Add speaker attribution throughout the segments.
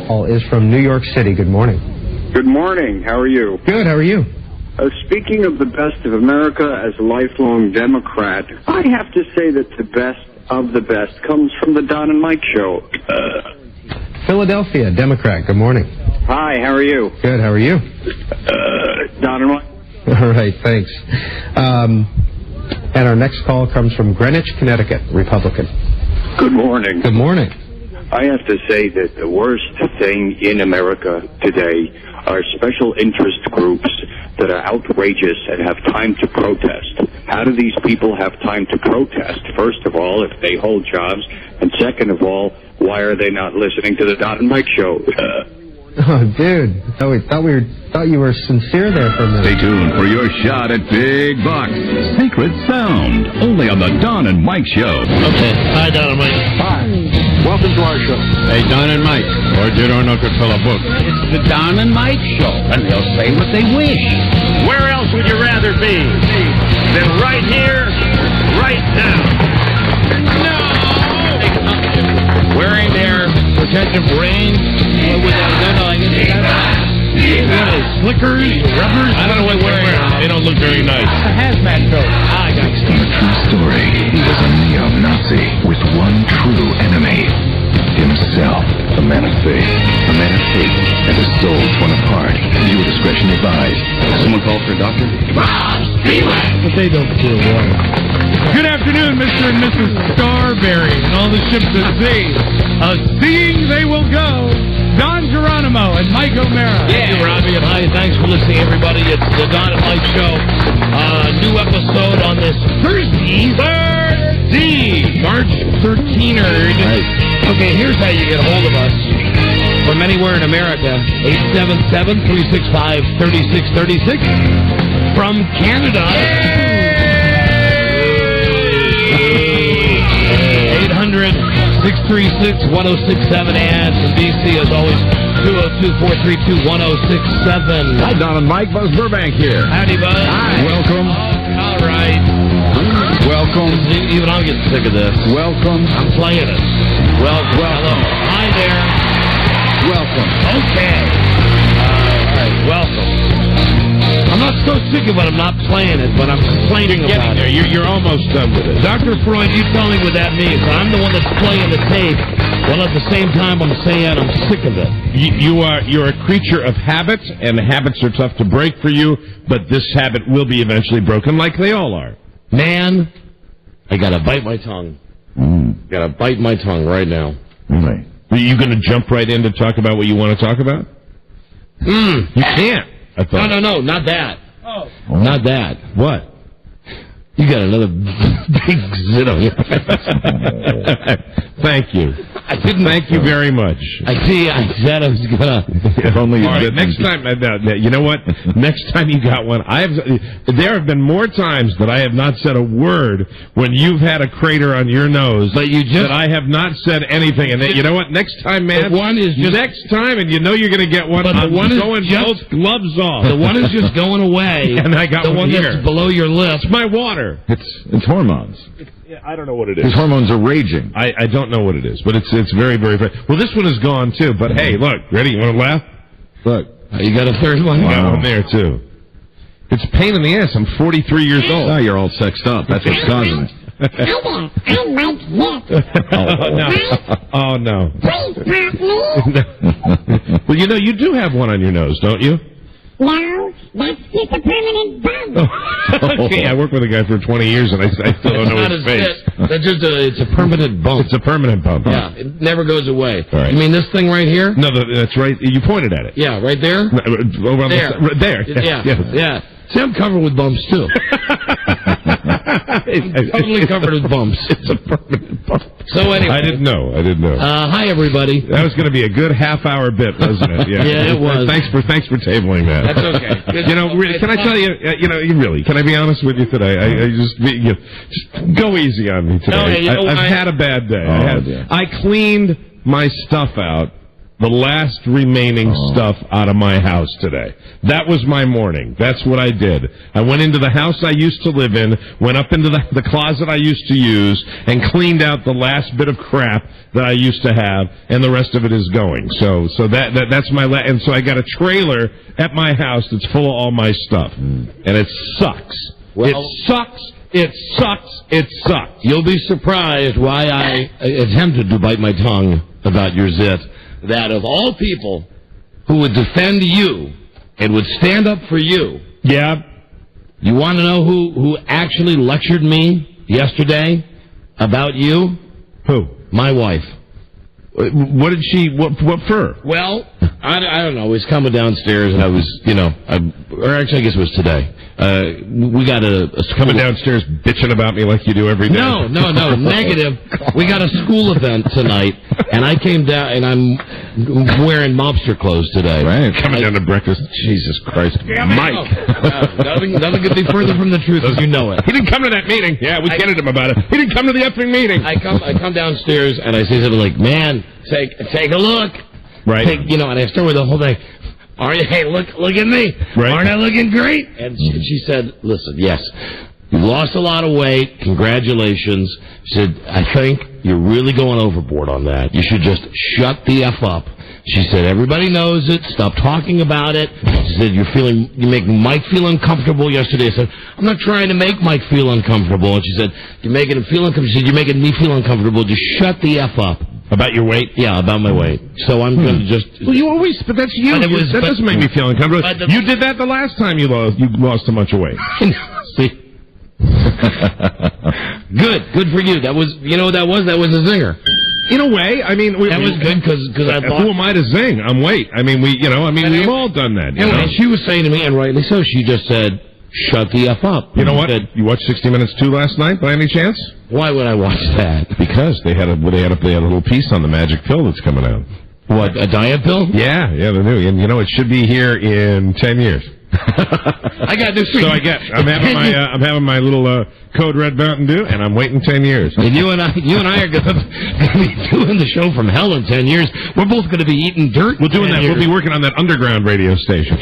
Speaker 1: Paul is from New York City. Good morning.
Speaker 2: Good morning. How are you?
Speaker 1: Good. How are you?
Speaker 2: Speaking of the best of America, as a lifelong Democrat, I have to say that the best of the best comes from the Don and Mike show.
Speaker 1: Philadelphia, Democrat. Good morning.
Speaker 2: Hi, how are you?
Speaker 1: Good. How are you?
Speaker 2: Don and Mike.
Speaker 1: All right. Thanks. And our next call comes from Greenwich, Connecticut, Republican.
Speaker 2: Good morning.
Speaker 1: Good morning.
Speaker 2: I have to say that the worst thing in America today are special interest groups that are outrageous and have time to protest. How do these people have time to protest? First of all, if they hold jobs, and second of all, why are they not listening to the Don and Mike show?
Speaker 1: Oh, dude! Thought you were sincere there for a minute.
Speaker 3: Stay tuned for your shot at big bucks. Sacred Sound, only on the Don and Mike show.
Speaker 4: Okay. Hi, Don and Mike.
Speaker 2: Hi. Welcome to our show.
Speaker 5: Hey, Don and Mike. Or did or no could fill a book.
Speaker 3: It's the Don and Mike show, and they'll say what they wish.
Speaker 4: Where else would you rather be than right here, right now? No! Wearing their protective rain with slickers, rubbers. I don't know what we're wearing. They don't look very nice.
Speaker 3: It's a hazmat coat.
Speaker 4: I got you.
Speaker 6: A true story. He was a neo-Nazi with one true enemy. Himself. A man of faith. A man of hate. And his soul torn apart. Viewer discretion advised.
Speaker 3: Someone call for a doctor?
Speaker 4: But they don't feel water.
Speaker 5: Good afternoon, Mr. and Mrs. Starberry and all the ships at sea. Seeing they will go. Don Geronimo and Mike O'Mara.
Speaker 4: Yeah, Robbie, and hi, thanks for listening, everybody. It's the Don and Mike show. New episode on this Thursday, March 13th. Okay, here's how you get a hold of us. From anywhere in America, 877-365-3636. From Canada, 800-636-1067, and from D.C., as always, 202-432-1067.
Speaker 5: Hi, Don and Mike. Buzz Burbank here.
Speaker 4: Howdy, Buzz.
Speaker 5: Hi. Welcome.
Speaker 4: All right.
Speaker 5: Welcome.
Speaker 4: Even I'll get sick of this.
Speaker 5: Welcome.
Speaker 4: I'm playing it. Welcome. Hello. Hi there.
Speaker 5: Welcome.
Speaker 4: Okay. All right. Welcome. I'm not so sick of it, I'm not playing it, but I'm complaining about it.
Speaker 5: You're almost done with it.
Speaker 4: Dr. Freud, you tell me what that means. I'm the one that's playing the tape, while at the same time I'm saying I'm sick of it.
Speaker 5: You're a creature of habit, and habits are tough to break for you, but this habit will be eventually broken like they all are.
Speaker 4: Man, I gotta bite my tongue. Gotta bite my tongue right now.
Speaker 5: Right. Are you going to jump right in to talk about what you want to talk about? You can't. I thought.
Speaker 4: No, not that.
Speaker 5: Oh.
Speaker 4: Not that.
Speaker 5: What?
Speaker 4: You got another big zit on your
Speaker 5: Thank you.
Speaker 4: I didn't.
Speaker 5: Thank you very much.
Speaker 4: I said I was gonna.
Speaker 5: If only. All right. Next time, you know what? Next time you got one, there have been more times that I have not said a word when you've had a crater on your nose.
Speaker 4: But you just.
Speaker 5: That I have not said anything, and you know what? Next time, man.
Speaker 4: One is just
Speaker 5: next time, and you know you're going to get one.
Speaker 4: But the one is
Speaker 5: going
Speaker 4: just
Speaker 5: both gloves off.
Speaker 4: The one is just going away.
Speaker 5: And I got
Speaker 4: the one
Speaker 5: here.
Speaker 4: that's below your lip.
Speaker 5: It's my water.
Speaker 7: It's hormones.
Speaker 5: I don't know what it is.
Speaker 7: His hormones are raging.
Speaker 5: I don't know what it is, but it's very, very, very... Well, this one is gone, too, but hey, look, ready? You want to laugh? Look.
Speaker 4: You got a third one?
Speaker 5: I got one there, too. It's a pain in the ass. I'm 43 years old.
Speaker 7: Now you're all sexed up. That's what's causing it.
Speaker 8: Hi there, I'm Mike Smith.
Speaker 5: Oh, no.
Speaker 8: Please pop me.
Speaker 5: Well, you know, you do have one on your nose, don't you?
Speaker 8: No, that's just a permanent bump.
Speaker 5: Okay, I worked with a guy for 20 years, and I still don't know his face.
Speaker 4: It's a permanent bump.
Speaker 5: It's a permanent bump.
Speaker 4: Yeah, it never goes away.
Speaker 5: Right.
Speaker 4: You mean this thing right here?
Speaker 5: No, that's right. You pointed at it.
Speaker 4: Yeah, right there?
Speaker 5: Over on there.
Speaker 4: Yeah. See, I'm covered with bumps, too. I'm totally covered with bumps.
Speaker 5: It's a permanent bump.
Speaker 4: So anyway.
Speaker 5: I didn't know.
Speaker 4: Hi, everybody.
Speaker 5: That was going to be a good half-hour bit, wasn't it?
Speaker 4: Yeah, it was.
Speaker 5: Thanks for tabling that.
Speaker 4: That's okay.
Speaker 5: You know, can I tell you, can I be honest with you today? I just go easy on me today.
Speaker 4: No,
Speaker 5: I've had a bad day. I cleaned my stuff out the last remaining stuff out of my house today. That was my morning. That's what I did. I went into the house I used to live in, went up into the closet I used to use, and cleaned out the last bit of crap that I used to have, and the rest of it is going. So that's my and so I got a trailer at my house that's full of all my stuff, and it sucks.
Speaker 4: Well,
Speaker 5: it sucks. It sucks. It sucks.
Speaker 4: You'll be surprised why I attempted to bite my tongue about your zit. That of all people who would defend you and would stand up for you.
Speaker 5: Yeah.
Speaker 4: You want to know who actually lectured me yesterday about you?
Speaker 5: Who?
Speaker 4: My wife.
Speaker 5: What did she, what for?
Speaker 4: Well, I don't know. I was coming downstairs and I was, or actually I guess it was today. We got a
Speaker 5: coming downstairs bitching about me like you do every day.
Speaker 4: No, negative. We got a school event tonight, and I came down, and I'm wearing mobster clothes today.
Speaker 5: Right. Coming down to breakfast. Jesus Christ. Mike.
Speaker 4: Nothing could be further from the truth, as you know it.
Speaker 5: He didn't come to that meeting. Yeah, we kidded him about it. He didn't come to the effing meeting.
Speaker 4: I come downstairs, and I say something like, man, take a look.
Speaker 5: Right.
Speaker 4: And I start with the whole thing. Hey, look at me.
Speaker 5: Right.
Speaker 4: Aren't I looking great? And she said, listen, yes, you lost a lot of weight. Congratulations. She said, I think you're really going overboard on that. You should just shut the F up. She said, everybody knows it. Stop talking about it. She said, you make Mike feel uncomfortable yesterday. I said, I'm not trying to make Mike feel uncomfortable. And she said, you're making him feel uncomfortable. She said, you're making me feel uncomfortable. Just shut the F up.
Speaker 5: About your weight?
Speaker 4: Yeah, about my weight. So I'm going to just...
Speaker 5: Well, you always... But that's you. That doesn't make me feel uncomfortable. You did that the last time you lost a bunch of weight.
Speaker 4: See? Good for you. That was... You know what that was? That was a zinger.
Speaker 5: In a way, I mean...
Speaker 4: That was good because I thought...
Speaker 5: Who am I to zing? I'm weight. I mean, we've all done that.
Speaker 4: And she was saying to me, and rightly so, she just said... Shut the F up.
Speaker 5: You know what? You watched 60 Minutes 2 last night, by any chance?
Speaker 4: Why would I watch that?
Speaker 5: Because they had a little piece on the magic pill that's coming out.
Speaker 4: What, a diet pill?
Speaker 5: Yeah, they do. And it should be here in 10 years.
Speaker 4: I got this.
Speaker 5: So I'm having my little Code Red Mountain Dew, and I'm waiting 10 years.
Speaker 4: And you and I are going to be doing the show from hell in 10 years. We're both going to be eating dirt.
Speaker 5: We're doing that. We'll be working on that underground radio station.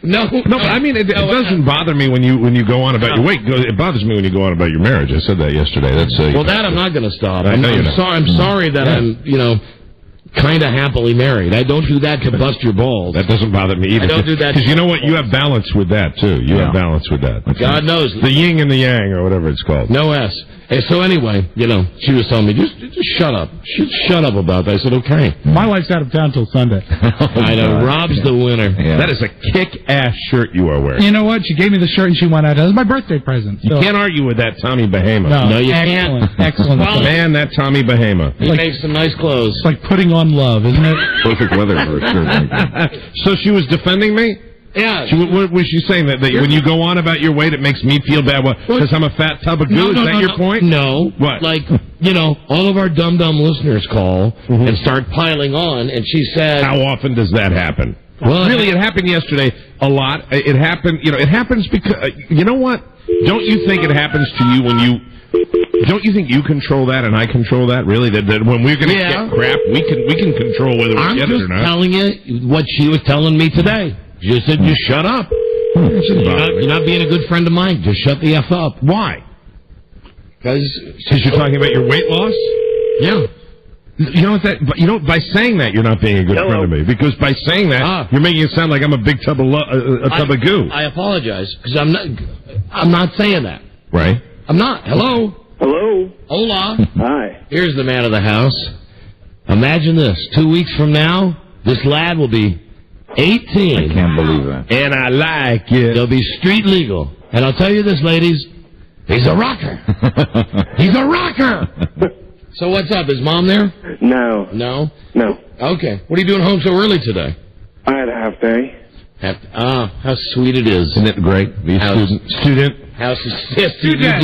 Speaker 4: No,
Speaker 5: but I mean, it doesn't bother me when you go on about your weight. It bothers me when you go on about your marriage. I said that yesterday. That's
Speaker 4: that I'm not going to stop.
Speaker 5: I'm
Speaker 4: sorry that I'm kind of happily married. I don't do that to bust your balls.
Speaker 5: That doesn't bother me either.
Speaker 4: I don't do that.
Speaker 5: Because you know what? You have balance with that, too. You have balance with that.
Speaker 4: God knows.
Speaker 5: The yin and the yang, or whatever it's called.
Speaker 4: No S. And so anyway, she was telling me, just shut up. Shut up about that. I said, okay.
Speaker 9: My wife's out of town till Sunday.
Speaker 4: I know. Rob's the winner.
Speaker 5: Yeah. That is a kick-ass shirt you are wearing.
Speaker 9: You know what? She gave me the shirt and she went out. It was my birthday present.
Speaker 5: You can't argue with that Tommy Bahama.
Speaker 4: No, you can't.
Speaker 9: Excellent.
Speaker 5: Man, that Tommy Bahama.
Speaker 4: He makes some nice clothes.
Speaker 9: It's like putting on love, isn't it?
Speaker 7: Perfect weather for a shirt like that.
Speaker 5: So she was defending me?
Speaker 4: Yeah.
Speaker 5: What was she saying? That when you go on about your weight, it makes me feel bad? Because I'm a fat tub of goo? Is that your point?
Speaker 4: No.
Speaker 5: What?
Speaker 4: Like, all of our dumb listeners call and start piling on, and she said...
Speaker 5: How often does that happen?
Speaker 4: Well,
Speaker 5: really, it happened yesterday a lot. It happened, it happens because... you know what? Don't you think it happens to you when you... Don't you think you control that and I control that? Really, that when we're going to get crap, we can control whether we get it or not.
Speaker 4: I'm just telling you what she was telling me today. She said, just shut up. You're not being a good friend of mine. Just shut the F up.
Speaker 5: Why?
Speaker 4: Because
Speaker 5: you're talking about your weight loss?
Speaker 4: Yeah.
Speaker 5: By saying that, you're not being a good friend of me. Because by saying that, you're making it sound like I'm a big tub of goo.
Speaker 4: I apologize because I'm not saying that.
Speaker 5: Right.
Speaker 4: I'm not. Hello.
Speaker 10: Hello.
Speaker 4: Hola.
Speaker 10: Hi.
Speaker 4: Here's the man of the house. Imagine this. 2 weeks from now, this lad will be 18.
Speaker 7: I can't believe that.
Speaker 5: And I like it.
Speaker 4: They'll be street legal. And I'll tell you this, ladies, he's a rocker. He's a rocker. So what's up? Is Mom there?
Speaker 10: No.
Speaker 4: No?
Speaker 10: No.
Speaker 4: Okay. What are you doing home so early today?
Speaker 10: I had a half day.
Speaker 4: How sweet it is.
Speaker 5: Isn't it great? Student.
Speaker 4: S-T-U-D-I-N-T.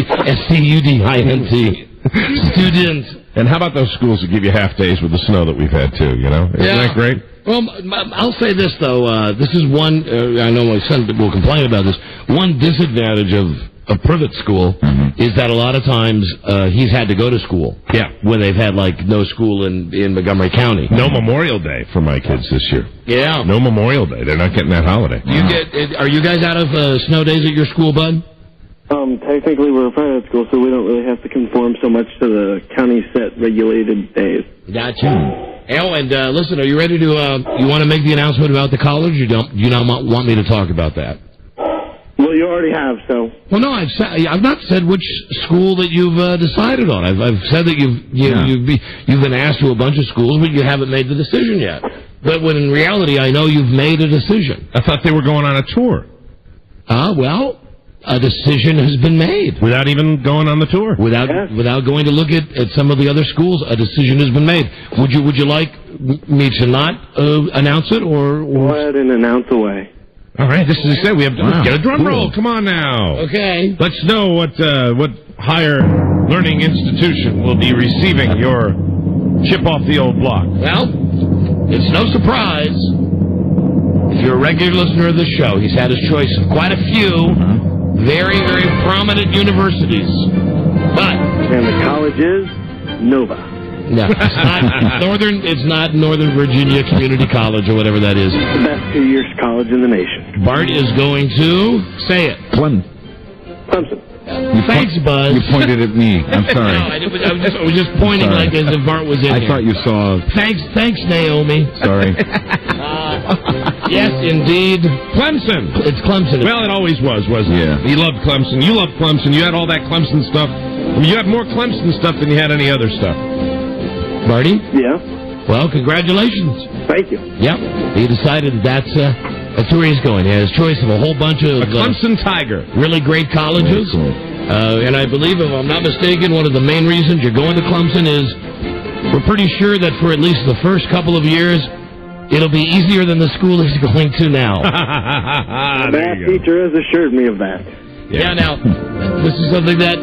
Speaker 4: Student.
Speaker 5: And how about those schools that give you half days with the snow that we've had, too, Isn't that great?
Speaker 4: Well, I'll say this, though. This is one, I know my son will complain about this, one disadvantage of Privet School is that a lot of times he's had to go to school.
Speaker 5: Yeah.
Speaker 4: When they've had, like, no school in Montgomery County.
Speaker 5: No Memorial Day for my kids this year.
Speaker 4: Yeah.
Speaker 5: No Memorial Day. They're not getting that holiday.
Speaker 4: Are you guys out of snow days at your school, bud?
Speaker 10: Technically we're a private school, so we don't really have to conform so much to the county set regulated days.
Speaker 4: Gotcha. Oh, and listen, are you ready to, you want to make the announcement about the college, or do you not want me to talk about that?
Speaker 10: Well, you already have, so.
Speaker 4: Well, no, I've not said which school that you've decided on. I've said that you've been asked to a bunch of schools, but you haven't made the decision yet. But when in reality, I know you've made a decision.
Speaker 5: I thought they were going on a tour.
Speaker 4: Well, a decision has been made.
Speaker 5: Without even going on the tour?
Speaker 4: Without going to look at some of the other schools, a decision has been made. Would you like me to not announce it, or?
Speaker 10: Go ahead and announce away.
Speaker 5: All right, this is it. We have to get a drum roll. Come on now.
Speaker 4: Okay.
Speaker 5: Let's know what higher learning institution will be receiving your chip off the old block.
Speaker 4: Well, it's no surprise. If you're a regular listener of the show, he's had his choice of quite a few very, very prominent universities. But
Speaker 10: and the college is Nova.
Speaker 4: No, it's not Northern Virginia Community College or whatever that is.
Speaker 10: The best 2-year college in the nation.
Speaker 4: Bart is going to say it.
Speaker 10: Clemson.
Speaker 4: Thanks, Buzz.
Speaker 7: You pointed at me. I'm sorry.
Speaker 4: No, I was just pointing like as if Bart was in
Speaker 7: I
Speaker 4: here.
Speaker 7: thought you saw.
Speaker 4: Thanks, Naomi.
Speaker 7: Sorry.
Speaker 4: Yes, indeed.
Speaker 5: Clemson.
Speaker 4: It's Clemson.
Speaker 5: Well, it always was, wasn't it?
Speaker 7: Yeah.
Speaker 5: You loved Clemson. You loved Clemson. You had all that Clemson stuff. I mean, you had more Clemson stuff than you had any other stuff.
Speaker 4: Marty?
Speaker 10: Yeah.
Speaker 4: Well, congratulations.
Speaker 10: Thank you.
Speaker 4: Yep. He decided that's where he's going. He has his choice of a whole bunch of
Speaker 5: a Clemson Tiger.
Speaker 4: Really great colleges.
Speaker 7: Cool.
Speaker 4: And I believe, if I'm not mistaken, one of the main reasons you're going to Clemson is we're pretty sure that for at least the first couple of years, it'll be easier than the school he's going to now.
Speaker 10: The math teacher has assured me of that.
Speaker 4: Yeah, now, this is something that,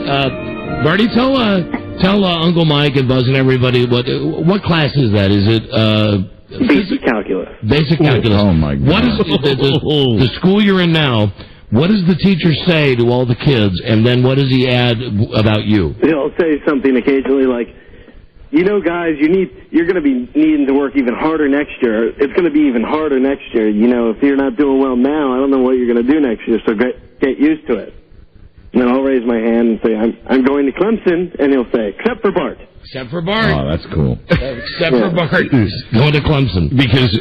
Speaker 4: Marty, tell Uncle Mike and Buzz and everybody, what class is that? Is it
Speaker 10: basic calculus?
Speaker 4: Basic calculus.
Speaker 7: Oh, my God.
Speaker 4: What is the school you're in now? What does the teacher say to all the kids, and then what does he add about you?
Speaker 10: He'll say something occasionally like, you know, guys, you're going to be needing to work even harder next year. It's going to be even harder next year. You know, if you're not doing well now, I don't know what you're going to do next year, so get used to it. And then I'll raise my hand and say, I'm going to Clemson, and he'll say, except for Bart.
Speaker 4: Except for Bart.
Speaker 7: Oh, that's cool.
Speaker 4: Except for Bart. Going to Clemson.
Speaker 5: Because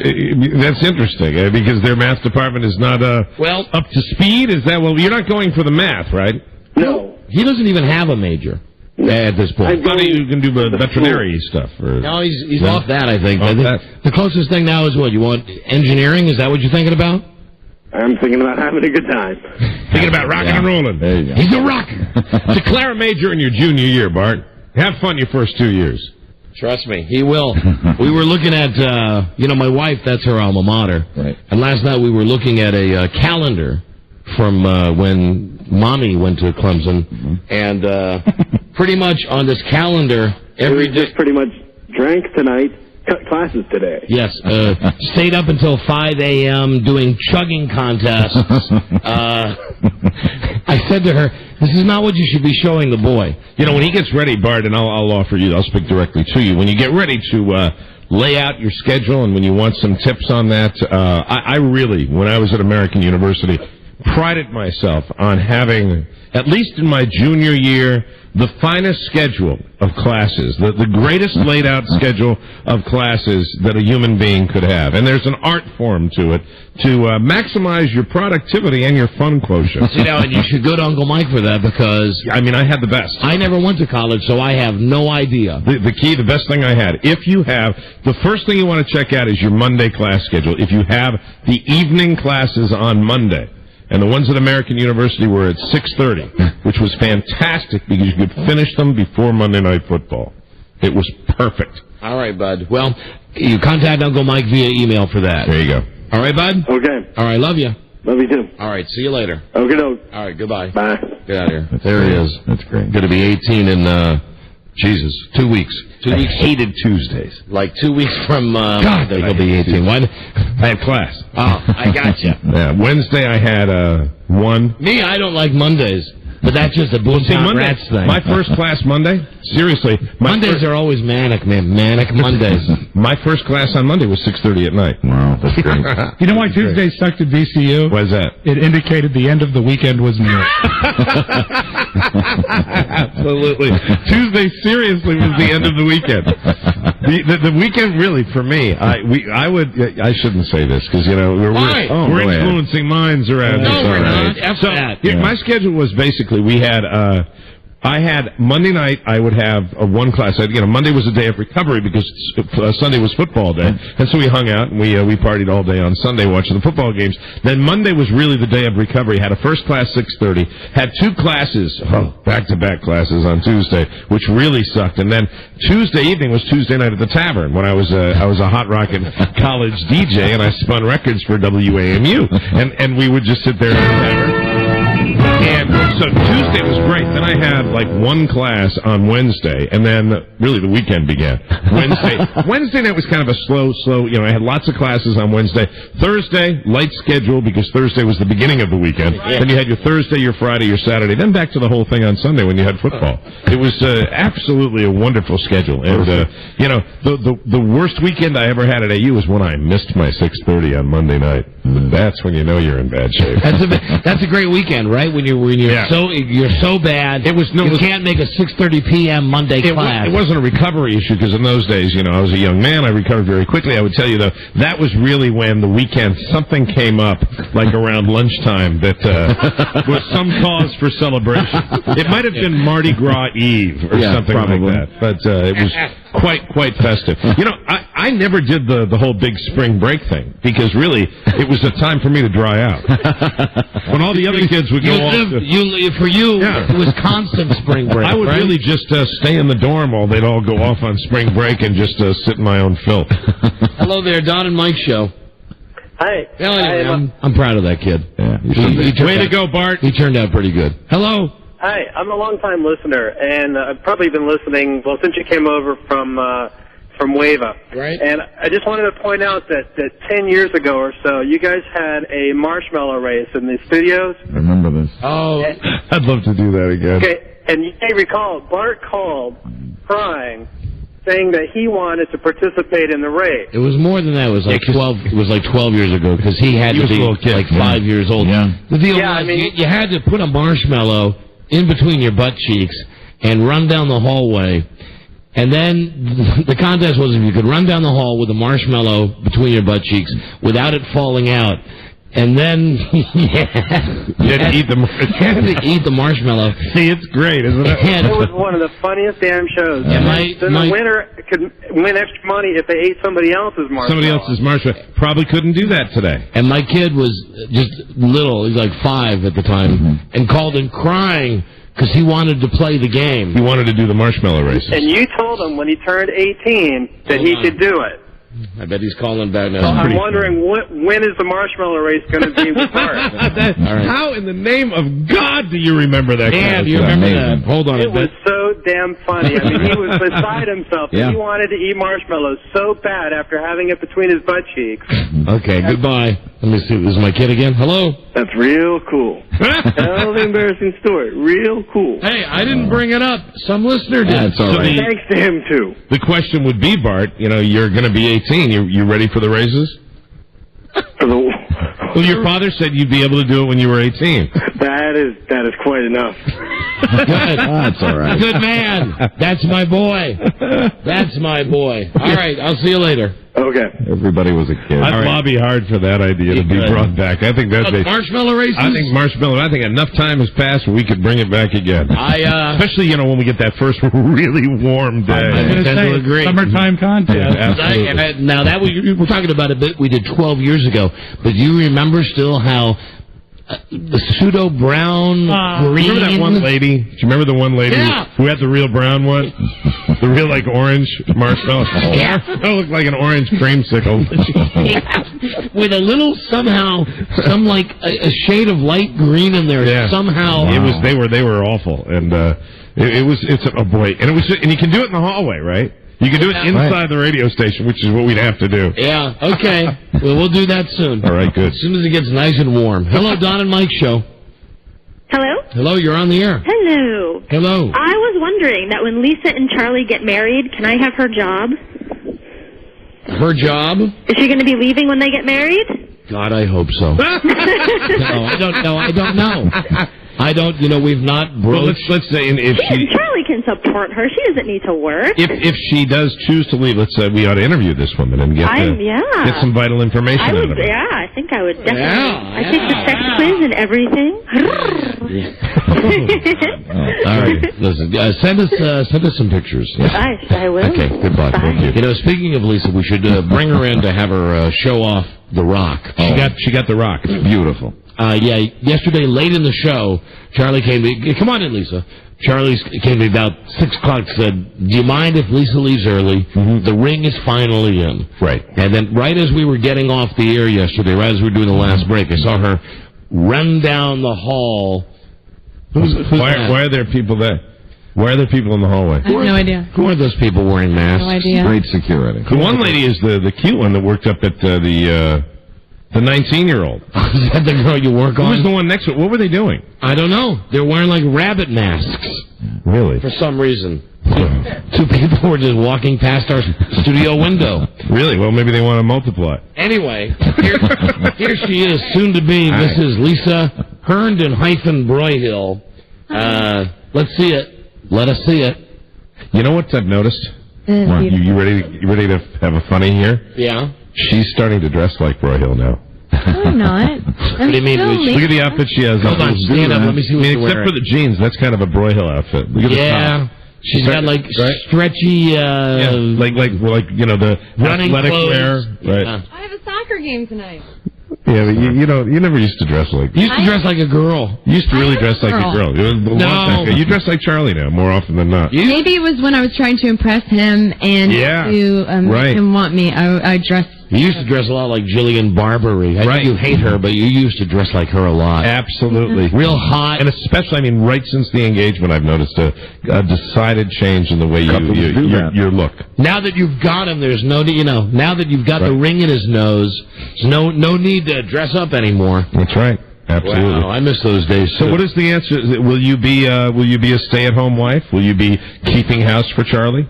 Speaker 5: that's interesting, because their math department is not up to speed? Is that, well, you're not going for the math, right?
Speaker 10: No.
Speaker 4: He doesn't even have a major at this point.
Speaker 5: I thought you can do veterinary stuff.
Speaker 4: No, he's off that, I think. The closest thing now is what? You want engineering? Is that what you're thinking about?
Speaker 10: I'm thinking about having a good time.
Speaker 5: Thinking about rocking and rolling.
Speaker 7: There you go.
Speaker 4: He's a rocker.
Speaker 5: Declare a major in your junior year, Bart. Have fun your first 2 years.
Speaker 4: Trust me, he will. We were looking at, my wife, that's her alma mater.
Speaker 7: Right.
Speaker 4: And last night we were looking at a calendar from when Mommy went to Clemson. And pretty much on this calendar, every day.
Speaker 10: Just pretty much drank tonight, cut classes today.
Speaker 4: Yes, stayed up until 5 a.m. doing chugging contests. I said to her, this is not what you should be showing the boy.
Speaker 5: You know, when he gets ready, Bart, and I'll offer you, I'll speak directly to you. When you get ready to lay out your schedule and when you want some tips on that, I really, when I was at American University, prided myself on having, at least in my junior year, the finest schedule of classes, the greatest laid out schedule of classes that a human being could have. And there's an art form to it to maximize your productivity and your fun quotient.
Speaker 4: See, now, and you should go to Uncle Mike for that because...
Speaker 5: I mean, I had the best.
Speaker 4: I never went to college, so I have no idea.
Speaker 5: The best thing I had, if you have, the first thing you want to check out is your Monday class schedule. If you have the evening classes on Monday, and the ones at American University were at 6:30, which was fantastic because you could finish them before Monday Night Football. It was perfect.
Speaker 4: All right, bud. Well, you contact Uncle Mike via email for that.
Speaker 5: There you go.
Speaker 4: All right, bud?
Speaker 10: Okay.
Speaker 4: All right, love you.
Speaker 10: Love you too.
Speaker 4: All right, see you later.
Speaker 10: Okay, doke.
Speaker 4: All right, goodbye.
Speaker 10: Bye.
Speaker 4: Get out of here. There he is.
Speaker 7: That's great.
Speaker 4: Going to be 18 in, 2 weeks. 2 weeks.
Speaker 5: Hated Tuesdays.
Speaker 4: Like 2 weeks from,
Speaker 5: God,
Speaker 4: he'll be 18. Why?
Speaker 5: I had class.
Speaker 4: Oh, I got you.
Speaker 5: Yeah, Wednesday I had 1.
Speaker 4: Me, I don't like Mondays. But that's just a Boomtown Rats thing.
Speaker 5: My first class Monday, seriously.
Speaker 4: Mondays are always manic, man. Manic Mondays.
Speaker 5: My first class on Monday was 6:30 at night.
Speaker 7: Wow, that's great.
Speaker 9: You know why Tuesday sucked at VCU?
Speaker 5: Why's that?
Speaker 9: It indicated the end of the weekend was near.
Speaker 5: Absolutely. Tuesday, seriously, was the end of the weekend. The weekend, really, for me, I shouldn't say this, because, we're influencing minds around
Speaker 4: No,
Speaker 5: this.
Speaker 4: we're
Speaker 5: Right.
Speaker 4: not.
Speaker 5: So, my schedule was basically, I had Monday night, I would have one class. Monday was a day of recovery because Sunday was football day. And so we hung out and we partied all day on Sunday watching the football games. Then Monday was really the day of recovery. Had a first class 6:30. Had two classes, back-to-back classes on Tuesday, which really sucked. And then Tuesday evening was Tuesday night at the Tavern when I was a hot rockin' college DJ and I spun records for WAMU. And we would just sit there in the Tavern. And so Tuesday was great. Then I had one class on Wednesday, and then really the weekend began. Wednesday night was kind of a slow. I had lots of classes on Wednesday. Thursday, light schedule because Thursday was the beginning of the weekend. Yeah. Then you had your Thursday, your Friday, your Saturday. Then back to the whole thing on Sunday when you had football. It was absolutely a wonderful schedule. And the worst weekend I ever had at AU was when I missed my 6:30 on Monday night. That's when you know you're in bad shape.
Speaker 4: That's a great weekend, right? When you're so bad, you can't make a 6:30 p.m. Monday class.
Speaker 5: It wasn't a recovery issue because in those days, I was a young man. I recovered very quickly. I would tell you though, that was really when the weekend something came up, like around lunchtime, that was some cause for celebration. It might have been Mardi Gras Eve or something like that, but it was quite festive. I never did the whole big spring break thing because really it was a time for me to dry out. When all the other kids would go off.
Speaker 4: For you, it was constant spring break.
Speaker 5: I would really just stay in the dorm while they'd all go off on spring break and just sit in my own filth.
Speaker 4: Hello there, Don and Mike Show.
Speaker 11: Hi.
Speaker 4: I'm proud of that kid.
Speaker 5: Yeah. Way to go, Bart.
Speaker 4: He turned out pretty good. Hello.
Speaker 11: Hi, I'm a long-time listener, and I've probably been listening, since you came over from Wava.
Speaker 4: Right.
Speaker 11: And I just wanted to point out that 10 years ago or so, you guys had a marshmallow race in the studios.
Speaker 7: I remember this.
Speaker 4: Oh.
Speaker 5: I'd love to do that again.
Speaker 11: Okay, and you may recall, Bart called crying, saying that he wanted to participate in the race.
Speaker 4: It was more than that. It was like 12. It was like 12 years ago because he had to be like 5 years old.
Speaker 7: Yeah.
Speaker 4: The deal was you had to put a marshmallow in between your butt cheeks and run down the hallway. And then the contest was if you could run down the hall with a marshmallow between your butt cheeks without it falling out. And then you had to eat the marshmallow.
Speaker 5: See, it's great, isn't it?
Speaker 11: It was one of the funniest damn shows.
Speaker 4: Yeah,
Speaker 11: the winner could win extra money if they ate somebody else's marshmallow.
Speaker 5: Somebody else's marshmallow. Probably couldn't do that today.
Speaker 4: And my kid was just little. He was like 5 at the time, and called in crying because he wanted to play the game.
Speaker 5: He wanted to do the marshmallow races.
Speaker 11: And you told him when he turned 18 that he could do it.
Speaker 4: I bet he's calling back now.
Speaker 11: I'm wondering when is the marshmallow race going to be with Bart?
Speaker 5: How in the name of God do you remember that?
Speaker 4: Yeah, do you remember that? Hold on.
Speaker 11: It was so damn funny. I mean, he was beside himself. Yeah. He wanted to eat marshmallows so bad after having it between his butt cheeks.
Speaker 4: Okay, goodbye. Let me see. This is my kid again. Hello.
Speaker 10: That's real cool. Hell of an embarrassing story. Real cool.
Speaker 4: Hey, I didn't bring it up. Some listener did.
Speaker 7: That's all right.
Speaker 10: Thanks to him, too.
Speaker 5: The question would be, Bart, you're going to be 18. You ready for the races? Well, your father said you'd be able to do it when you were 18.
Speaker 10: That is quite enough.
Speaker 4: Good.
Speaker 7: That's all right.
Speaker 4: Good man. That's my boy. That's my boy. All right, I'll see you later.
Speaker 10: Okay.
Speaker 7: Everybody was a kid.
Speaker 5: I'd lobby hard for that idea to be brought back. I think that's
Speaker 4: marshmallow races.
Speaker 5: I think enough time has passed where we could bring it back again. Especially when we get that first really warm day.
Speaker 9: I'm going to say agree. Summertime contest.
Speaker 5: Yeah, absolutely.
Speaker 4: Now that we're talking about a bit we did 12 years ago, but do you remember still how the pseudo brown green?
Speaker 5: Remember that one lady? Do you remember the one lady who had the real brown one? The real orange marshmallow?
Speaker 4: Yeah.
Speaker 5: It looked like an orange creamsicle.
Speaker 4: With a little a shade of light green in there somehow.
Speaker 5: It was they were awful, and it's a boy, and and you can do it in the hallway, right? You can do it inside the radio station, which is what we'd have to do.
Speaker 4: Yeah, okay. Well, we'll do that soon.
Speaker 5: All right, good.
Speaker 4: As soon as it gets nice and warm. Hello, Don and Mike Show.
Speaker 8: Hello?
Speaker 4: Hello, you're on the air.
Speaker 12: Hello.
Speaker 4: Hello.
Speaker 12: I was wondering that when Lisa and Charlie get married, can I have her job?
Speaker 4: Her job?
Speaker 12: Is she going to be leaving when they get married?
Speaker 4: God, I hope so. No, I don't know. I don't, we've not broached.
Speaker 5: Well, let's say if
Speaker 12: Charlie can support her. She doesn't need to work.
Speaker 5: If she does choose to leave, let's say we ought to interview this woman and get some vital information out of her.
Speaker 12: Yeah, I think I would definitely. I take the sex quiz and everything.
Speaker 4: All right, listen. Send us some pictures.
Speaker 12: I will.
Speaker 4: Okay, goodbye. Thank you. Speaking of Lisa, we should bring her in to have her show off The Rock.
Speaker 5: She got The Rock. It's beautiful.
Speaker 4: Yesterday, late in the show, Charlie came to me. Come on in, Lisa. Charlie came to me about 6 o'clock, said, do you mind if Lisa leaves early? Mm-hmm. The ring is finally in.
Speaker 5: Right.
Speaker 4: And then right as we were getting off the air yesterday, right as we were doing the last break, I saw her run down the hall.
Speaker 5: Why are there people there? Why are there people in the hallway?
Speaker 13: I have no idea.
Speaker 4: Who are those people wearing masks?
Speaker 13: No idea.
Speaker 7: Great security.
Speaker 5: The one lady is the cute one that worked up at the 19-year-old.
Speaker 4: Is that the girl you work on?
Speaker 5: Who was the one next to it? What were they doing?
Speaker 4: I don't know. They're wearing like rabbit masks.
Speaker 5: Really?
Speaker 4: For some reason. Two people were just walking past our studio window.
Speaker 5: Really? Well, maybe they want to multiply.
Speaker 4: Anyway, here she is, soon to be Mrs. Lisa Herndon-Broyhill. Let's see it. Let us see it.
Speaker 5: You know what I've noticed? You ready to have a funny here?
Speaker 4: Yeah.
Speaker 5: She's starting to dress like Broyhill now.
Speaker 13: I'm not.
Speaker 4: What do you mean?
Speaker 5: Look at the outfit she has.
Speaker 4: Hold on, stand up. Let me see what you're wearing.
Speaker 5: Except for the jeans, that's kind of a Broyhill outfit. Look at the top.
Speaker 4: She's got like stretchy,
Speaker 5: like the
Speaker 4: running
Speaker 5: athletic
Speaker 4: clothes.
Speaker 5: wear. Right.
Speaker 13: I have a soccer game tonight.
Speaker 5: Yeah, but you never used to dress like.
Speaker 4: You used to dress like a girl.
Speaker 5: You used to really dress like a girl.
Speaker 4: No.
Speaker 5: You dress like Charlie now more often than not.
Speaker 13: Maybe it was when I was trying to impress him and to make him want me. I dressed.
Speaker 4: You used to dress a lot like Jillian Barberie. I know you hate her, but you used to dress like her a lot.
Speaker 5: Absolutely.
Speaker 4: Real hot.
Speaker 5: And especially, right since the engagement, I've noticed a decided change in the way your look.
Speaker 4: Now that you've got him, there's no, now that you've got the ring in his nose, there's no need to dress up anymore.
Speaker 5: That's right. Absolutely.
Speaker 4: Wow, I miss those days.
Speaker 5: So what is the answer? Will you be a stay-at-home wife? Will you be keeping house for Charlie?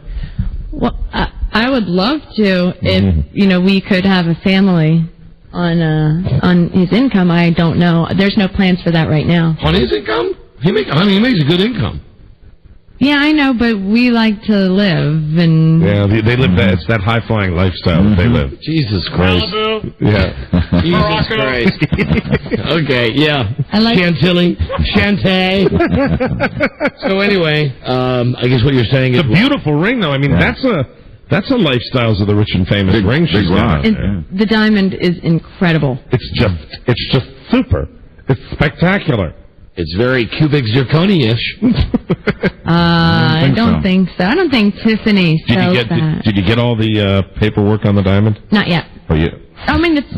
Speaker 13: Well, I would love to if we could have a family on his income. I don't know. There's no plans for that right now.
Speaker 4: On his income? He makes a good income.
Speaker 13: Yeah, I know, but we like to live and
Speaker 5: they live that. It's that high-flying lifestyle that they live.
Speaker 4: Jesus Christ.
Speaker 5: Malibu. Yeah.
Speaker 4: Jesus Christ. Okay, yeah.
Speaker 13: I like
Speaker 4: Chantilly. Shantae. So anyway, I guess what you're saying is
Speaker 5: it's a beautiful ring, though. I mean, that's a lifestyles of the rich and famous ring.
Speaker 7: Big rock.
Speaker 13: The diamond is incredible.
Speaker 5: It's just super. It's spectacular.
Speaker 4: It's very cubic zirconia-ish.
Speaker 13: I don't think so. I don't think Tiffany sells that.
Speaker 5: Did you get all the paperwork on the diamond?
Speaker 13: Not yet.
Speaker 5: Oh, yeah.
Speaker 13: I mean, it's...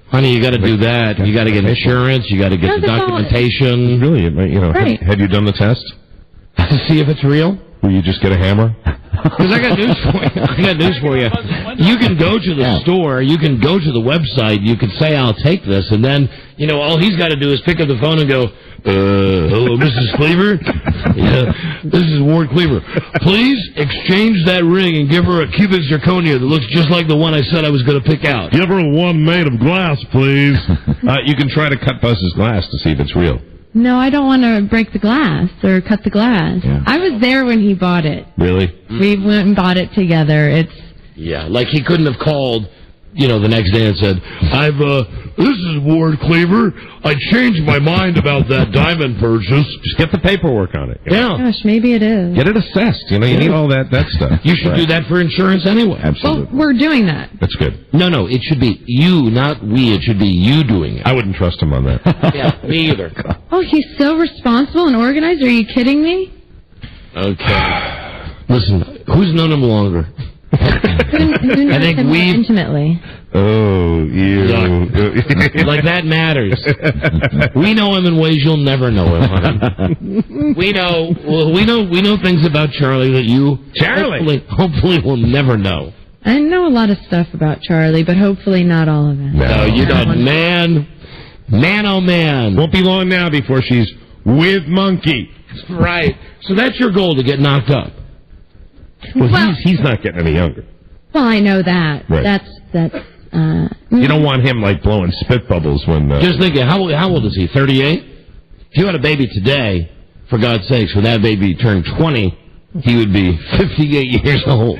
Speaker 4: Honey, you got to do that. You got to get insurance. You got to get the documentation.
Speaker 5: Really?
Speaker 13: Right.
Speaker 5: Had you done the test?
Speaker 4: To see if it's real?
Speaker 5: Will you just get a hammer?
Speaker 4: Because I got news for you. You can go to the store. You can go to the website. You can say, I'll take this. And then, all he's got to do is pick up the phone and go, hello, Mrs. Cleaver? Yeah, this is Ward Cleaver. Please exchange that ring and give her a cubic zirconia that looks just like the one I said I was going to pick out.
Speaker 5: Give her one made of glass, please. You can try to cut Buzz's glass to see if it's real.
Speaker 13: No, I don't want to break the glass or cut the glass.
Speaker 5: Yeah.
Speaker 13: I was there when he bought it.
Speaker 5: Really?
Speaker 13: We went and bought it together.
Speaker 4: Yeah, like he couldn't have called, the next day and said, this is Ward Cleaver. I changed my mind about that diamond purchase.
Speaker 5: Just get the paperwork on it.
Speaker 4: Yeah.
Speaker 13: Gosh, maybe it is.
Speaker 5: Get it assessed. You need all that stuff.
Speaker 4: You should do that for insurance anyway.
Speaker 5: Absolutely.
Speaker 13: Well, we're doing that.
Speaker 5: That's good.
Speaker 4: No, it should be you, not we. It should be you doing it.
Speaker 5: I wouldn't trust him on that.
Speaker 4: Yeah, me either.
Speaker 13: Oh, he's so responsible and organized. Are you kidding me?
Speaker 4: Okay. Listen, who's known him longer?
Speaker 13: I think we intimately.
Speaker 5: Oh, you.
Speaker 4: Like that matters. We know him in ways you'll never know him, honey. We know things about Charlie that you hopefully will never know.
Speaker 13: I know a lot of stuff about Charlie, but hopefully not all of it.
Speaker 4: No, you don't. Man, oh man.
Speaker 5: Won't be long now before she's with monkey.
Speaker 4: Right. So that's your goal, to get knocked up.
Speaker 5: Well, he's not getting any younger.
Speaker 13: Well, I know that.
Speaker 5: Right.
Speaker 13: That's.
Speaker 5: You don't want him like blowing spit bubbles when.
Speaker 4: Just think, how old is he? 38. If you had a baby today, for God's sakes, when that baby turned 20, he would be 58 years old.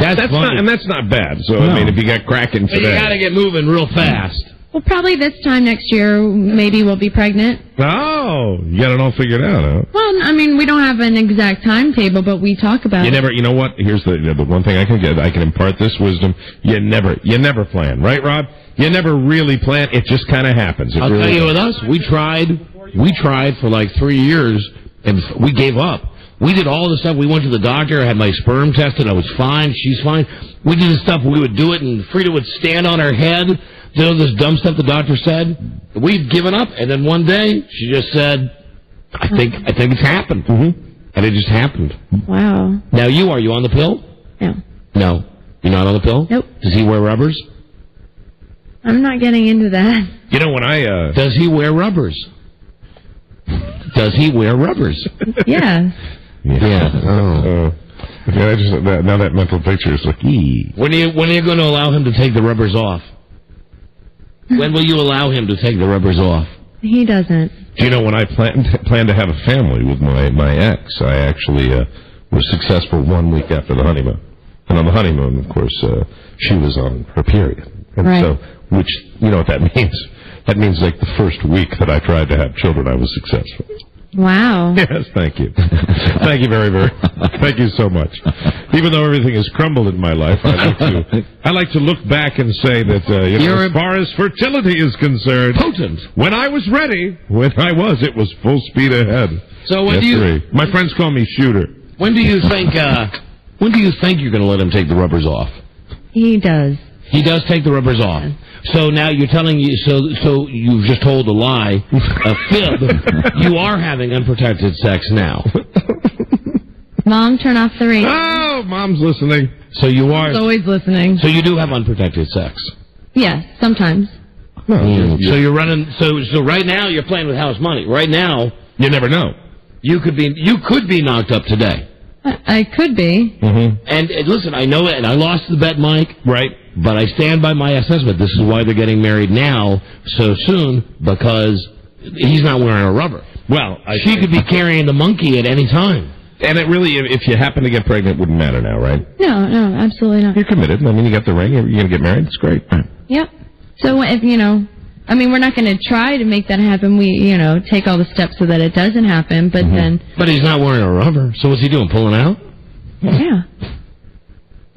Speaker 5: That's not bad. So I mean, if you got cracking today,
Speaker 4: but you got to get moving real fast.
Speaker 13: Well, probably this time next year, maybe we'll be pregnant.
Speaker 5: Oh, you got it all figured out, huh?
Speaker 13: Well, I mean, we don't have an exact timetable, but we talk about it.
Speaker 5: You know what? Here's the one thing I can impart this wisdom. You never plan, right, Rob? You never really plan. It just kind of happens.
Speaker 4: I'll tell you, with us, we tried for like 3 years, and we gave up. We did all the stuff. We went to the doctor. I had my sperm tested. I was fine. She's fine. We did the stuff. We would do it, and Frida would stand on her head. You know, this dumb stuff the doctor said. We'd given up, and then one day she just said, "I think it's happened," and it just happened.
Speaker 13: Wow.
Speaker 4: Now are you on the pill? No, you're not on the pill.
Speaker 13: Nope.
Speaker 4: Does he wear rubbers?
Speaker 13: I'm not getting into that.
Speaker 5: You know when I
Speaker 4: does he wear rubbers? Does he wear rubbers?
Speaker 13: Yeah.
Speaker 4: Yeah. Oh.
Speaker 5: Yeah, now that mental picture is like,
Speaker 4: When are you going to allow him to take the rubbers off? When will you allow him to take the rubbers off?
Speaker 13: He doesn't.
Speaker 5: Do you know, when I planned to have a family with my ex, I actually was successful 1 week after the honeymoon. And on the honeymoon, of course, she was on her period. And
Speaker 13: right.
Speaker 5: So, which, you know what that means? That means like the first week that I tried to have children, I was successful.
Speaker 13: Wow.
Speaker 5: Yes, thank you. Thank you very, very. Thank you so much. Even though everything has crumbled in my life, I like to look back and say that as far as fertility is concerned,
Speaker 4: potent.
Speaker 5: When I was ready, it was full speed ahead.
Speaker 4: So
Speaker 5: my friends call me Shooter.
Speaker 4: When do you think you're going to let him take the rubbers off?
Speaker 13: He does.
Speaker 4: He does take the rubbers off. So now you're telling you, so you've just told a lie, a fib. You are having unprotected sex now.
Speaker 13: Mom, turn off the radio.
Speaker 5: Oh, Mom's listening.
Speaker 4: So you are.
Speaker 13: She's always listening.
Speaker 4: So you do have unprotected sex.
Speaker 13: Yes, sometimes.
Speaker 5: No,
Speaker 4: So you're running. So right now you're playing with house money. Right now,
Speaker 5: you never know.
Speaker 4: You could be knocked up today.
Speaker 13: I could be.
Speaker 5: Mm-hmm.
Speaker 4: And listen, I know it, and I lost the bet, Mike.
Speaker 5: Right.
Speaker 4: But I stand by my assessment. This is why they're getting married now so soon, because he's not wearing a rubber.
Speaker 5: Well,
Speaker 4: she could be carrying the monkey at any time.
Speaker 5: And it really, if you happen to get pregnant, it wouldn't matter now, right?
Speaker 13: No, absolutely not.
Speaker 5: You're committed. I mean, you got the ring. You're going to get married. It's great.
Speaker 13: Yep. So if, we're not going to try to make that happen. We, take all the steps so that it doesn't happen, but then...
Speaker 4: But he's not wearing a rubber, so what's he doing, pulling out?
Speaker 13: Yeah.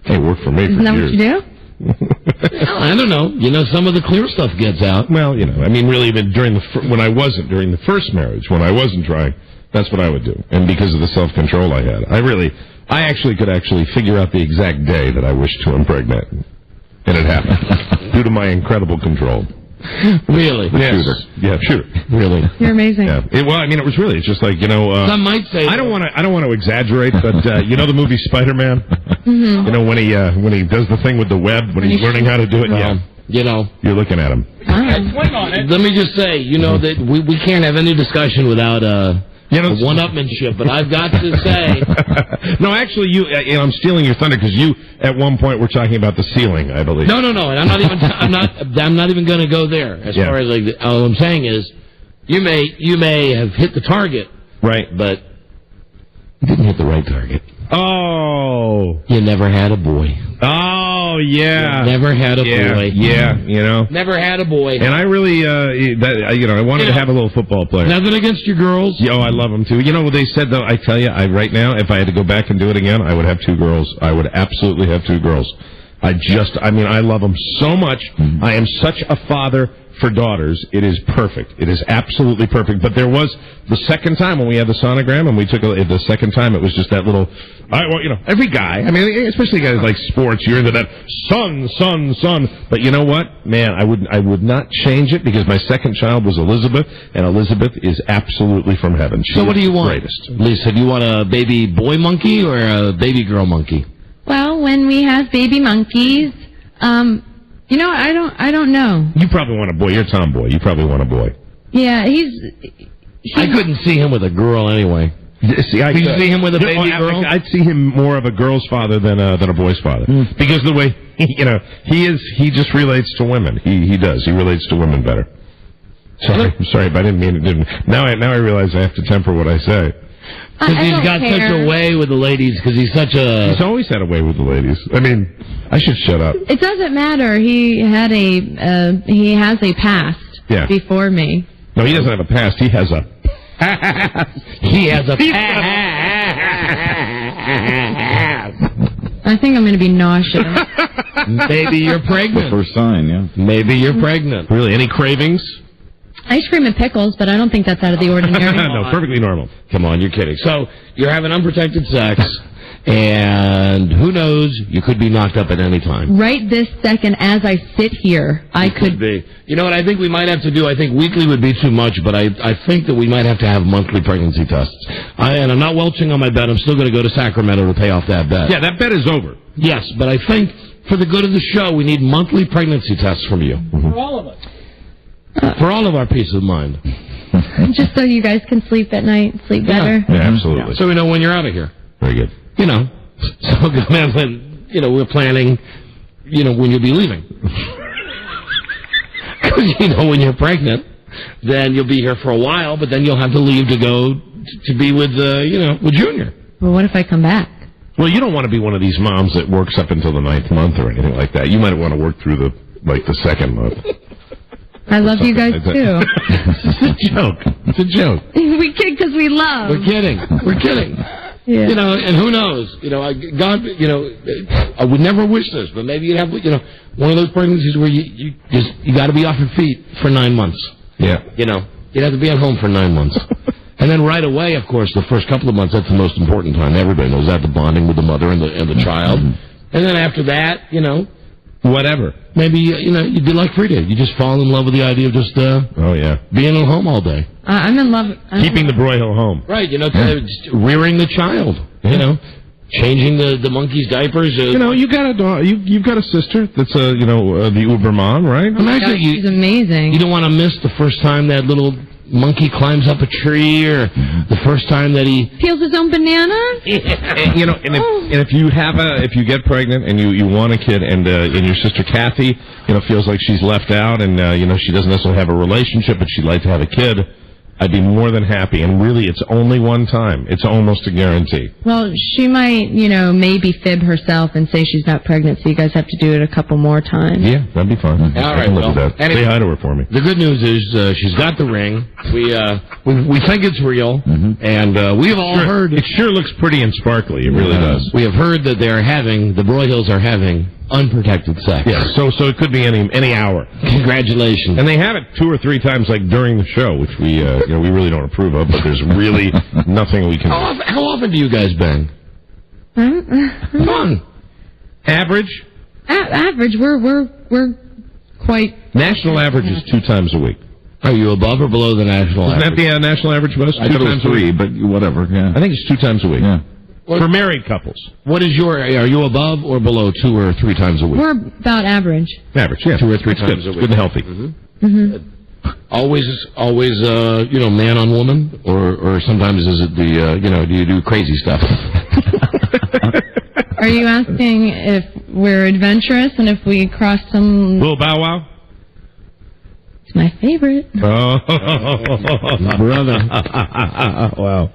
Speaker 5: Hey, worked for me for years.
Speaker 13: Isn't that what you do?
Speaker 4: I don't know. Some of the clear stuff gets out.
Speaker 5: Well, really, during the first marriage, when I wasn't trying, that's what I would do. And because of the self-control I had, I actually could figure out the exact day that I wished to impregnate. And it happened. Due to my incredible control.
Speaker 4: Really?
Speaker 5: Yes. Shooter.
Speaker 4: Really?
Speaker 13: You're amazing.
Speaker 5: Yeah. It was really, it's just like,
Speaker 4: some might say...
Speaker 5: I don't want to exaggerate, but the movie Spider-Man?
Speaker 13: Mm-hmm.
Speaker 5: When he does the thing with the web, when he's learning how to do it, you're looking at him.
Speaker 4: Let me just say, that we can't have any discussion without one-upmanship, but I've got to say...
Speaker 5: No, actually, I'm stealing your thunder, because you, at one point, were talking about the ceiling, I believe.
Speaker 4: No, and I'm not even... I'm not even going to go there. As far as all I'm saying is, you may have hit the target,
Speaker 5: right?
Speaker 4: But you didn't hit the right target.
Speaker 5: Oh,
Speaker 4: you never had a boy.
Speaker 5: Oh, yeah.
Speaker 4: You never had a boy.
Speaker 5: Yeah,
Speaker 4: Never had a boy.
Speaker 5: And I really, I wanted to have a little football player.
Speaker 4: Nothing against your girls.
Speaker 5: Oh, I love them, too. They said, though, I tell you, right now, if I had to go back and do it again, I would have 2 girls. I would absolutely have 2 girls. I love them so much. I am such a father for daughters. It is perfect. It is absolutely perfect. But there was the second time when we had the sonogram, and we took the second time, it was just that little, every guy, especially guys like sports, you're into that son. But you know what? Man, I would not change it, because my second child was Elizabeth, and Elizabeth is absolutely from heaven.
Speaker 4: So what do you want?
Speaker 5: Greatest.
Speaker 4: Lisa, do you want a baby boy monkey or a baby girl monkey?
Speaker 13: Well, when we have baby monkeys, I don't know.
Speaker 5: You probably want a boy. You're a tomboy. You probably want a boy.
Speaker 13: Yeah,
Speaker 4: I couldn't see him with a girl anyway.
Speaker 5: See,
Speaker 4: Could you see him with a baby girl?
Speaker 5: I'd see him more of a girl's father than a boy's father, because the way he just relates to women. He does. He relates to women better. Sorry, but I didn't mean it. Now I realize I have to temper what I say.
Speaker 4: Because he's got such a way with the ladies. Because he's
Speaker 5: always had a way with the ladies. I mean, I should shut up.
Speaker 13: It doesn't matter. He has a past before me.
Speaker 5: No, he doesn't have a past. He has a.
Speaker 4: He has a past.
Speaker 13: I think I'm going to be nauseous.
Speaker 4: Maybe you're pregnant.
Speaker 7: The first sign, yeah.
Speaker 4: Maybe you're pregnant.
Speaker 5: Really? Any cravings?
Speaker 13: Ice cream and pickles, but I don't think that's out of the ordinary.
Speaker 5: No, perfectly normal.
Speaker 4: Come on, you're kidding. So you're having unprotected sex, and who knows, you could be knocked up at any time.
Speaker 13: Right this second, as I sit here, I could
Speaker 4: be. You know what I think we might have to do? I think weekly would be too much, but I think that we might have to have monthly pregnancy tests. And I'm not welching on my bet. I'm still going to go to Sacramento to pay off that bet.
Speaker 5: Yeah, that bet is over.
Speaker 4: Yes, but I think for the good of the show, we need monthly pregnancy tests from you.
Speaker 5: Mm-hmm.
Speaker 4: For all of us. For all of our peace of mind.
Speaker 13: Just so you guys can sleep at night, sleep better.
Speaker 5: Yeah, absolutely.
Speaker 4: So we know when you're out of here.
Speaker 5: Very good.
Speaker 4: So when, we're planning, when you'll be leaving. Because, when you're pregnant, then you'll be here for a while, but then you'll have to leave to go to be with, with Junior.
Speaker 13: Well, what if I come back?
Speaker 5: Well, you don't want to be one of these moms that works up until the 9th month or anything like that. You might want to work through the second month.
Speaker 13: I love you guys, too.
Speaker 5: It's a joke. It's a joke.
Speaker 13: We kid because we love.
Speaker 4: We're kidding. We're kidding.
Speaker 13: Yeah.
Speaker 4: And who knows? God, I would never wish this, but maybe you'd have, one of those pregnancies where you got to be off your feet for 9 months.
Speaker 5: Yeah.
Speaker 4: You'd have to be at home for 9 months. And then right away, of course, the first couple of months, that's the most important time. Everybody knows that, the bonding with the mother and the child. And then after that,
Speaker 5: whatever.
Speaker 4: Maybe, you'd be like Frida. You just fall in love with the idea of just being at home all day.
Speaker 13: I'm in love.
Speaker 5: Keeping the Broyhill home.
Speaker 4: Right, just rearing the child, changing the monkey's diapers.
Speaker 5: You got a dog. You've got a sister that's the Uber mom, right?
Speaker 4: Imagine
Speaker 13: she's amazing.
Speaker 4: You don't want to miss the first time that little monkey climbs up a tree, or the first time that he
Speaker 13: peels his own banana.
Speaker 5: And if you get pregnant and you want a kid, and your sister Kathy, feels like she's left out, and she doesn't necessarily have a relationship, but she'd like to have a kid, I'd be more than happy. And really, it's only one time. It's almost a guarantee.
Speaker 13: Well, she might, maybe fib herself and say she's not pregnant, so you guys have to do it a couple more times.
Speaker 5: Yeah, that'd be fun.
Speaker 4: All right, well,
Speaker 5: say hi to her for me.
Speaker 4: The good news is she's got the ring. We think it's real, and we've all heard.
Speaker 5: It sure looks pretty and sparkly. It really does.
Speaker 4: We have heard that the Broyhills are having unprotected sex.
Speaker 5: Yeah, so it could be any hour.
Speaker 4: Congratulations.
Speaker 5: And they have it 2 or 3 times, during the show, which we we really don't approve of. But there's really nothing we can.
Speaker 4: How often do you guys bang? Come on.
Speaker 5: Average.
Speaker 13: Average. We're quite.
Speaker 5: National average is 2 times a week.
Speaker 4: Are you above or below the national average?
Speaker 5: Isn't that the national average most?
Speaker 7: I thought it was 3, but whatever. Yeah.
Speaker 5: I think it's 2 times a week.
Speaker 7: Yeah.
Speaker 5: For married couples.
Speaker 4: Are you above or below 2 or 3 times a week?
Speaker 13: We're about average.
Speaker 5: Average, yeah.
Speaker 4: 2 or 3 times a week.
Speaker 5: Good and healthy.
Speaker 13: Mm-hmm.
Speaker 4: Always, man on woman, or sometimes is it do you do crazy stuff?
Speaker 13: Are you asking if we're adventurous and if we cross some?
Speaker 5: Little Bow Wow?
Speaker 13: It's my favorite.
Speaker 5: Oh,
Speaker 4: brother!
Speaker 5: Wow.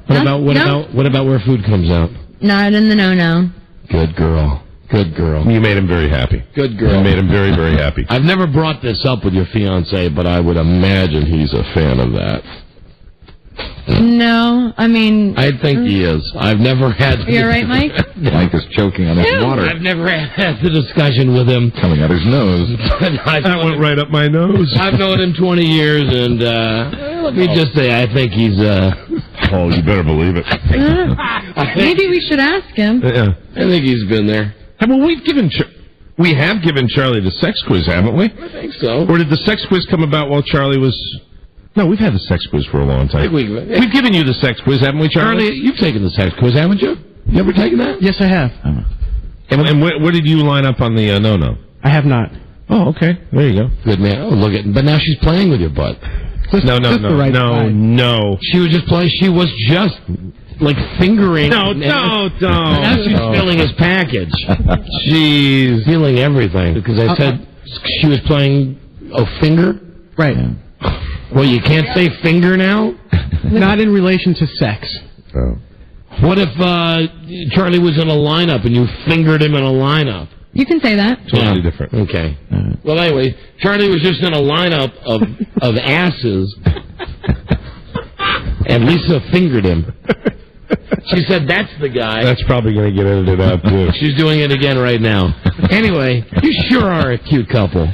Speaker 4: What about where food comes out?
Speaker 13: Not in the no.
Speaker 4: Good girl. Good girl.
Speaker 5: You made him very happy.
Speaker 4: Good girl.
Speaker 5: You made him very, very happy.
Speaker 4: I've never brought this up with your fiancé, but I would imagine he's a fan of that.
Speaker 13: No, I mean...
Speaker 4: I think he is. I've never had...
Speaker 13: You're right, Mike?
Speaker 7: Mike is choking on his water.
Speaker 4: I've never had the discussion with him.
Speaker 7: Coming out his nose.
Speaker 5: That went right up my nose.
Speaker 4: I've known him 20 years, and let me just say, I think he's...
Speaker 5: Oh, you better believe it.
Speaker 13: Maybe we should ask him.
Speaker 5: Yeah.
Speaker 4: I think he's been there.
Speaker 5: Well, we have given Charlie the sex quiz, haven't we?
Speaker 4: I think so.
Speaker 5: Or did the sex quiz come about while Charlie was... No, we've had the sex quiz for a long time. We've given you the sex quiz, haven't we, Charlie?
Speaker 4: You've taken the sex quiz, haven't you? You ever taken that?
Speaker 14: Yes, I have.
Speaker 5: And where did you line up on the no-no?
Speaker 14: I have not.
Speaker 5: Oh, okay. There you go.
Speaker 4: Good man. Oh, look at... But now she's playing with your butt.
Speaker 5: No.
Speaker 4: She was just playing. She was just like fingering.
Speaker 5: No.
Speaker 4: Now she's filling his package.
Speaker 5: She's
Speaker 4: feeling everything because I said she was playing a finger.
Speaker 14: Right.
Speaker 4: Well, you can't say finger now.
Speaker 14: Not in relation to sex.
Speaker 5: Oh.
Speaker 4: What if Charlie was in a lineup and you fingered him in a lineup?
Speaker 13: You can say that.
Speaker 5: Totally different.
Speaker 4: Okay. Well, anyway, Charlie was just in a lineup of asses, and Lisa fingered him. She said, "That's the guy."
Speaker 5: That's probably going to get edited out, too.
Speaker 4: She's doing it again right now. Anyway, you sure are a cute couple.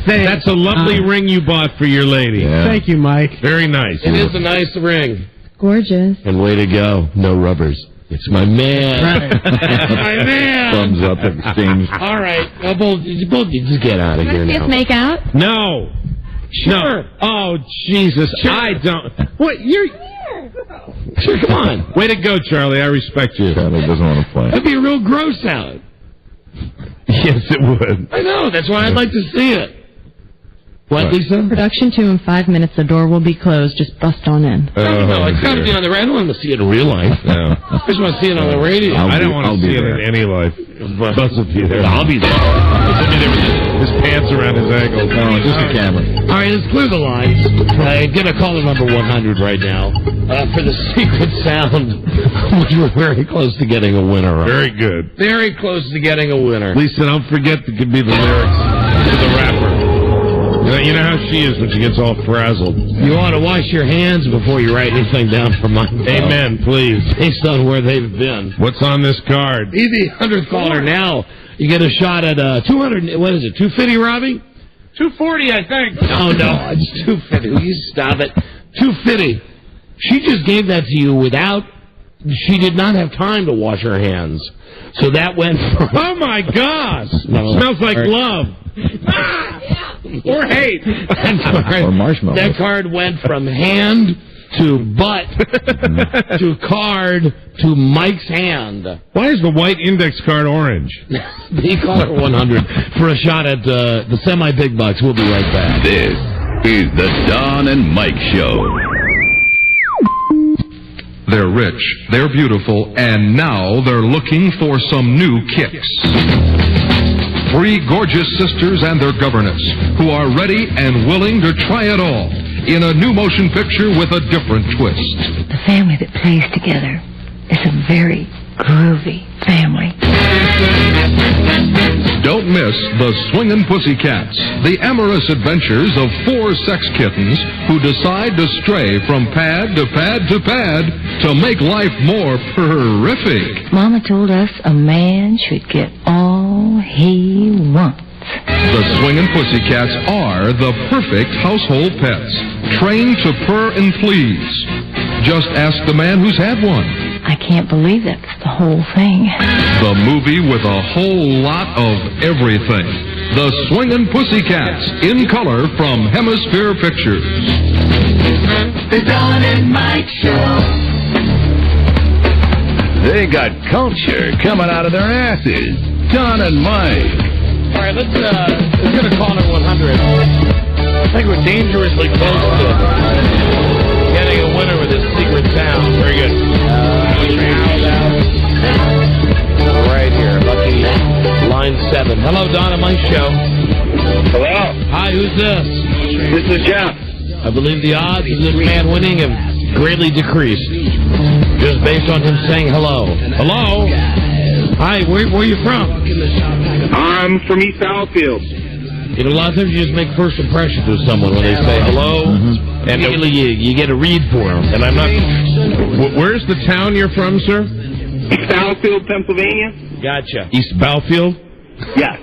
Speaker 5: That's a lovely ring you bought for your lady.
Speaker 14: Yeah. Thank you, Mike.
Speaker 5: Very nice.
Speaker 4: It is a nice ring.
Speaker 13: Gorgeous.
Speaker 4: And way to go. No rubbers. It's my man.
Speaker 14: Right.
Speaker 4: My man.
Speaker 7: Thumbs up exchange.
Speaker 4: All right. Both just get out of here
Speaker 13: Want to see
Speaker 4: now.
Speaker 13: us make out?
Speaker 5: No.
Speaker 4: Sure.
Speaker 5: No. Oh, Jesus.
Speaker 4: Sure.
Speaker 5: I don't. What? You're...
Speaker 4: Sure, come on.
Speaker 5: Way to go, Charlie. I respect you.
Speaker 7: Charlie doesn't want to play.
Speaker 4: That'd be a real gross out.
Speaker 5: Yes, it would.
Speaker 4: I know. That's why I'd like to see it. What, Lisa?
Speaker 13: Production 2 in 5 minutes. The door will be closed. Just bust on in.
Speaker 4: No, it's got to be on the radio. I don't want to see it in real life.
Speaker 5: No.
Speaker 4: I just want to see it on the radio.
Speaker 5: I don't want to see it in any life. Buzz will be there.
Speaker 4: I'll be there.
Speaker 5: He'll be there with his pants around his ankles.
Speaker 7: No, just a camera.
Speaker 4: All right, let's clear the lines. Get a caller number 100 right now for the secret sound, which we're very close to getting a winner on.
Speaker 5: Very good.
Speaker 4: Very close to getting a winner.
Speaker 5: Lisa, don't forget to give me the lyrics to the rapper. You know how she is when she gets all frazzled.
Speaker 4: You ought to wash your hands before you write anything down for mine.
Speaker 5: Amen, please.
Speaker 4: Based on where they've been.
Speaker 5: What's on this card?
Speaker 4: Be the 100th caller now. You get a shot at 200. What is it? 250, Robbie?
Speaker 9: 240, I think.
Speaker 4: Oh no, it's 250. You stop it. 250. She just gave that to you without. She did not have time to wash her hands. So that went from...
Speaker 5: Oh, my gosh.
Speaker 4: No.
Speaker 5: Smells like love. Or hate.
Speaker 7: Or marshmallows.
Speaker 4: That card went from hand to butt to card to Mike's hand.
Speaker 5: Why is the white index card orange?
Speaker 4: The caller 100 for a shot at the semi-big bucks. We'll be right back.
Speaker 3: This is the Don and Mike Show.
Speaker 15: They're rich, they're beautiful, and now they're looking for some new kicks. 3 gorgeous sisters and their governess who are ready and willing to try it all in a new motion picture with a different twist.
Speaker 16: The family that plays together is a very groovy family.
Speaker 15: Don't miss the Swingin' Pussycats, the amorous adventures of 4 sex kittens who decide to stray from pad to pad to pad to make life more terrific.
Speaker 16: Mama told us a man should get all he wants.
Speaker 15: The Swingin' Pussycats are the perfect household pets, trained to purr and please. Just ask the man who's had one.
Speaker 16: I can't believe that's the whole thing.
Speaker 15: The movie with a whole lot of everything. The Swingin' Pussycats, in color from Hemisphere Pictures.
Speaker 17: The Don and Mike Show.
Speaker 3: They got culture coming out of their asses. Don and Mike.
Speaker 4: All right, let's get a caller 100. I think we're dangerously close to getting a winner with this secret sound. Very good. Right here, lucky line 7. Hello, Don and Mike Show.
Speaker 11: Hello.
Speaker 4: Hi, who's this?
Speaker 11: This is Jeff.
Speaker 4: I believe the odds of this man winning have greatly decreased, just based on him saying hello. Hello. Hi, where are you from?
Speaker 11: I'm from East Battlefield.
Speaker 4: You know, a lot of times you just make first impressions with someone when they say hello, and immediately you get a read for them.
Speaker 5: And I'm not... Where's the town you're from, sir?
Speaker 11: East Battlefield, Pennsylvania.
Speaker 4: Gotcha.
Speaker 5: East Battlefield?
Speaker 11: Yes.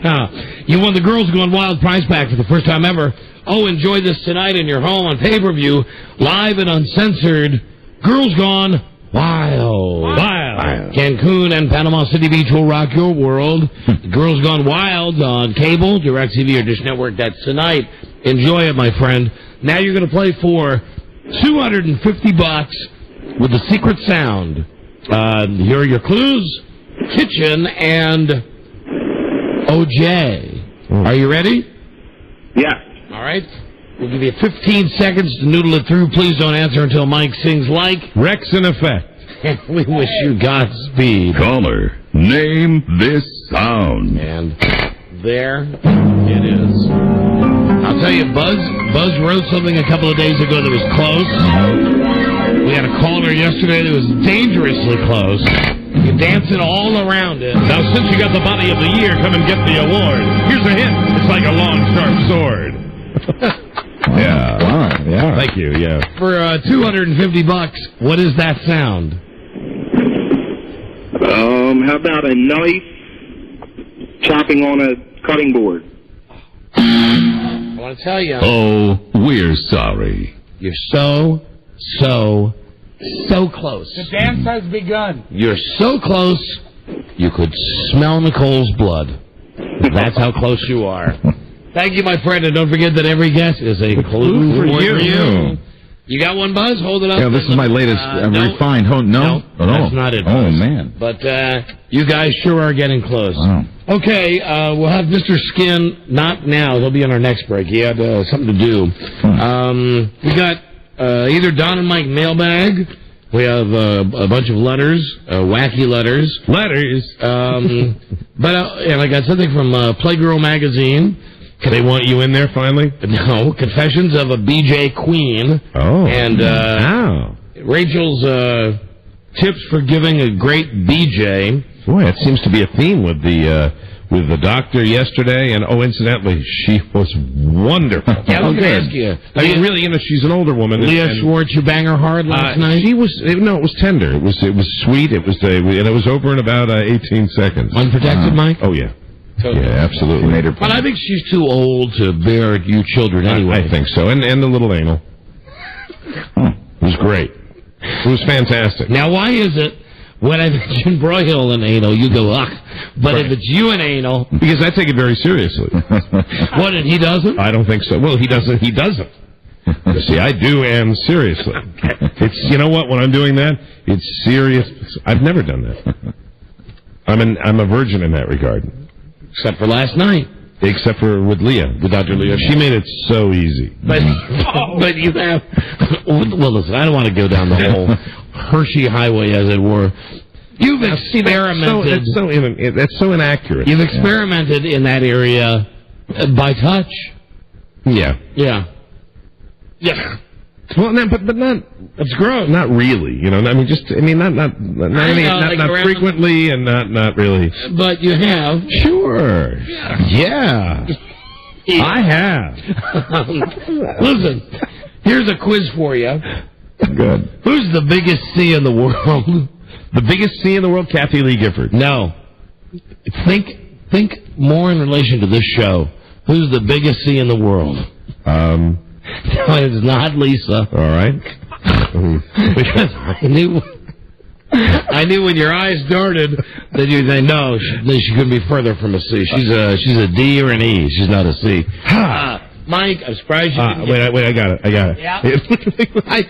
Speaker 4: You won the Girls Gone Wild prize pack for the first time ever. Oh, enjoy this tonight in your home on pay-per-view, live and uncensored. Girls Gone Wild. Cancun and Panama City Beach will rock your world. Girls Gone Wild on cable, DirecTV, or Dish Network. That's tonight. Enjoy it, my friend. Now you're going to play for $250 with the secret sound. Here are your clues. Kitchen and OJ. Are you ready?
Speaker 11: Yes.
Speaker 4: All right. We'll give you 15 seconds to noodle it through. Please don't answer until Mike sings like.
Speaker 5: Rex in effect.
Speaker 4: And we wish you Godspeed.
Speaker 3: Caller, name this sound.
Speaker 4: And there it is. I'll tell you, Buzz wrote something a couple of days ago that was close. We had a caller yesterday that was dangerously close. You're dancing all around it.
Speaker 5: Now, since you got the Body of the Year, come and get the award. Here's a hint. It's like a long, sharp sword. Yeah.
Speaker 7: Wow, yeah.
Speaker 5: Thank you, yeah.
Speaker 4: For $250, what is that sound?
Speaker 2: How about a knife chopping on a cutting board?
Speaker 4: I want to tell you.
Speaker 3: Oh, we're sorry.
Speaker 4: You're so close.
Speaker 9: The dance has begun.
Speaker 4: You're so close, you could smell Nicole's blood. That's how close you are. Thank you, my friend, and don't forget that every guess is a clue for you. You got one, Buzz? Hold it up.
Speaker 7: Yeah, this is my latest refined. No,
Speaker 4: that's not it, Buzz.
Speaker 7: Oh, man.
Speaker 4: But you guys sure are getting close.
Speaker 7: Wow.
Speaker 4: Okay, we'll have Mr. Skin, not now. He'll be on our next break. He had something to do. We got either Don and Mike mailbag. We have a bunch of letters, wacky letters. But and I got something from Playgirl magazine.
Speaker 5: They want you in there finally?
Speaker 4: No, Confessions of a BJ Queen.
Speaker 5: Oh.
Speaker 4: And Rachel's tips for giving a great BJ.
Speaker 5: Boy, it seems to be a theme with the doctor yesterday. And, incidentally, she was wonderful.
Speaker 4: Yeah, I was going to ask you.
Speaker 5: I mean, really, she's an older woman.
Speaker 4: Leah Schwartz, you bang her hard last night?
Speaker 5: It was tender. It was sweet. It was over in about 18 seconds.
Speaker 4: Unprotected, Mike?
Speaker 5: Oh, yeah.
Speaker 4: Totally.
Speaker 5: Yeah, absolutely. Made her.
Speaker 4: But I think she's too old to bear you children anyway.
Speaker 5: I think so. And a little anal. It was great. It was fantastic.
Speaker 4: Now, why is it when I mention Broyhill and anal, you go, ugh. But if it's you and anal...
Speaker 5: Because I take it very seriously.
Speaker 4: What, and he doesn't?
Speaker 5: I don't think so. Well, he doesn't. He doesn't. You see, I do and seriously. It's, you know what, when I'm doing that, it's serious. I've never done that. I'm a virgin in that regard.
Speaker 4: Except for last night.
Speaker 5: Except for with Leah, with Dr. Leah. She made it so easy.
Speaker 4: But you have... Well, listen, I don't want to go down the whole Hershey highway, as it were. You've experimented...
Speaker 5: That's so inaccurate.
Speaker 4: You've experimented in that area by touch.
Speaker 5: Yeah.
Speaker 4: Yeah.
Speaker 5: Well, but not.
Speaker 4: It's gross.
Speaker 5: Not really, not frequently, and not really.
Speaker 4: But you have.
Speaker 5: Sure. Yeah. I have.
Speaker 4: Listen, here's a quiz for you.
Speaker 5: Good.
Speaker 4: Who's the biggest C in the world?
Speaker 5: The biggest C in the world, Kathy Lee Gifford.
Speaker 4: No. Think more in relation to this show. Who's the biggest C in the world?
Speaker 5: No,
Speaker 4: it's not Lisa.
Speaker 5: All right.
Speaker 4: Because I knew when your eyes darted that you'd say, no, she couldn't be further from a C. She's a D or an E. She's not a C. Mike, I'm surprised you didn't
Speaker 5: wait, I got it.
Speaker 4: Yeah.
Speaker 5: I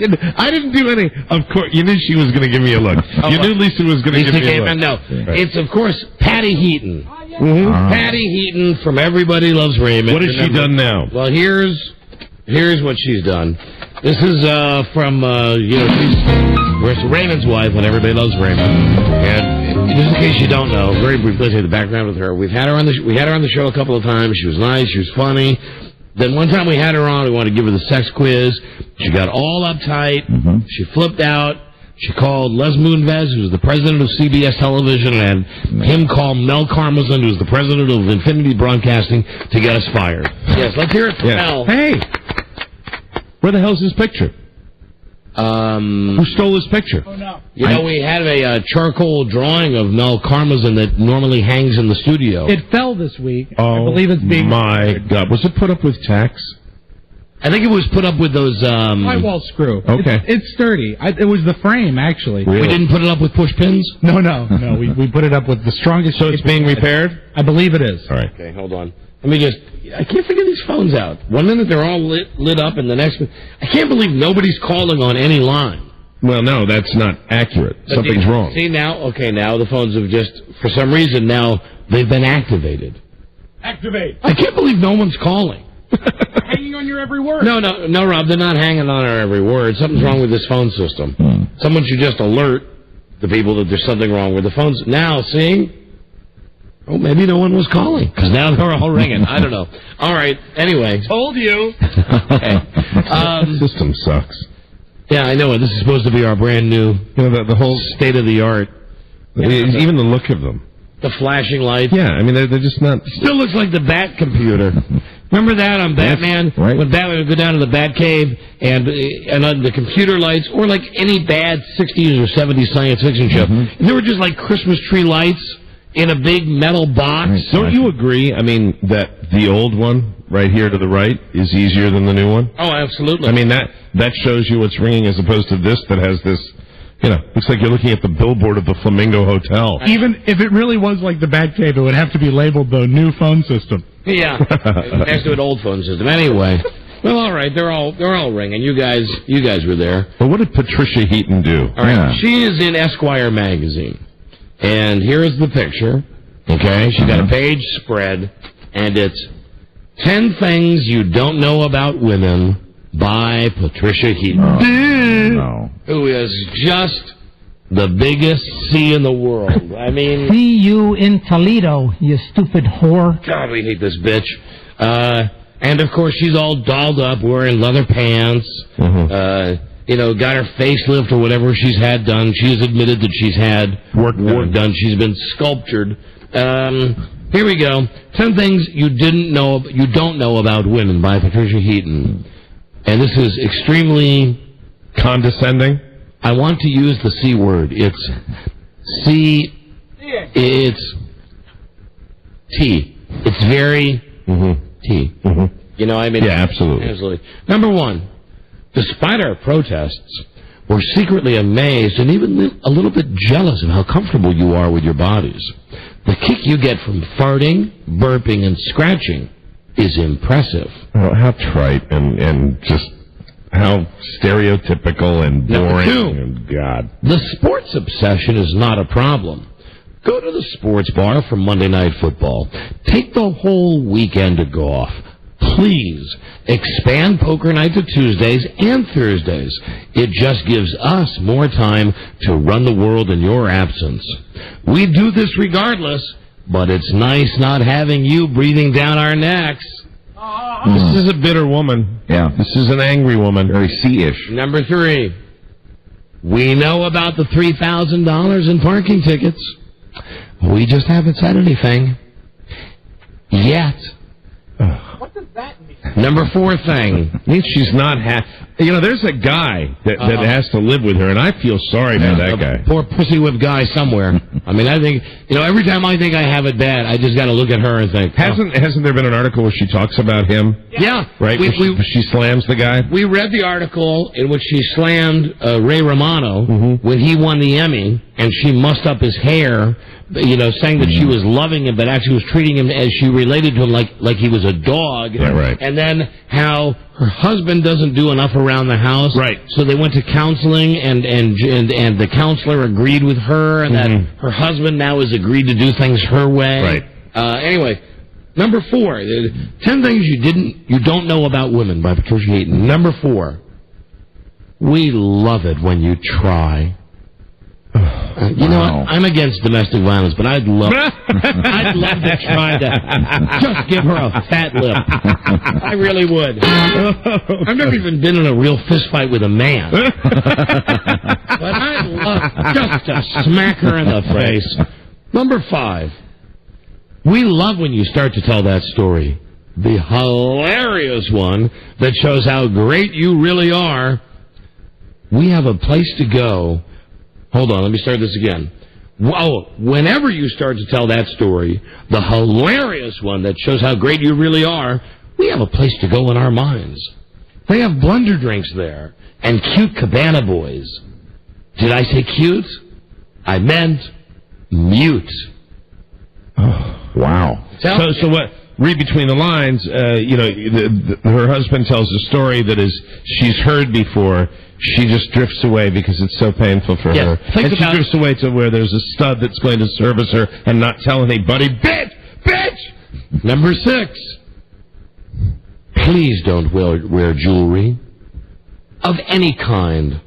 Speaker 5: didn't do any. Of course, you knew she was going to give me a look. You knew Lisa was going to give me a look.
Speaker 4: No,
Speaker 5: right.
Speaker 4: It's, of course, Patty Heaton. Patty Heaton from Everybody Loves Raymond.
Speaker 5: What has she done now?
Speaker 4: Well, here's what she's done. This is from, she's Raymond's wife on Everybody Loves Raymond. And just in case you don't know, very briefly, the background with her. We had her on the show a couple of times. She was nice. She was funny. Then one time we had her on, we wanted to give her the sex quiz. She got all uptight. She flipped out. She called Les Moonves, who was the president of CBS Television, and him call Mel Karmazin, who was the president of Infinity Broadcasting, to get us fired. Yes, let's hear it from Mel.
Speaker 5: Hey! Where the hell's his picture? Who stole his picture?
Speaker 9: Oh, no.
Speaker 4: We had a charcoal drawing of Mel Karmazin that normally hangs in the studio.
Speaker 9: It fell this week.
Speaker 5: Oh,
Speaker 9: I believe it's being...
Speaker 5: my God. Was it put up with tacks?
Speaker 4: I think it was put up with those...
Speaker 9: Drywall screw.
Speaker 5: Okay.
Speaker 9: It's sturdy. It was the frame, actually.
Speaker 4: Really? We didn't put it up with push pins?
Speaker 9: No. We put it up with the strongest...
Speaker 5: So it's being repaired?
Speaker 9: I believe it is.
Speaker 5: All right.
Speaker 4: Okay, hold on. Let me just... I can't figure these phones out. One minute they're all lit up, and the next minute... I can't believe nobody's calling on any line.
Speaker 5: Well, no, that's not accurate. Something's wrong.
Speaker 4: See, now the phones have just... For some reason, now they've been activated.
Speaker 9: Activate.
Speaker 4: I can't believe no one's calling.
Speaker 9: Hanging on on your every word.
Speaker 4: No, Rob, they're not hanging on our every word. Something's wrong with this phone system. Someone should just alert the people that there's something wrong with the phones. Now, see? Oh, maybe no one was calling, because now they're all ringing. I don't know. All right, anyway.
Speaker 9: Told you.
Speaker 4: Okay.
Speaker 5: The system sucks.
Speaker 4: Yeah, I know. This is supposed to be our brand new,
Speaker 5: the whole
Speaker 4: state-of-the-art.
Speaker 5: Even the look of them.
Speaker 4: The flashing lights.
Speaker 5: Yeah, I mean, they're just not...
Speaker 4: Still looks like the Bat computer. Remember that on Batman?
Speaker 5: Right.
Speaker 4: When Batman would go down to the Batcave and on the computer lights, or like any bad 60s or 70s science fiction show, and there were just like Christmas tree lights in a big metal box.
Speaker 5: Right. Don't you agree, I mean, that the old one right here to the right is easier than the new one?
Speaker 4: Oh, absolutely.
Speaker 5: I mean, that shows you what's ringing as opposed to this that has this... looks like you're looking at the billboard of the Flamingo Hotel.
Speaker 9: Even if it really was like the Batcave, it would have to be labeled the new phone system.
Speaker 4: Yeah, next to an old phone system. Anyway, well, all right, they're all ringing. You guys were there.
Speaker 5: But what did Patricia Heaton do?
Speaker 4: All right, she is in Esquire magazine, and here is the picture. Okay, she got a page spread, and it's 10 Things You Don't Know About Women by Patricia Heaton. Who is just the biggest C in the world. I mean...
Speaker 18: See you in Toledo, you stupid whore.
Speaker 4: God, we hate this bitch. And, of course, she's all dolled up, wearing leather pants, got her facelift or whatever she's had done. She's admitted that she's had work done. She's been sculptured. Here we go. 10 Things You Don't Know About Women by Patricia Heaton. And this is extremely...
Speaker 5: condescending?
Speaker 4: I want to use the C word. It's C. It's T. It's very T. You know, I mean...
Speaker 5: Yeah, absolutely.
Speaker 4: Absolutely. Number one, despite our protests, we're secretly amazed and even a little bit jealous of how comfortable you are with your bodies. The kick you get from farting, burping, and scratching is impressive.
Speaker 5: Well, how trite and just... how stereotypical and boring.
Speaker 4: Number 2,
Speaker 5: God.
Speaker 4: The sports obsession is not a problem. Go to the sports bar for Monday Night Football. Take the whole weekend to golf. Please expand poker night to Tuesdays and Thursdays. It just gives us more time to run the world in your absence. We do this regardless, but it's nice not having you breathing down our necks.
Speaker 5: This is a bitter woman.
Speaker 7: Yeah.
Speaker 5: This is an angry woman.
Speaker 7: Very C-ish.
Speaker 4: Number 3, we know about the $3,000 in parking tickets. We just haven't said anything. Yet.
Speaker 9: What does that mean?
Speaker 4: Number 4 thing.
Speaker 5: Means she's not there's a guy that has to live with her, and I feel sorry for that guy.
Speaker 4: Poor pussy whip guy somewhere. I mean, I think, every time I think I have it bad, I just got to look at her and think.
Speaker 5: Hasn't there been an article where she talks about him?
Speaker 4: Yeah.
Speaker 5: Right? She slams the guy?
Speaker 4: We read the article in which she slammed Ray Romano when he won the Emmy, and she mussed up his hair, saying that she was loving him, but actually was treating him as she related to him like he was a dog.
Speaker 5: Yeah, right.
Speaker 4: And then how her husband doesn't do enough around the house.
Speaker 5: Right.
Speaker 4: So they went to counseling, and the counselor agreed with her, and that her husband now has agreed to do things her way.
Speaker 5: Right.
Speaker 4: Anyway, number 4, 10 Things You Don't Know About Women by Patricia Heaton. Number 4, we love it when you try. You know what? I'm against domestic violence, but I'd love to try to just give her a fat lip. I really would. I've never even been in a real fist fight with a man. But I'd love just to smack her in the face. Number 5. We love when you start to tell that story. The hilarious one that shows how great you really are. We have a place to go. Hold on, let me start this again. Whenever you start to tell that story, the hilarious one that shows how great you really are, we have a place to go in our minds. They have blunder drinks there and cute cabana boys. Did I say cute? I meant mute.
Speaker 5: Oh, wow. So what? Read between the lines. Her husband tells a story that she's heard before. She just drifts away because it's so painful for her. And she drifts away to where there's a stud that's going to service her and not tell anybody. Bitch!
Speaker 4: Number 6. Please don't wear jewelry of any kind,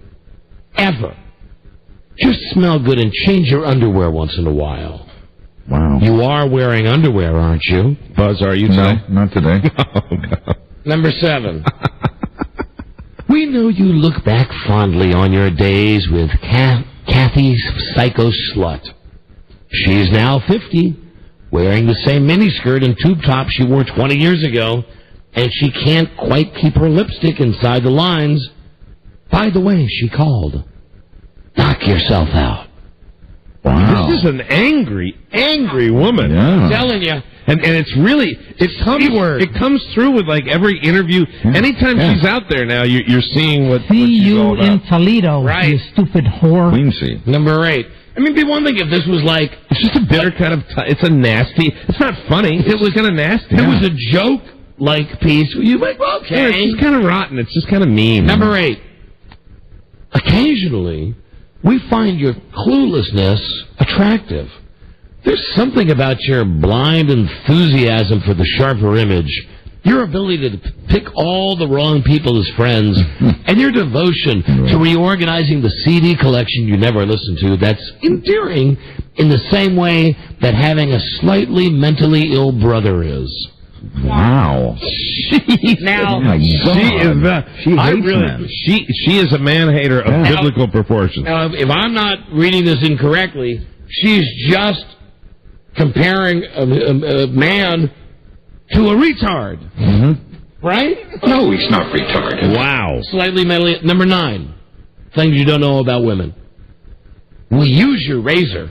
Speaker 4: ever. Just smell good and change your underwear once in a while.
Speaker 7: Wow.
Speaker 4: You are wearing underwear, aren't you?
Speaker 5: Buzz, are you today?
Speaker 7: No, not today.
Speaker 5: Oh, God.
Speaker 4: Number 7. We know you look back fondly on your days with Kathy's psycho slut. She's now 50, wearing the same miniskirt and tube top she wore 20 years ago, and she can't quite keep her lipstick inside the lines. By the way, she called. Knock yourself out.
Speaker 5: Wow. This is an angry, angry woman.
Speaker 7: Yeah.
Speaker 4: I'm telling you.
Speaker 5: And it's really, it comes through with like every interview.
Speaker 7: Yeah.
Speaker 5: Anytime she's out there now, you're seeing what
Speaker 18: See
Speaker 5: she's
Speaker 18: you
Speaker 5: all about.
Speaker 18: in Toledo,
Speaker 4: Right.
Speaker 18: you stupid whore.
Speaker 7: Quincy.
Speaker 4: Number 8. I mean, it'd be one thing if this was like...
Speaker 5: It's just a bitter kind of... it's a nasty... It's not funny. It was kind of nasty.
Speaker 4: It was a joke-like piece. You'd be like, well, okay.
Speaker 5: Yeah, it's just kind of rotten. It's just kind of mean.
Speaker 4: Number 8. Occasionally, we find your cluelessness attractive. There's something about your blind enthusiasm for the sharper image, your ability to pick all the wrong people as friends, and your devotion to reorganizing the CD collection you never listened to that's endearing in the same way that having a slightly mentally ill brother is.
Speaker 7: Wow.
Speaker 4: Now,
Speaker 7: oh my God. She hates men.
Speaker 5: She is a man-hater of biblical proportions.
Speaker 4: Now, if I'm not reading this incorrectly, she's just comparing a man to a retard. Mm-hmm. Right?
Speaker 6: No, he's not retarded.
Speaker 5: Wow.
Speaker 4: Slightly mentally. Number 9. Things you don't know about women. We use your razor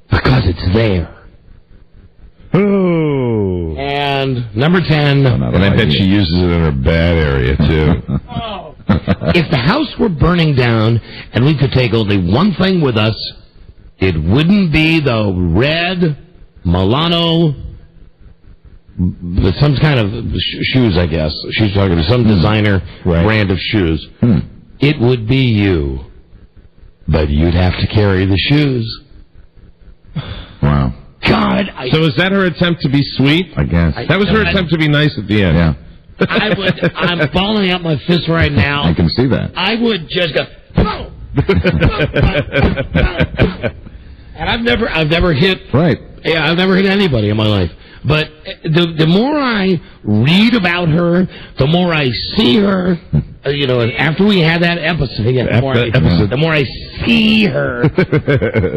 Speaker 4: because it's there.
Speaker 5: Oh.
Speaker 4: And number 10.
Speaker 5: And I bet she uses it in her bad area, too.
Speaker 4: Oh. If the house were burning down and we could take only one thing with us, it wouldn't be the red Milano, some kind of shoes, I guess. She's talking to some designer brand of shoes. It would be you. But you'd have to carry the shoes.
Speaker 7: Wow.
Speaker 4: God.
Speaker 5: So is that her attempt to be sweet?
Speaker 7: I guess.
Speaker 5: That was her attempt to be nice at the end.
Speaker 7: Yeah.
Speaker 4: I'm balling out my fist right now.
Speaker 7: I can see that.
Speaker 4: I would just go, boom! And I've never hit.
Speaker 7: Right.
Speaker 4: Yeah, I've never hit anybody in my life. But the more I read about her, the more I see her. After we had that episode, the more I see her.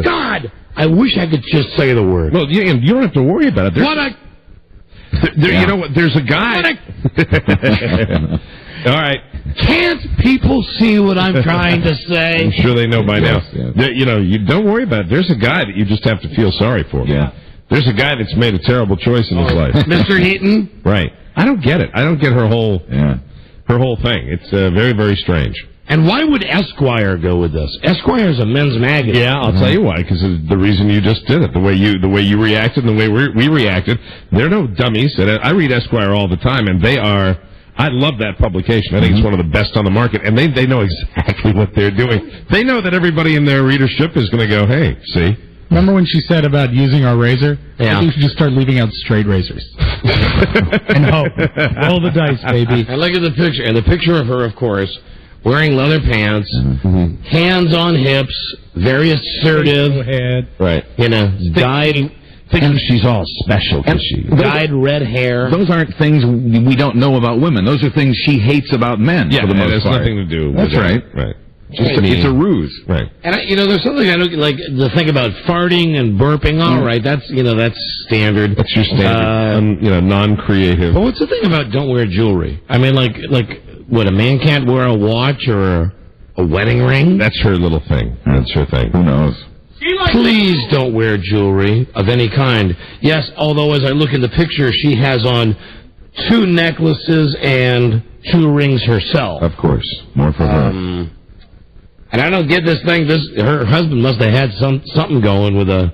Speaker 4: God, I wish I could just say the word.
Speaker 5: Well, you don't have to worry about it. You know what? There's a guy. All right.
Speaker 4: Can't people see what I'm trying to say?
Speaker 5: I'm sure they know by now.
Speaker 7: Yes.
Speaker 5: You don't worry about it. There's a guy that you just have to feel sorry for.
Speaker 7: Yeah.
Speaker 5: There's a guy that's made a terrible choice in his life.
Speaker 4: Mr. Heaton?
Speaker 5: Right. I don't get it. I don't get her whole thing. It's very, very strange.
Speaker 4: And why would Esquire go with this? Esquire is a men's magazine.
Speaker 5: Yeah, I'll tell you why. Because the reason you just did it, the way you reacted, and the way we reacted. They're no dummies. And I read Esquire all the time, and they are. I love that publication. I think it's one of the best on the market, and they know exactly what they're doing. They know that everybody in their readership is going to go, hey, see?
Speaker 9: Remember when she said about using our razor?
Speaker 4: Yeah.
Speaker 9: I think we should just start leaving out straight razors. And hope. Roll the dice, baby.
Speaker 4: And look at the picture. And the picture of her, of course, wearing leather pants, hands on hips, very assertive.
Speaker 5: Right.
Speaker 4: Dyed...
Speaker 7: And she's all special, because she...
Speaker 4: Dyed red hair.
Speaker 7: Those aren't things we don't know about women. Those are things she hates about men, for the most part.
Speaker 5: Nothing to do with
Speaker 7: That's right.
Speaker 5: Right.
Speaker 7: It's a ruse.
Speaker 5: Right.
Speaker 4: And, there's something I don't like, the thing about farting and burping. All right, that's standard.
Speaker 5: That's your standard, non-creative.
Speaker 4: But what's the thing about don't wear jewelry? I mean, what, a man can't wear a watch or a wedding ring?
Speaker 5: That's her little thing. That's her thing.
Speaker 7: Who knows?
Speaker 4: Please don't wear jewelry of any kind. Yes, although as I look in the picture, she has on 2 necklaces and 2 rings herself.
Speaker 7: Of course. More for her.
Speaker 4: And I don't get this thing. Her husband must have had something going with a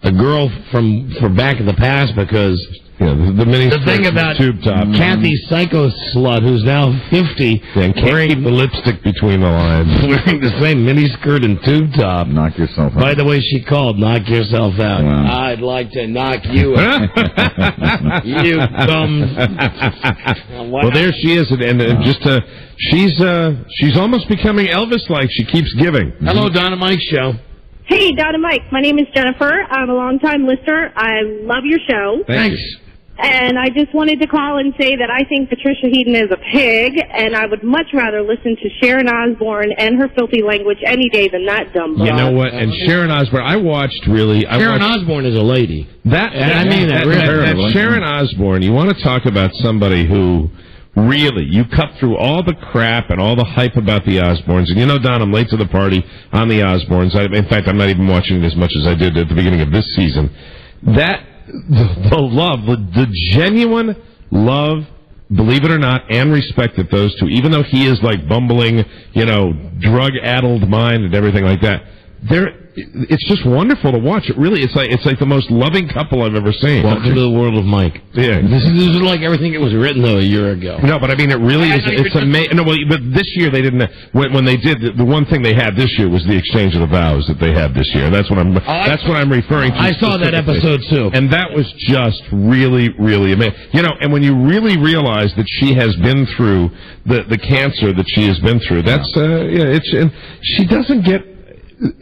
Speaker 4: girl from back in the past, because
Speaker 5: Yeah, the mini
Speaker 4: the thing about
Speaker 5: tube top.
Speaker 4: Kathy Psycho Slut, who's now 50,
Speaker 5: and can't keep the lipstick between the lines.
Speaker 4: Wearing the same miniskirt and tube top.
Speaker 7: Knock yourself out.
Speaker 4: By the way, she called, knock yourself out.
Speaker 7: Wow.
Speaker 4: I'd like to knock you out. You dumb...
Speaker 5: Well, there she is, and just she's almost becoming Elvis-like. She keeps giving.
Speaker 4: Hello, Don and Mike Show.
Speaker 12: Hey, Don and Mike. My name is Jennifer. I'm a longtime listener. I love your show.
Speaker 5: Thanks.
Speaker 12: And I just wanted to call and say that I think Patricia Heaton is a pig, and I would much rather listen to Sharon Osbourne and her filthy language any day than that dumb broad.
Speaker 5: You know what? And Sharon Osbourne, Sharon
Speaker 4: Osbourne is a lady.
Speaker 5: That Sharon Osbourne, you want to talk about somebody who really, you cut through all the crap and all the hype about the Osbournes. And you know, Don, I'm late to the party on the Osbournes. In fact, I'm not even watching it as much as I did at the beginning of this season. The love, the genuine love, believe it or not, and respect that those two, even though he is like bumbling, drug-addled mind and everything like that, it's just wonderful to watch. It really, it's like the most loving couple I've ever seen.
Speaker 4: Welcome to the world of Mike.
Speaker 5: Yeah,
Speaker 4: this is like everything it was written though a year ago.
Speaker 5: No, but I mean, it really is. It's amazing. No, but this year they didn't. When they did, the one thing they had this year was the exchange of the vows that they had this year. That's what I'm referring to.
Speaker 4: I saw that episode too,
Speaker 5: and that was just really, really amazing. And when you really realize that she has been through the cancer that she has been through, that's and she doesn't get.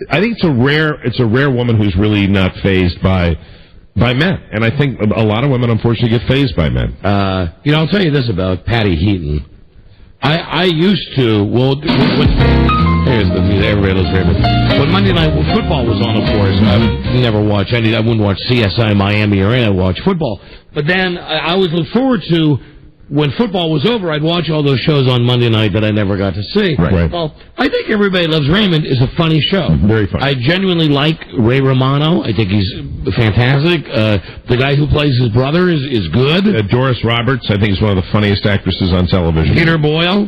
Speaker 5: I think it's a rare woman who's really not fazed by men, and I think a lot of women unfortunately get fazed by men.
Speaker 4: I'll tell you this about Patty Heaton. I used to here's the music. Everybody loves Raymond. When Monday Night Football was on, of course, I would never watch any. I wouldn't watch CSI Miami or anything. I'd watch football, but then I always looked forward to. When football was over, I'd watch all those shows on Monday night that I never got to see.
Speaker 5: Right.
Speaker 4: Well, I think Everybody Loves Raymond is a funny show.
Speaker 5: Very funny.
Speaker 4: I genuinely like Ray Romano. I think he's fantastic. The guy who plays his brother is good.
Speaker 5: Doris Roberts, I think, is one of the funniest actresses on television.
Speaker 4: Peter Boyle,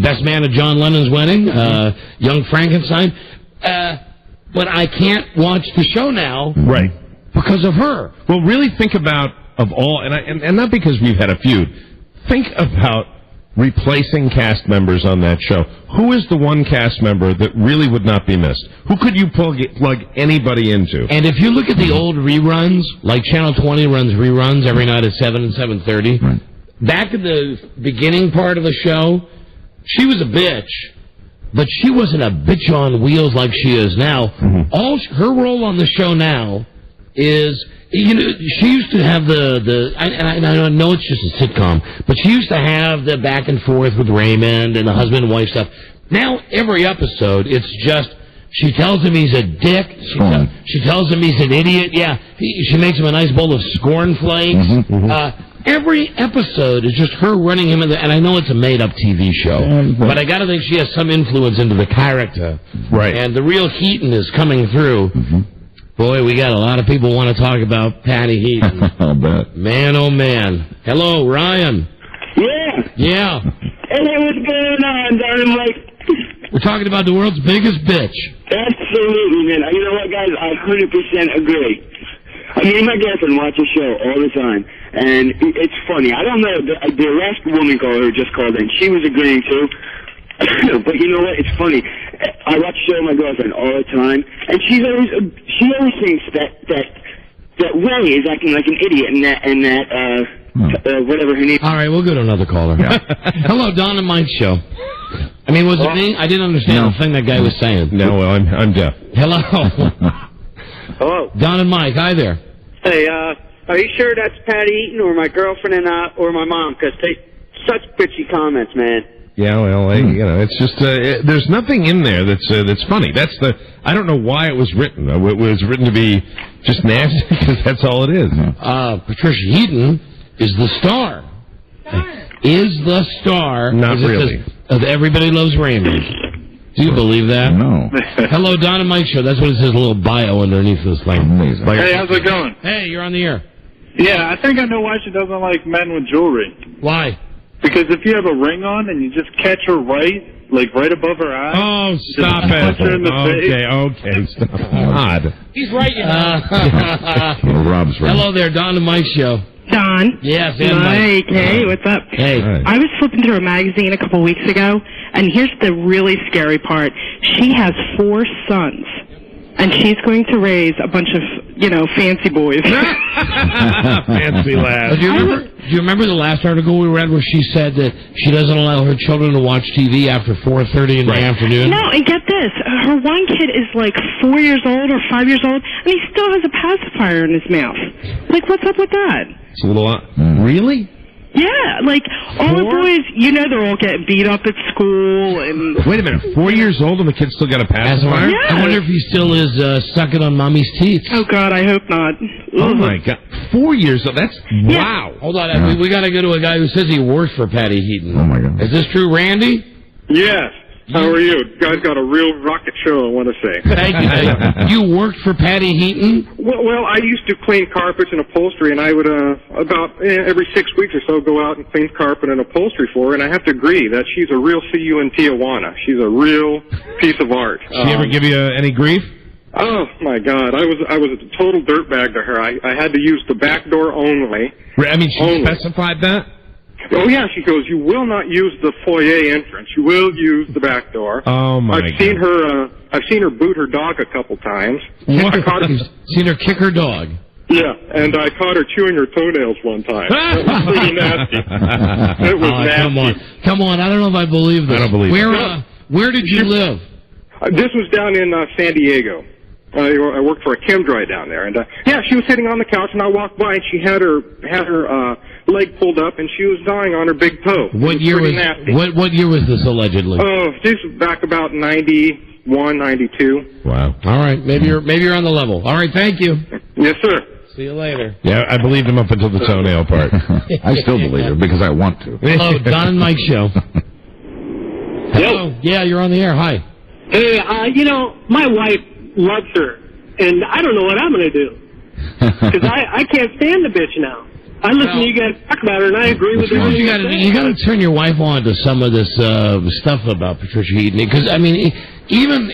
Speaker 4: best man at John Lennon's wedding. Young Frankenstein. But I can't watch the show now.
Speaker 5: Right.
Speaker 4: Because of her.
Speaker 5: Well, really think about, of all, and not because we've had a feud, think about replacing cast members on that show. Who is the one cast member that really would not be missed? Who could you plug anybody into?
Speaker 4: And if you look at the old reruns, like Channel 20 runs reruns every night at 7 and 7:30,
Speaker 7: right.
Speaker 4: Back in the beginning part of the show, she was a bitch, but she wasn't a bitch on wheels like she is now.
Speaker 5: Mm-hmm.
Speaker 4: Her role on the show now is... she used to have and I know it's just a sitcom, but she used to have the back and forth with Raymond and the husband and wife stuff. Now, every episode, it's just, she tells him he's a dick. She tells him he's an idiot. Yeah, she makes him a nice bowl of scorn flakes. Every episode is just her running him and I know it's a made-up TV show, but I got to think she has some influence into the character.
Speaker 5: Right.
Speaker 4: And the real Heaton is coming through. Boy, we got a lot of people want to talk about Patty Heaton.
Speaker 7: I'll bet.
Speaker 4: Man, oh man. Hello, Ryan. Yeah.
Speaker 19: Hey, what's going on, Donnie Mike?
Speaker 4: We're talking about the world's biggest bitch.
Speaker 19: Absolutely, man. You know what, guys? I 100% agree. Me and my girlfriend watch the show all the time, and it's funny. I don't know. The last woman caller just called in. She was agreeing too. But you know what? It's funny. I watch the show with my girlfriend all the time, and she always thinks that Ray is acting like an idiot, and that whatever her name.
Speaker 4: All right, we'll go to another caller. Hello, Don and Mike Show. I mean, was it me? I didn't understand the thing that guy was saying.
Speaker 5: No, well, I'm deaf.
Speaker 4: Hello.
Speaker 11: Hello.
Speaker 4: Don and Mike, hi there.
Speaker 11: Hey, are you sure that's Patty Eaton or my girlfriend or my mom? Because they such bitchy comments, man.
Speaker 5: Yeah, well, it's just there's nothing in there that's funny. I don't know why it was written. It was written to be just nasty because that's all it is.
Speaker 4: Patricia Heaton is the star. Is the star.
Speaker 5: Not really.
Speaker 4: Of Everybody Loves Raymond. Do you believe that?
Speaker 7: No.
Speaker 4: Hello, Don and Mike Show. That's what it says, a little bio underneath this thing.
Speaker 7: Amazing.
Speaker 20: Hey, how's it going?
Speaker 4: Hey, you're on the air.
Speaker 20: Yeah, I think I know why she doesn't like men with jewelry.
Speaker 4: Why?
Speaker 20: Because if you have a ring on and you just catch her right above her eye.
Speaker 5: Oh, stop it.
Speaker 20: Punch her in the face.
Speaker 5: Okay, stop. Odd.
Speaker 4: He's right, you know.
Speaker 7: Rob's right.
Speaker 4: Hello there, Don and Mike Show.
Speaker 12: Don.
Speaker 4: Yes, and
Speaker 12: Mike. Hey, what's up?
Speaker 4: Hey.
Speaker 12: I was flipping through a magazine a couple weeks ago, and here's the really scary part. She has 4 sons, and she's going to raise a bunch of, fancy boys.
Speaker 5: Fancy lads.
Speaker 4: Do you remember the last article we read where she said that she doesn't allow her children to watch TV after 4:30 in the afternoon?
Speaker 12: No, and get this. Her one kid is like 4 years old or 5 years old, and he still has a pacifier in his mouth. Like, what's up with that?
Speaker 5: It's a little... Really?
Speaker 12: Yeah, like, all the boys, they're all getting beat up at school, and...
Speaker 5: Wait a minute, 4 years old and the kid's still got a pacifier?
Speaker 12: Yeah.
Speaker 4: I wonder if he still is sucking on Mommy's teeth.
Speaker 12: Oh, God, I hope not.
Speaker 5: Oh, my God. 4 years old, that's...
Speaker 12: Yeah.
Speaker 5: Wow.
Speaker 4: Hold on, we got to go to a guy who says he works for Patty Heaton.
Speaker 7: Oh, my God.
Speaker 4: Is this true, Randy?
Speaker 21: Yes. How are you? Guys got a real rocket show, I want to say.
Speaker 4: Thank you. You worked for Patty Heaton?
Speaker 21: Well, I used to clean carpets and upholstery, and I would, about every 6 weeks or so, go out and clean carpet and upholstery for her, and I have to agree that she's a real CU in Tijuana. She's a real piece of art.
Speaker 5: Did she ever give you any grief?
Speaker 21: Oh, my God. I was a total dirtbag to her. I had to use the back door only.
Speaker 5: I mean, she specified that?
Speaker 21: Oh, yeah, she goes, you will not use the foyer entrance. You will use the back door.
Speaker 5: Oh, my God.
Speaker 21: I've seen her boot her dog a couple times.
Speaker 4: What? You've seen her kick her dog?
Speaker 21: Yeah, and I caught her chewing her toenails one time. It was pretty nasty. It was nasty.
Speaker 4: Come on, I don't know if I believe this.
Speaker 5: I don't believe it.
Speaker 4: Where did you live?
Speaker 21: This was down in San Diego. I worked for a chem-dry down there, and she was sitting on the couch, and I walked by, and she had her leg pulled up, and she was dying on her big toe.
Speaker 4: What year was this allegedly?
Speaker 21: Oh, this was back about 91, 92.
Speaker 5: Wow.
Speaker 4: All right, maybe you're on the level. All right, thank you.
Speaker 21: Yes, sir.
Speaker 4: See you later.
Speaker 5: Yeah, I believed him up until the toenail part.
Speaker 7: I still believe it because I want to.
Speaker 4: Hello, Don and Mike Show. Hello. Yeah, you're on the air. Hi.
Speaker 22: Hey, my wife loves her, and I don't know what I'm going to do. Because I can't stand the bitch now. I listen to you guys talk about her, and I agree with everything
Speaker 4: you got to turn your wife on to some of this stuff about Patricia Heaton. Because, I mean, even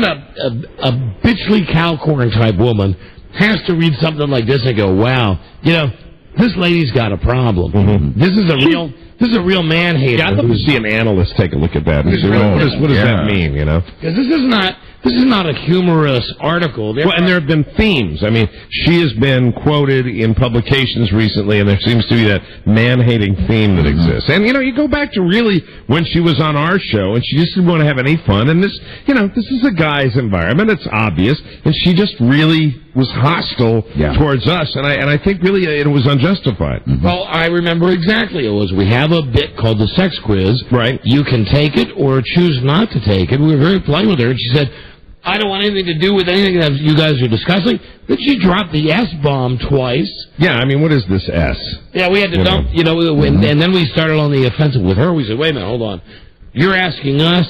Speaker 4: a bitchly cow corn type woman has to read something like this and go, wow, this lady's got a problem. Mm-hmm. This is a real man hater.
Speaker 5: Yeah, I'd love to see an analyst take a look at that and say, what does that mean,
Speaker 4: Because this is not a humorous article.
Speaker 5: And there have been themes. I mean, she has been quoted in publications recently, and there seems to be that man-hating theme that exists. And, you go back to really when she was on our show, and she just didn't want to have any fun. And this, this is a guy's environment. It's obvious. And she just really was hostile towards us. And I think really it was unjustified.
Speaker 4: Mm-hmm. Well, I remember exactly. We have a bit called the sex quiz.
Speaker 5: Right.
Speaker 4: You can take it or choose not to take it. We were very polite with her, and she said, I don't want anything to do with anything that you guys are discussing. But she dropped the S-bomb twice.
Speaker 5: Yeah, I mean, what is this S?
Speaker 4: Yeah, we had to dump, and then we started on the offensive with her. We said, wait a minute, hold on. You're asking us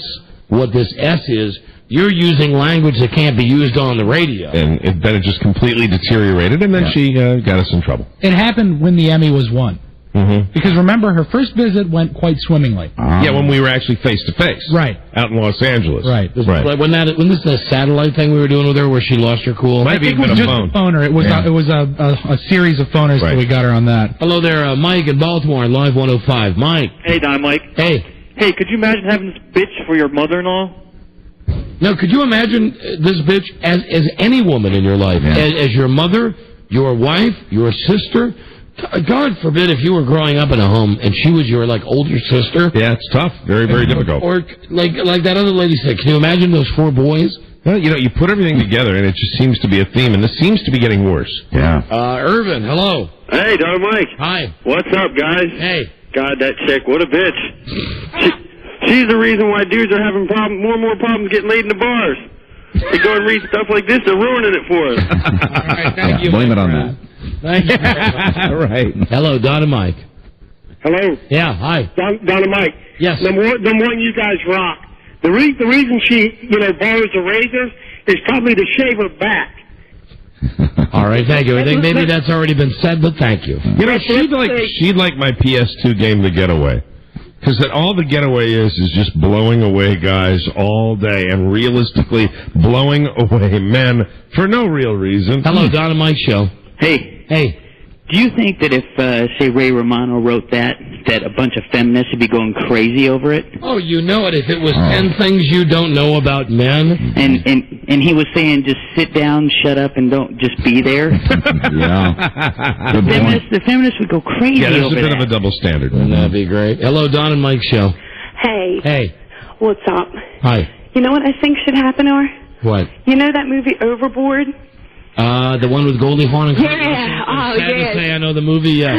Speaker 4: what this S is. You're using language that can't be used on the radio.
Speaker 5: And then it just completely deteriorated, and then she got us in trouble.
Speaker 9: It happened when the Emmy was won.
Speaker 5: Mm-hmm.
Speaker 9: Because remember, her first visit went quite swimmingly.
Speaker 5: Yeah, when we were actually face-to-face.
Speaker 9: Right.
Speaker 5: Out in Los Angeles.
Speaker 9: Right.
Speaker 4: When this is a satellite thing we were doing with her where she lost her cool?
Speaker 5: Might have even been a phone.
Speaker 9: Phoner. It was a series of phoners that we got her on that.
Speaker 4: Hello there, Mike in Baltimore on Live 105. Mike.
Speaker 23: Hey, Don, Mike.
Speaker 4: Hey.
Speaker 23: Hey, could you imagine having this bitch for your mother-in-law?
Speaker 4: No, could you imagine this bitch as any woman in your life? Yeah. As your mother, your wife, your sister? God forbid if you were growing up in a home and she was your older sister.
Speaker 5: Yeah, it's tough. Very, very difficult.
Speaker 4: Or like that other lady said, can you imagine those 4 boys?
Speaker 5: Well, you put everything together and it just seems to be a theme, and this seems to be getting worse.
Speaker 7: Yeah.
Speaker 4: Irvin, hello.
Speaker 19: Hey, Don Mike.
Speaker 4: Hi.
Speaker 19: What's up, guys?
Speaker 4: Hey.
Speaker 19: God, that chick, what a bitch. She's the reason why dudes are having more and more problems getting laid in the bars. They go and read stuff like this, they're ruining it for us.
Speaker 4: All right, thank you.
Speaker 7: Blame it on that.
Speaker 4: Thank you.
Speaker 5: Right.
Speaker 4: Hello, Don and Mike.
Speaker 22: Hello.
Speaker 4: Yeah, hi.
Speaker 22: Don and Mike.
Speaker 4: Yes.
Speaker 22: Number one, you guys rock. The reason she, borrows a razor is probably to shave her back.
Speaker 4: All right, thank you. I think maybe that's already been said, but thank you.
Speaker 5: She'd like my PS2 game, The Getaway. Because all the Getaway is just blowing away guys all day and realistically blowing away men for no real reason.
Speaker 4: Hello, Don and Mike Show.
Speaker 19: Hey.
Speaker 4: Hey.
Speaker 1: Do you think that if, say, Ray Romano wrote that a bunch of feminists would be going crazy over it?
Speaker 4: Oh, you know it. If it was 10 things you don't know about men.
Speaker 1: And he was saying, just sit down, shut up, and don't just be there. The feminists would go crazy over that.
Speaker 5: Yeah, there's a bit of a double standard.
Speaker 4: Wouldn't that be great? Hello, Don and Mike Show.
Speaker 8: Hey.
Speaker 4: Hey.
Speaker 8: What's up?
Speaker 4: Hi.
Speaker 8: You know what I think should happen, or?
Speaker 4: What?
Speaker 8: You know that movie Overboard?
Speaker 4: The one with Goldie Hawn and Kurt Russell?
Speaker 8: Oh,
Speaker 4: Sad to say I know the movie, yes.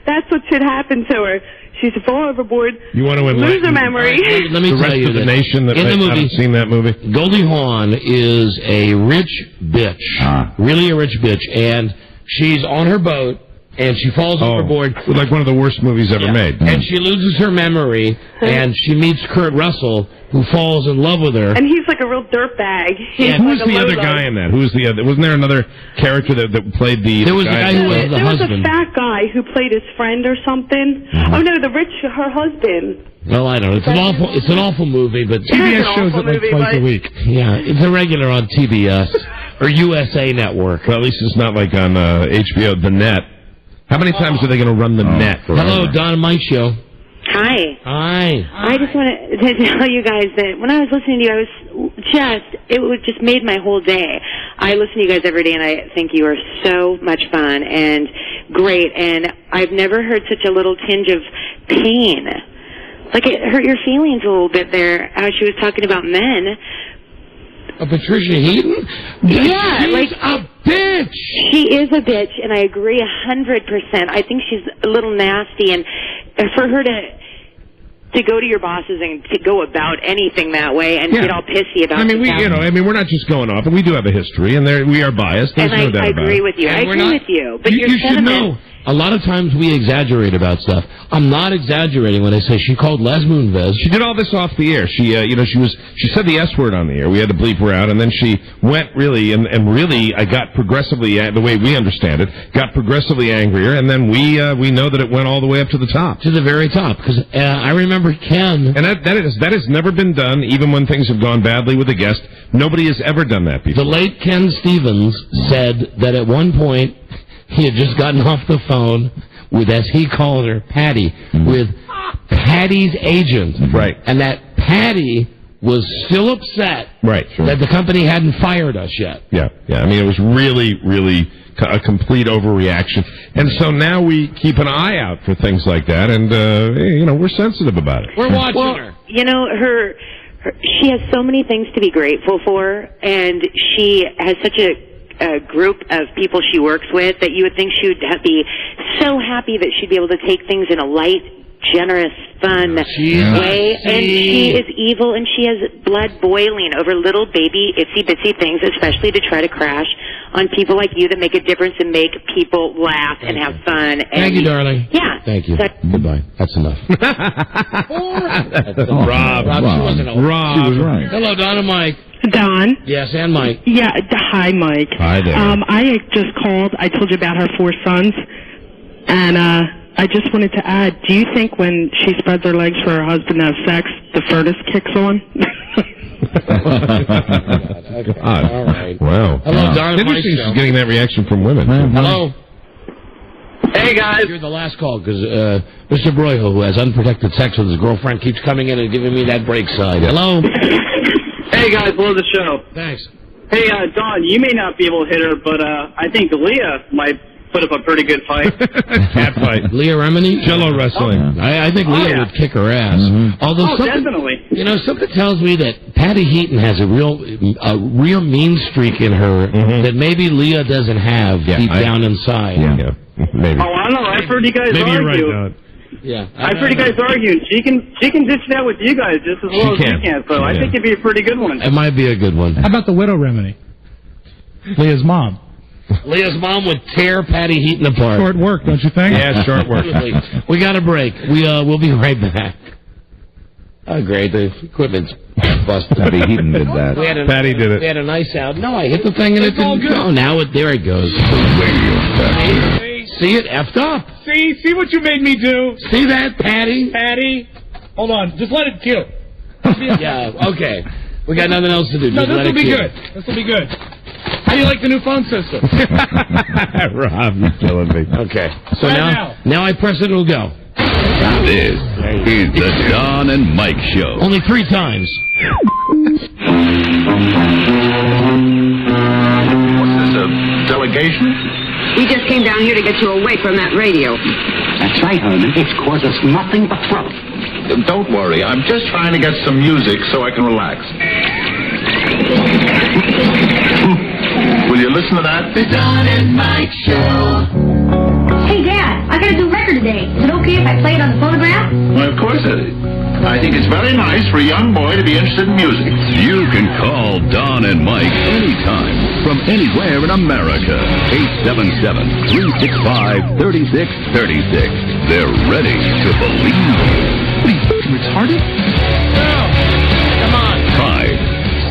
Speaker 8: That's what should happen to her. She should fall overboard,
Speaker 5: you want to
Speaker 8: lose her memory.
Speaker 4: Let me
Speaker 5: the
Speaker 4: tell
Speaker 5: rest
Speaker 4: you
Speaker 5: of the nation that
Speaker 4: in the movie,
Speaker 5: haven't seen that movie.
Speaker 4: Goldie Hawn is a rich bitch, really a rich bitch, and she's on her boat, and she falls overboard.
Speaker 5: Like one of the worst movies ever made.
Speaker 4: And she loses her memory, and she meets Kurt Russell, who falls in love with her.
Speaker 8: And he's like a real dirtbag.
Speaker 5: Who was the other guy in that? Who was the other? Wasn't there another character that played the?
Speaker 4: There was the guy who was the husband.
Speaker 8: There was a fat guy who played his friend or something. Oh no, her husband.
Speaker 4: Well, I don't know. It's an awful movie, but
Speaker 5: TBS shows it like twice a week.
Speaker 4: Yeah, it's a regular on TBS or USA Network.
Speaker 5: Well, at least it's not like on HBO, The Net. How many times are they going to run The Net?
Speaker 4: Hello, Don and Mike Show.
Speaker 8: Hi.
Speaker 4: Hi.
Speaker 8: I just wanted to tell you guys that when I was listening to you, it just made my whole day. I listen to you guys every day, and I think you are so much fun and great, and I've never heard such a little tinge of pain. Like, it hurt your feelings a little bit there, how she was talking about men.
Speaker 4: Patricia Heaton?
Speaker 8: Yeah,
Speaker 4: she's
Speaker 8: like
Speaker 4: a bitch.
Speaker 8: She is a bitch, and I agree 100%. I think she's a little nasty, and for her to go to your bosses and to go about anything that way and get all pissy about it.
Speaker 5: We're not just going off, and we do have a history, and we are biased. There's no doubt about it.
Speaker 8: I agree with you. I agree with you. But
Speaker 4: you should know. A lot of times we exaggerate about stuff. I'm not exaggerating when I say she called Les Moonves.
Speaker 5: She did all this off the air. She said the S word on the air. We had to bleep her out, and then she went really, and really, I got progressively, the way we understand it, got progressively angrier, and then we know that it went all the way up to the top.
Speaker 4: To the very top, because I remember Ken.
Speaker 5: And that has never been done, even when things have gone badly with a guest. Nobody has ever done that before.
Speaker 4: The late Ken Stevens said that at one point, he had just gotten off the phone with, as he called her, Patty, with Patty's agent.
Speaker 5: Right.
Speaker 4: And that Patty was still upset that the company hadn't fired us yet.
Speaker 5: Yeah. I mean, it was really, really a complete overreaction. And so now we keep an eye out for things like that, and, we're sensitive about it.
Speaker 4: We're watching her.
Speaker 8: You know, she has so many things to be grateful for, and she has such a group of people she works with that you would think she would be so happy that she'd be able to take things in a light, generous, fun way. And she is evil, and she has blood boiling over little baby itsy-bitsy things, especially to try to crash on people like you that make a difference and make people laugh and have fun. And
Speaker 4: Thank you, darling.
Speaker 8: Yeah.
Speaker 4: Thank you. Goodbye. That's enough.
Speaker 5: Rob.
Speaker 4: She was right. Hello, Don and Mike.
Speaker 12: Don?
Speaker 4: Yes, and Mike.
Speaker 12: Yeah, hi, Mike.
Speaker 5: Hi there.
Speaker 12: I just called. I told you about her 4 sons, and I just wanted to add, do you think when she spreads her legs for her husband to have sex, the furnace kicks on?
Speaker 5: God.
Speaker 4: All right.
Speaker 5: Wow.
Speaker 4: Hello, Don and Mike.
Speaker 5: Interesting she's getting that reaction from women.
Speaker 4: Hello.
Speaker 11: Hey, guys.
Speaker 4: You're the last call, because Mr. Broyhill, who has unprotected sex with his girlfriend, keeps coming in and giving me that break side. Hello.
Speaker 11: Hey, guys, love the show.
Speaker 4: Thanks.
Speaker 11: Hey, Don, you may not be able to hit her, but I think Leah might put up a pretty good fight.
Speaker 5: Cat fight.
Speaker 4: Leah Remini?
Speaker 5: Jello wrestling.
Speaker 4: I think Leah would kick her ass. Although
Speaker 11: definitely.
Speaker 4: Something tells me that Patty Heaton has a real mean streak in her that maybe Leah doesn't have deep down inside.
Speaker 5: Yeah. Maybe.
Speaker 11: Oh, I don't know. I've heard you guys
Speaker 5: maybe
Speaker 11: argue.
Speaker 5: You're right, Don.
Speaker 4: Yeah,
Speaker 11: I've heard you guys arguing. She can dish it out with you guys just as well as you can. So I think it'd be a pretty good one.
Speaker 4: It might be a good one.
Speaker 14: How about the widow remedy? Leah's mom.
Speaker 4: Leah's mom would tear Patty Heaton apart.
Speaker 14: Short work, don't you think?
Speaker 5: Yeah, short work.
Speaker 4: We got a break. We'll be right back. Oh, great. The equipment's busted.
Speaker 7: Patty Heaton did that.
Speaker 5: Patty did it.
Speaker 4: We had a nice out. No, I hit the thing and it didn't go. Oh, now there it goes. See it effed up.
Speaker 9: See what you made me do?
Speaker 4: See that, Patty?
Speaker 9: Patty? Hold on. Just let it kill.
Speaker 4: Yeah, okay. We got nothing else to do.
Speaker 9: No,
Speaker 4: this
Speaker 9: will be good. This will be good.
Speaker 4: How do you like the new phone system?
Speaker 5: Rob, you're killing me.
Speaker 4: Okay. So now I press it, it'll go.
Speaker 3: This is the Don and Mike Show.
Speaker 4: Only 3 times.
Speaker 6: What's this, a delegation?
Speaker 10: We just came down here to get you away from that radio.
Speaker 13: That's right, Herman. It's caused us nothing but trouble.
Speaker 6: Don't worry. I'm just trying to get some music so I can relax. Will you listen to that?
Speaker 17: The Don and Mike Show.
Speaker 16: Hey, Dad, I gotta do a record today. Is it okay if I play it on the phonograph?
Speaker 6: Well, of course it is. I think it's very nice for a young boy to be interested in music.
Speaker 3: You can call Don and Mike anytime from anywhere in America. 877-365-3636. They're ready to believe.
Speaker 6: What are you, retarded?
Speaker 4: No. Come on.
Speaker 3: Pride,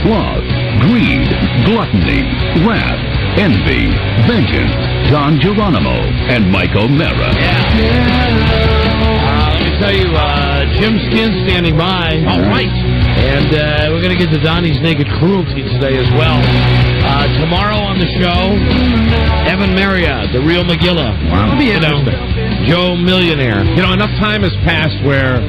Speaker 3: sloth, greed, gluttony, wrath, envy, vengeance, Don Geronimo, and Mike O'Mara.
Speaker 4: Let me tell you, Jim Skin's standing by. All right. And we're going to get to Donnie's Naked Cruelty today as well. Tomorrow on the show, Evan Marriott, the real McGilla.
Speaker 5: Wow. That'll be interesting.
Speaker 4: Joe Millionaire.
Speaker 5: You know, enough time has passed where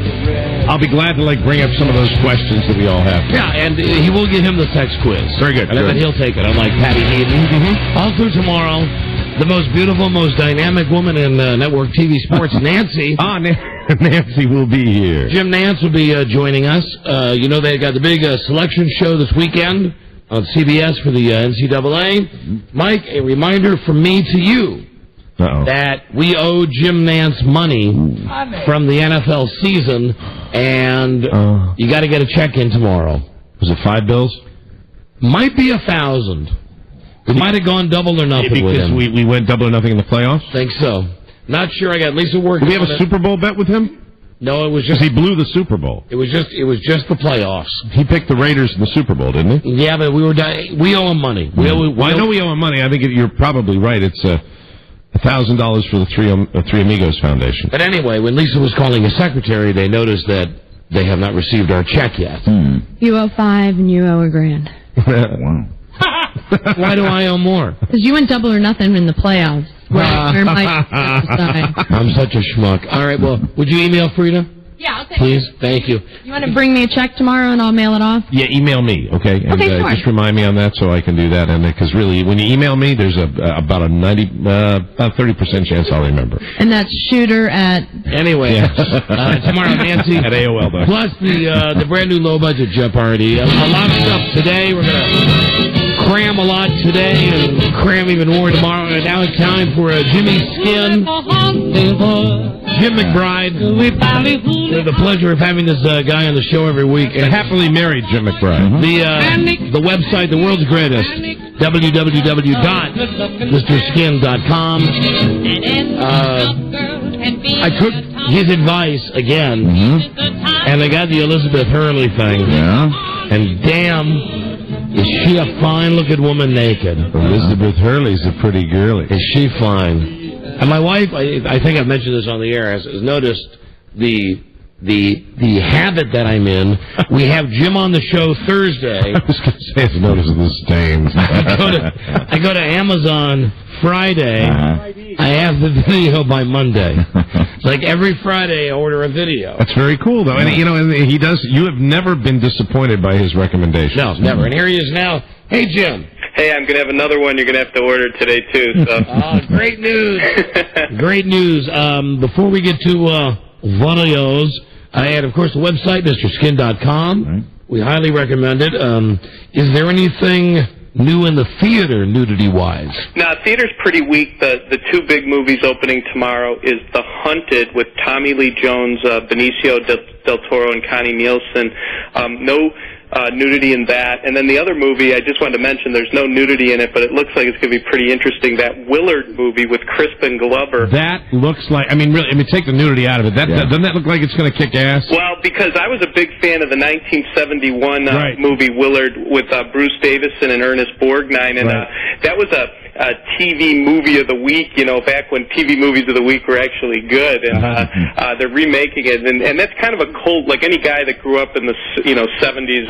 Speaker 5: I'll be glad to bring up some of those questions that we all have.
Speaker 4: Yeah, and he will give him the text quiz.
Speaker 5: Very good.
Speaker 4: And I bet he'll take it, unlike Patty Heaton. Also tomorrow, the most beautiful, most dynamic woman in network TV sports, Nancy.
Speaker 5: Nancy will be here.
Speaker 4: Jim Nance will be joining us. You know, they got the big selection show this weekend on CBS for the NCAA. Mike, a reminder from me to you. That we owe Jim Nance money from the NFL season, and you got to get a check in tomorrow.
Speaker 5: Was it 5 bills?
Speaker 4: Might be 1,000. We might have gone double or nothing with him.
Speaker 5: Because we went double or nothing in the playoffs?
Speaker 4: Think so. Not sure. I got Lisa working.
Speaker 5: Did we have a Super Bowl bet with him?
Speaker 4: No, it was just
Speaker 5: he blew the Super Bowl.
Speaker 4: It was just the playoffs.
Speaker 5: He picked the Raiders in the Super Bowl, didn't he?
Speaker 4: Yeah, but we owe him money. I
Speaker 5: know we owe him money. I think you're probably right. It's $1,000 for the Three Amigos Foundation.
Speaker 4: But anyway, when Lisa was calling his secretary, they noticed that they have not received our check yet.
Speaker 24: You owe $5 and you owe $1,000.
Speaker 5: Wow.
Speaker 4: Why do I owe more?
Speaker 24: Because you went double or nothing in the playoffs. Where Mike
Speaker 4: I'm such a schmuck. All right, well, would you email Frida?
Speaker 24: Yeah, I'll take
Speaker 4: Please,
Speaker 24: it.
Speaker 4: thank you.
Speaker 24: You want to bring me a check tomorrow and I'll mail it off?
Speaker 5: Yeah, email me, okay? And
Speaker 24: okay, sure.
Speaker 5: Just remind me on that so I can do that. And because really, when you email me, there's about a 30% chance I'll remember.
Speaker 24: And that's shooter at...
Speaker 4: Anyway, tomorrow, Nancy.
Speaker 5: At AOL.
Speaker 4: Plus the brand new low-budget Jeopardy. A lot of stuff today. We're going to cram a lot today and cram even more tomorrow. And now it's time for Jimmy Skin. Jim McBride. We have the pleasure of having this guy on the show every week.
Speaker 5: And happily married Jim McBride.
Speaker 4: The website, the world's greatest, www.mrskin.com. I took his advice again, and I got the Elizabeth Hurley thing.
Speaker 7: Yeah.
Speaker 4: And damn, is she a fine-looking woman naked?
Speaker 5: Elizabeth Hurley's a pretty girlie.
Speaker 4: Is she fine? And my wife, I think I've mentioned this on the air, has noticed the habit that I'm in. We have Jim on the show Thursday.
Speaker 5: I was going to say, I've noticed the stains.
Speaker 4: I go to Amazon Friday. I have the video by Monday. It's like every Friday I order a video.
Speaker 5: That's very cool, though. And, and he does. You have never been disappointed by his recommendations.
Speaker 4: No, never. And here he is now. Hey, Jim.
Speaker 21: Hey, I'm going to have another one you're going to have to order today, too. So.
Speaker 4: Great news. Great news. Before we get to videos, I had, of course, the website, MrSkin.com. Right. We highly recommend it. Is there anything new in the theater, nudity-wise?
Speaker 21: No, theater's pretty weak. The two big movies opening tomorrow is The Hunted with Tommy Lee Jones, Benicio del Toro, and Connie Nielsen. No nudity in that. And then the other movie, I just wanted to mention, there's no nudity in it, but it looks like it's going to be pretty interesting, that Willard movie with Crispin Glover.
Speaker 5: That looks like, really, take the nudity out of it. Doesn't that look like it's going to kick ass?
Speaker 21: Well, because I was a big fan of the 1971 movie Willard with Bruce Davison and Ernest Borgnine, and that was
Speaker 2: TV movie of the week, you know, back when TV movies of the week were actually good, and they're remaking it, and that's kind of a cult. Like any guy that grew up in the 70s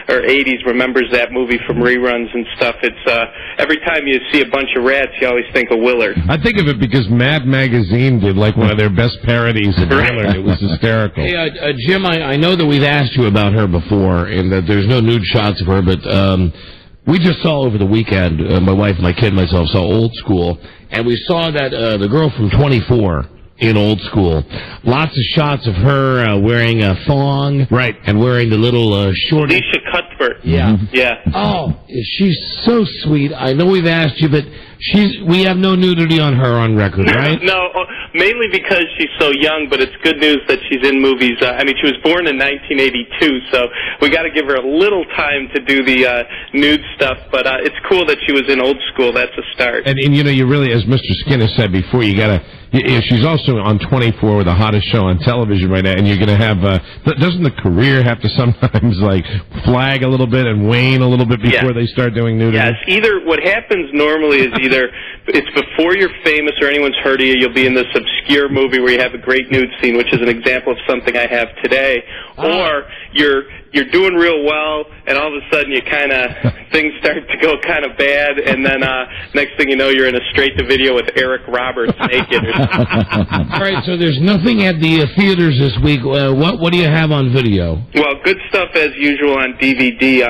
Speaker 2: or 80s remembers that movie from reruns and stuff. It's every time you see a bunch of rats, you always think of Willard.
Speaker 5: I think of it because Mad Magazine did like one of their best parodies of Willard. It was hysterical.
Speaker 4: Hey, Jim, I know that we've asked you about her before, and that there's no nude shots of her, but we just saw over the weekend, my wife, my kid, and myself saw Old School, and we saw that the girl from 24 in Old School. Lots of shots of her wearing a thong. Right. And wearing the little short...
Speaker 2: Alicia Cuthbert.
Speaker 4: Yeah.
Speaker 2: Yeah.
Speaker 4: Oh, she's so sweet. I know we've asked you, but we have no nudity on her on record, right?
Speaker 2: No, mainly because she's so young, but it's good news that she's in movies. I mean, she was born in 1982, so we got to give her a little time to do the nude stuff, but it's cool that she was in Old School. That's a start.
Speaker 5: And you know, you really, as Mr. Skinner said before, you got to... She's also on 24 with the hottest show on television right now, and you're going to have... doesn't the career have to sometimes, like, flag a little bit and wane a little bit before they start doing nudity?
Speaker 2: Yes, either what happens normally is either it's before you're famous or anyone's heard of you, you'll be in this obscure movie where you have a great nude scene, which is an example of something I have today, or you're doing real well, and all of a sudden you kind of things start to go kind of bad, and then next thing you know, you're in a straight-to-video with Eric Roberts naked. Or something.
Speaker 4: All right, so there's nothing at the theaters this week. What do you have on video?
Speaker 2: Well, good stuff as usual on DVD.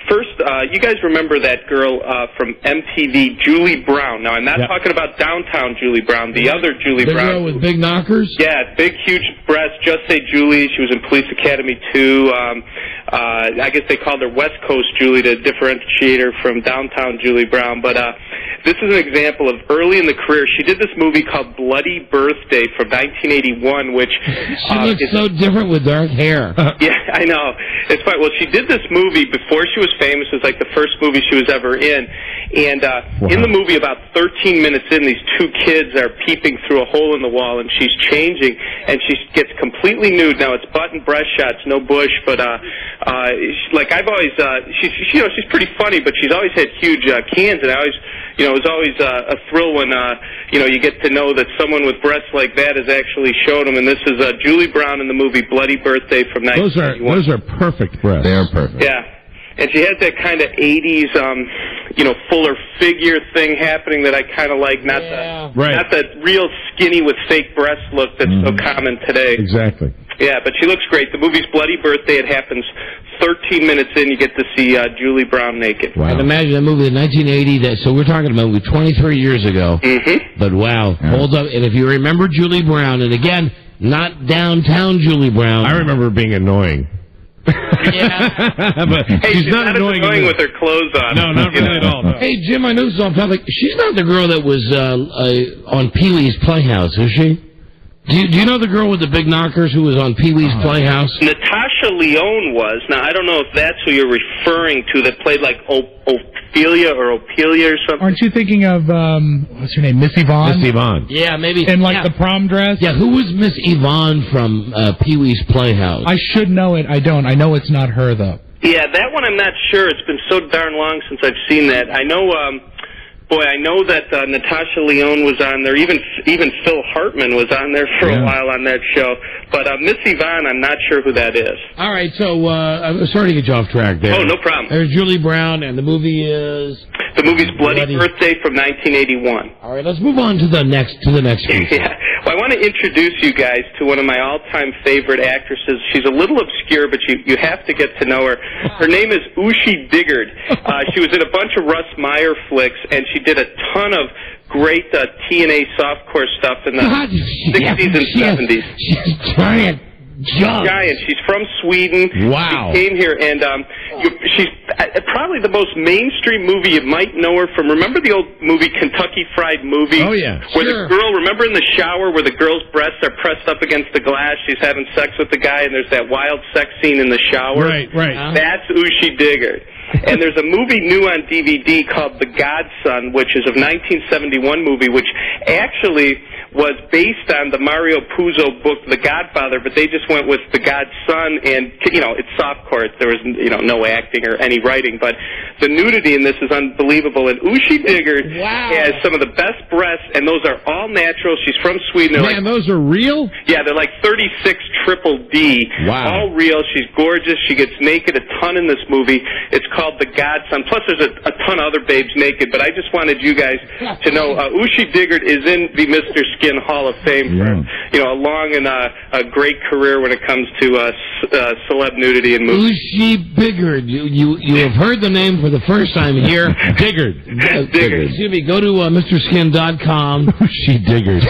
Speaker 2: First, you guys remember that girl from MTV, Julie Brown. Now, I'm not talking about downtown Julie Brown, the other Julie Brown.
Speaker 4: The girl with big knockers?
Speaker 2: Yeah, big, huge breasts. Just Say Julie. She was in Police Academy 2. I guess they called her West Coast Julie to differentiate her from downtown Julie Brown. But this is an example of early in the career. She did this movie called Bloody Birthday from 1981, which...
Speaker 4: She looks so different with dark hair.
Speaker 2: Yeah, I know. It's funny. Well, she did this movie before she was famous. It was like the first movie she was ever in. And in the movie, about 13 minutes in, these two kids are peeping through a hole in the wall, and she's changing, and she gets completely nude. Now, it's butt and breast shots, no bush, but like I've always, she's pretty funny, but she's always had huge cans, and I always, it was always a thrill when, you get to know that someone with breasts like that has actually shown them, and this is Julie Brown in the movie Bloody Birthday from 1981.
Speaker 5: Those are perfect breasts. They are perfect.
Speaker 2: Yeah. And she has that kind of 80s, fuller figure thing happening that I kind of like, not the real skinny with fake breast look that's so common today.
Speaker 5: Exactly.
Speaker 2: Yeah, but she looks great. The movie's Bloody Birthday. It happens 13 minutes in. You get to see Julie Brown naked.
Speaker 4: Wow. And imagine that movie in 1980. So we're talking about a movie 23 years ago. Mm-hmm. But wow, hold up. And if you remember Julie Brown, and again, not downtown Julie Brown.
Speaker 5: I remember being annoying.
Speaker 2: Yeah.
Speaker 5: But
Speaker 2: hey,
Speaker 5: she's not annoying
Speaker 2: with her clothes on.
Speaker 5: No, not really at all. No.
Speaker 4: Hey, Jim, I know this is off topic. She's not the girl that was on Pee-wee's Playhouse, is she? Do you know the girl with the big knockers who was on Pee-wee's Playhouse?
Speaker 2: Natasha Lyonne was. Now, I don't know if that's who you're referring to, that played like Ophelia or something.
Speaker 14: Aren't you thinking of, what's her name, Miss Yvonne?
Speaker 5: Miss Yvonne.
Speaker 4: Yeah, maybe.
Speaker 14: In the prom dress?
Speaker 4: Yeah, who was Miss Yvonne from Pee-wee's Playhouse?
Speaker 14: I should know it. I don't. I know it's not her, though.
Speaker 2: Yeah, that one I'm not sure. It's been so darn long since I've seen that. I know... I know that Natasha Lyonne was on there. Even Phil Hartman was on there for a while on that show. But Miss Yvonne, I'm not sure who that is.
Speaker 4: All right, so I'm sorry to get you off track there.
Speaker 2: Oh, no problem.
Speaker 4: There's Julie Brown, and the movie is...
Speaker 2: The movie's Bloody Birthday from 1981.
Speaker 4: All right, let's move on to the next piece.
Speaker 2: Yeah. Well, I want to introduce you guys to one of my all-time favorite actresses. She's a little obscure, but you have to get to know her. Her name is Ushi Diggard. She was in a bunch of Russ Meyer flicks, and she did a ton of great TNA softcore stuff in the 60s and 70s.
Speaker 4: She's giant.
Speaker 2: Giant. She's from Sweden.
Speaker 5: Wow.
Speaker 2: She came here, and she's probably the most mainstream movie you might know her from. Remember the old movie Kentucky Fried Movie?
Speaker 5: Oh, yeah.
Speaker 2: Where the girl, remember in the shower where the girl's breasts are pressed up against the glass? She's having sex with the guy, and there's that wild sex scene in the shower?
Speaker 5: Right.
Speaker 2: That's Ushi Diggard. And there's a movie new on DVD called The Godson, which is a 1971 movie, which actually was based on the Mario Puzo book, The Godfather, but they just went with The God's Son, and, you know, it's softcore. There was, you know, no acting or any writing, but the nudity in this is unbelievable. And Ushi Diggard has some of the best breasts, and those are all natural. She's from Sweden.
Speaker 5: Man, those are real?
Speaker 2: Yeah, they're like 36 triple D.
Speaker 5: Wow.
Speaker 2: All real. She's gorgeous. She gets naked a ton in this movie. It's called The God's Son. Plus, there's a ton of other babes naked, but I just wanted you guys to know Ushi Diggard is in the Mr. Skin Hall of Fame for, you know, a long and a great career when it comes to celeb nudity in movies.
Speaker 4: Ushi Diggard. You have heard the name for the first time here. Diggard.
Speaker 2: Diggard.
Speaker 4: Excuse me, go to MrSkin.com.
Speaker 5: Ushi Diggard.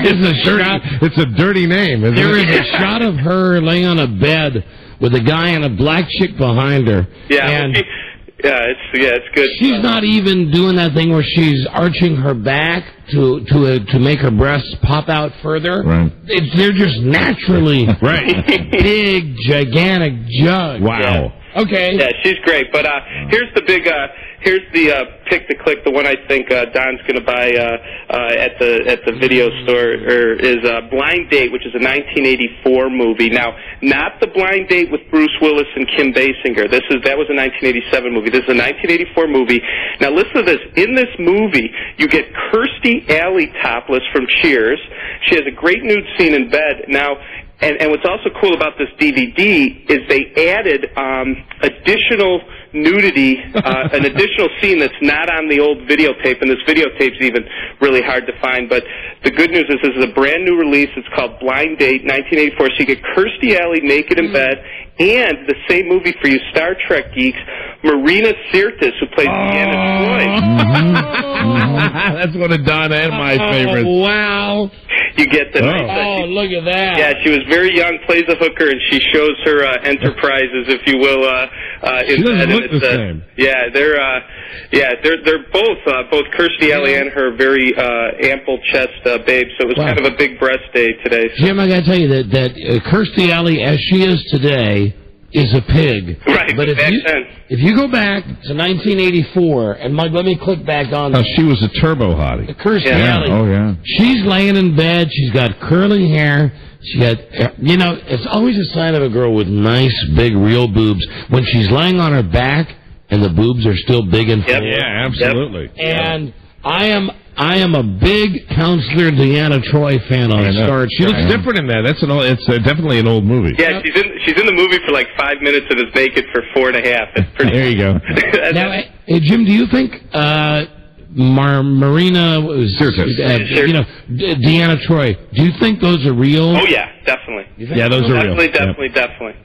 Speaker 5: It's a dirty name, isn't
Speaker 4: There
Speaker 5: it?
Speaker 4: is a shot of her laying on a bed with a guy and a black chick behind her.
Speaker 2: Yeah,
Speaker 4: and
Speaker 2: it's good.
Speaker 4: She's not even doing that thing where she's arching her back to make her breasts pop out further.
Speaker 5: Right.
Speaker 4: They're just naturally big, gigantic jugs.
Speaker 5: Wow.
Speaker 2: Yeah.
Speaker 4: Okay.
Speaker 2: Yeah, she's great. But here's the big, here's the pick to click. The one I think Don's going to buy at the video store is Blind Date, which is a 1984 movie. Now, not the Blind Date with Bruce Willis and Kim Basinger. That was a 1987 movie. This is a 1984 movie. Now, listen to this. In this movie, you get Kirstie Alley topless from Cheers. She has a great nude scene in bed. Now. And what's also cool about this DVD is they added additional nudity, an additional scene that's not on the old videotape, and this videotape's even really hard to find. But the good news is this is a brand new release. It's called Blind Date, 1984. So you get Kirstie Alley naked in bed, and the same movie for you Star Trek geeks, Marina Sirtis, who plays Deanna Troi.
Speaker 5: That's one of Don and my favorites.
Speaker 4: Wow.
Speaker 2: You get the
Speaker 4: look at that.
Speaker 2: Yeah, she was very young, plays a hooker, and she shows her enterprises, if you will.
Speaker 5: She doesn't look the same.
Speaker 2: Yeah, they're both Kirstie Alley and her very ample chest babes. So it was kind of a big breast day today. So.
Speaker 4: Jim, I got to tell you that Kirstie Alley, as she is today, is a pig.
Speaker 2: Right,
Speaker 4: but if you go back to 1984, and Mike, let me click back on.
Speaker 5: Oh, she was a turbo hottie.
Speaker 4: Kirstie Alley.
Speaker 5: Oh yeah.
Speaker 4: She's laying in bed. She's got curly hair. She got, you know, it's always a sign of a girl with nice, big, real boobs when she's laying on her back and the boobs are still big and full.
Speaker 5: Yeah, absolutely.
Speaker 4: And I am a big Counselor Deanna Troi fan on Star Trek.
Speaker 5: She looks different in that. It's definitely an old movie.
Speaker 2: Yeah, she's in the movie for like 5 minutes and is naked for 4.5. It's pretty.
Speaker 5: There you go.
Speaker 4: Now, Jim, do you think Marina
Speaker 5: Sirtis,
Speaker 4: you know, Deanna Troi? Do you think those are real?
Speaker 2: Oh yeah, definitely.
Speaker 5: Yeah, those are real.
Speaker 2: Definitely.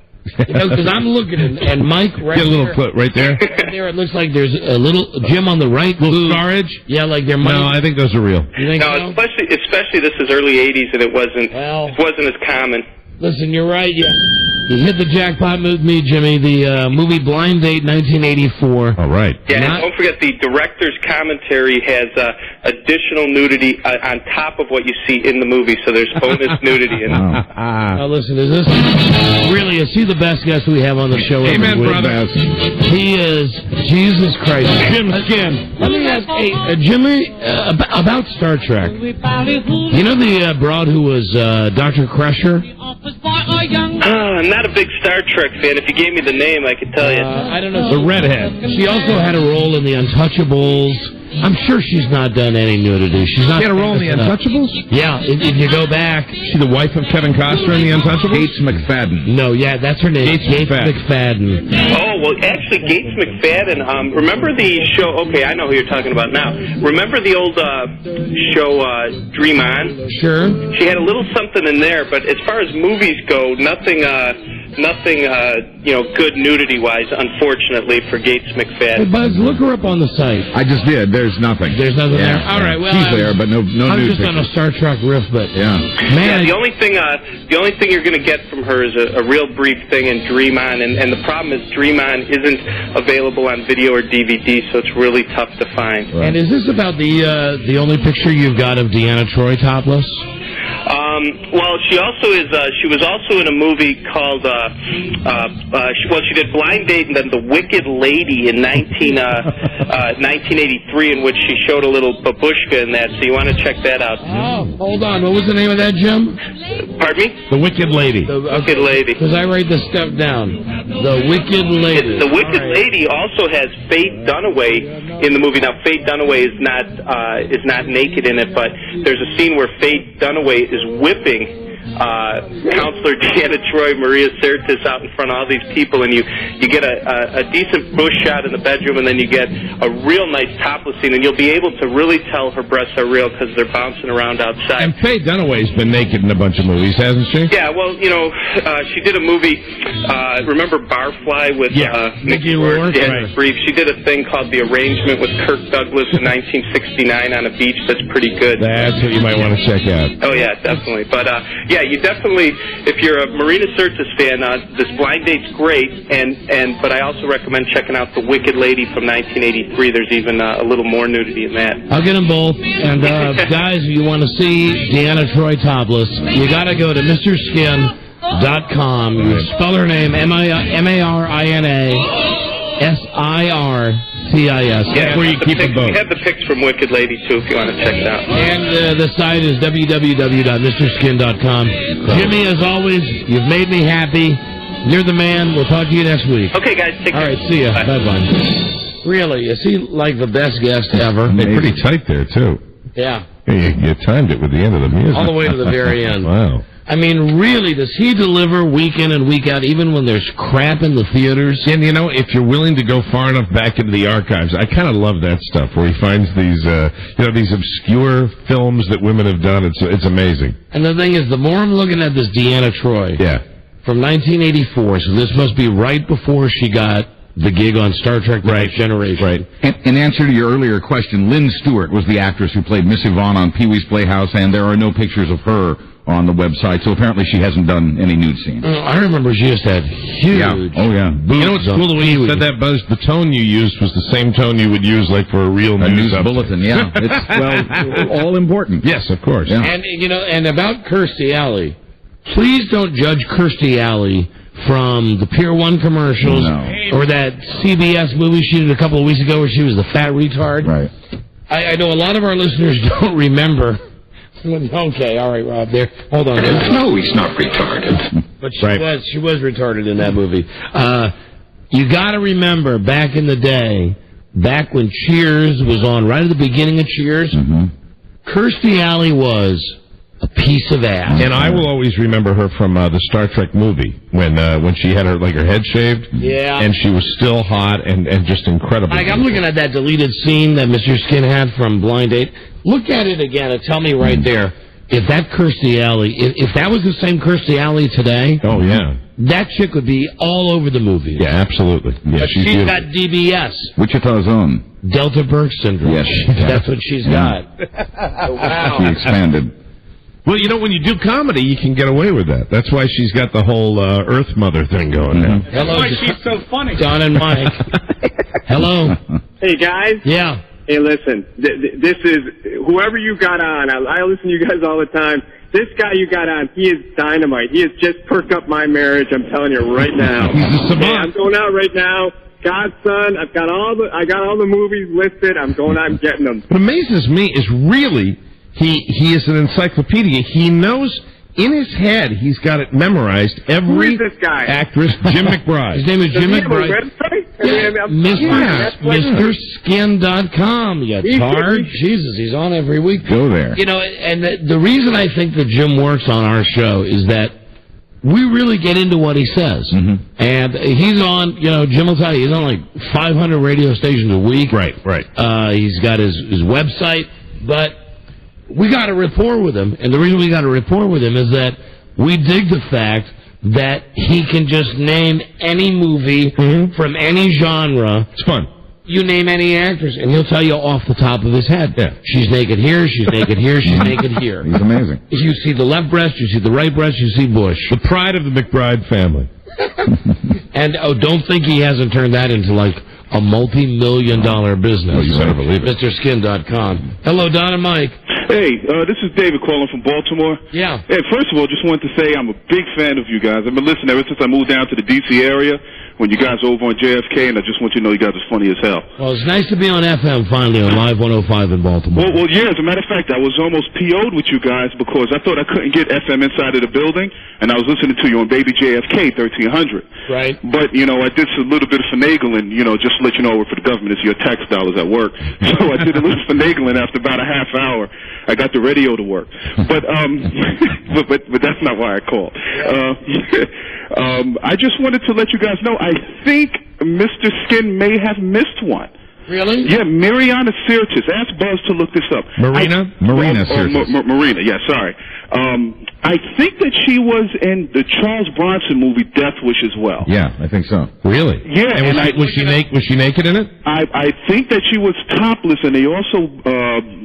Speaker 4: You know, because I'm looking and Mike right
Speaker 5: Get a little clip right there.
Speaker 4: Right there, it looks like there's a little Jim on the right.
Speaker 5: Little scarage.
Speaker 4: Yeah, like there might.
Speaker 5: No, I think those are real.
Speaker 4: You think so?
Speaker 2: especially this is early '80s and it wasn't as common.
Speaker 4: Listen, you're right. You hit the jackpot with me, Jimmy. The movie Blind Date, 1984.
Speaker 5: All right.
Speaker 2: Yeah, and don't forget the director's commentary has additional nudity on top of what you see in the movie, so there's bonus nudity in it.
Speaker 4: Now, listen, is this really, is he the best guest we have on the show?
Speaker 5: Amen, brother.
Speaker 4: He is, Jesus Christ. Jim Skin. Let me ask, Jimmy, about Star Trek. You know the broad who was Dr. Crusher?
Speaker 2: I'm not a big Star Trek fan. If you gave me the name, I could tell you.
Speaker 4: I don't know.
Speaker 5: The redhead.
Speaker 4: She also had a role in The Untouchables. I'm sure she's not done any nudity. She's not.
Speaker 5: She had a role in The Untouchables?
Speaker 4: Yeah, if you go back.
Speaker 5: She the wife of Kevin Costner in The Untouchables?
Speaker 7: Gates McFadden.
Speaker 4: No, yeah, that's her name. Gates McFadden.
Speaker 2: Oh, well, actually, Gates McFadden, remember the show, okay, I know who you're talking about now. Remember the old show Dream On?
Speaker 4: Sure.
Speaker 2: She had a little something in there, but as far as movies go, nothing good nudity-wise, unfortunately, for Gates McFadden.
Speaker 4: Hey, Buzz, look her up on the site.
Speaker 7: I just did. There's nothing.
Speaker 4: There's nothing there? All right, well,
Speaker 7: she's there, but no
Speaker 4: I was
Speaker 7: nude
Speaker 4: just on a Star Trek riff, but...
Speaker 7: Yeah.
Speaker 4: Man,
Speaker 2: the only thing you're going to get from her is a real brief thing in Dream On, and the problem is Dream On isn't available on video or DVD, so it's really tough to find.
Speaker 4: Right. And is this about the only picture you've got of Deanna Troi topless?
Speaker 2: Well, she was also in a movie called, she did Blind Date and then The Wicked Lady in 1983, in which she showed a little babushka in that, so you want to check that out.
Speaker 4: Oh, hold on. What was the name of that, Jim?
Speaker 2: Pardon me?
Speaker 5: The Wicked Lady.
Speaker 2: The Wicked Lady.
Speaker 4: Because I write the stuff down. The Wicked Lady.
Speaker 2: The Wicked Lady also has Faye Dunaway in the movie. Now, Faye Dunaway is not naked in it, but there's a scene where Faye Dunaway is whipping Counselor Deanna Troy, Maria Sirtis out in front of all these people, and you get a decent bush shot in the bedroom, and then you get a real nice topless scene, and you'll be able to really tell her breasts are real because they're bouncing around outside.
Speaker 5: And Faye Dunaway's been naked in a bunch of movies, hasn't she?
Speaker 2: Yeah, well, she did a movie, remember Barfly with
Speaker 4: Mickey Rourke?
Speaker 2: Yeah, brief. She did a thing called The Arrangement with Kirk Douglas in 1969 on a beach. That's pretty good.
Speaker 5: That's what you might want to check out.
Speaker 2: Oh, yeah, definitely. But, yeah, you definitely, if you're a Marina Sirtis fan, this Blind Date's great, but I also recommend checking out The Wicked Lady from 1983. There's even a little more nudity in that.
Speaker 4: I'll get them both. And, guys, if you want to see Deanna Troy topless, you got to go to MrSkin.com. You spell her name, MarinaSirtis.
Speaker 2: Yeah,
Speaker 4: where you keep them both.
Speaker 2: We have the pics from Wicked Lady, too, if you want to check it out.
Speaker 4: And the site is www.mrskin.com. Jimmy, as always, you've made me happy. You're the man. We'll talk to you next week.
Speaker 2: Okay, guys. Take care.
Speaker 4: All right, see ya. Bye-bye. Really, is he like the best guest ever?
Speaker 5: They're pretty tight there, too.
Speaker 4: Yeah.
Speaker 5: You timed it with the end of the music.
Speaker 4: All the way to the very end.
Speaker 5: Wow.
Speaker 4: I mean, really, does he deliver week in and week out, even when there's crap in the theaters?
Speaker 5: And, if you're willing to go far enough back into the archives, I kind of love that stuff, where he finds these, these obscure films that women have done. It's amazing.
Speaker 4: And the thing is, the more I'm looking at this Deanna Troy, from 1984, so this must be right before she got the gig on Star Trek: The Next Generation.
Speaker 7: Right. In answer to your earlier question, Lynn Stewart was the actress who played Miss Yvonne on Pee-wee's Playhouse, and there are no pictures of her on the website, so apparently she hasn't done any nude scenes.
Speaker 4: I remember she just had huge...
Speaker 7: Oh, yeah.
Speaker 5: You know what's cool, the way you said that, Buzz? The tone you used was the same tone you would use, like, for a real news
Speaker 7: bulletin, yeah. It's, all important.
Speaker 5: Yes, of course.
Speaker 7: Yeah.
Speaker 4: And about Kirstie Alley, please don't judge Kirstie Alley from the Pier 1 commercials or that CBS movie she did a couple of weeks ago where she was the fat retard.
Speaker 7: Right.
Speaker 4: I know a lot of our listeners don't remember... Okay, all right, Rob. There, hold on.
Speaker 13: No, he's not retarded.
Speaker 4: But she was retarded in that movie. You got to remember, back in the day, back when Cheers was on, right at the beginning of Cheers, Kirstie Alley was a piece of ass.
Speaker 5: And I will always remember her from the Star Trek movie when she had her head shaved.
Speaker 4: Yeah.
Speaker 5: And she was still hot and just incredible.
Speaker 4: I'm looking at that deleted scene that Mr. Skin had from Blind Date. Look at it again and tell me right there, if that Kirstie Alley, if that was the same Kirstie Alley today,
Speaker 5: oh yeah,
Speaker 4: that chick would be all over the movies.
Speaker 5: Yeah, absolutely. Yeah,
Speaker 4: but she's got DBS.
Speaker 7: Wichita's own.
Speaker 4: Delta Burke syndrome.
Speaker 7: Yes.
Speaker 4: That's what she's got. Wow.
Speaker 7: She expanded.
Speaker 5: Well, when you do comedy, you can get away with that. That's why she's got the whole Earth Mother thing going now.
Speaker 4: Hello,
Speaker 21: That's why she's so funny.
Speaker 4: Don and Mike. Hello.
Speaker 21: Hey, guys.
Speaker 4: Yeah.
Speaker 21: Hey, listen, this is, whoever you got on, I listen to you guys all the time. This guy you got on, he is dynamite. He has just perked up my marriage, I'm telling you right now.
Speaker 5: He's a savant.
Speaker 21: Hey, I'm going out right now. Godson, I got all the movies listed. I'm going out and getting them.
Speaker 5: What amazes me is really, he is an encyclopedia. He knows... In his head, he's got it memorized. Every
Speaker 21: Who is this guy?
Speaker 5: Actress, Jim McBride.
Speaker 4: His name is Jim McBride. MrSkin.com. You got Tard. Jesus, he's on every week.
Speaker 7: Go there.
Speaker 4: And the reason I think that Jim works on our show is that we really get into what he says. And he's on, Jim will tell you, he's on like 500 radio stations a week.
Speaker 5: Right.
Speaker 4: He's got his website, but we got a rapport with him, and the reason we got a rapport with him is that we dig the fact that he can just name any movie from any genre.
Speaker 5: It's fun.
Speaker 4: You name any actress, and he'll tell you off the top of his head.
Speaker 5: Yeah.
Speaker 4: She's naked here, she's naked here, she's naked here.
Speaker 7: He's amazing.
Speaker 4: If you see the left breast, you see the right breast, you see Bush.
Speaker 5: The pride of the McBride family.
Speaker 4: And don't think he hasn't turned that into like a multi-million-dollar business.
Speaker 5: Oh, you better believe it.
Speaker 4: MrSkin.com. Hello, Don and Mike.
Speaker 15: Hey, this is David calling from Baltimore.
Speaker 4: Yeah.
Speaker 15: Hey, first of all, just wanted to say I'm a big fan of you guys. I've been listening ever since I moved down to the D.C. area when you guys were over on JFK, and I just want you to know you guys are funny as hell.
Speaker 4: Well, it's nice to be on FM finally on Live 105 in Baltimore.
Speaker 15: Well, yeah, as a matter of fact, I was almost PO'd with you guys because I thought I couldn't get FM inside of the building, and I was listening to you on Baby JFK 1300.
Speaker 4: Right.
Speaker 15: But, you know, I did a little bit of finagling, you know, just to let you know for the government, it's your tax dollars at work. So I did a little finagling after about a half hour. I got the radio to work. But but that's not why I called. I just wanted to let you guys know, I think Mr. Skin may have missed one.
Speaker 4: Really?
Speaker 15: Yeah, Mariana Sirtis. Ask Buzz to look this up.
Speaker 7: Marina Sirtis.
Speaker 15: Marina, yeah, sorry. I think that she was in the Charles Bronson movie Death Wish as well.
Speaker 7: Yeah, I think so.
Speaker 5: Really?
Speaker 15: Yeah.
Speaker 5: And was she naked in it?
Speaker 15: I think that she was topless, and they also,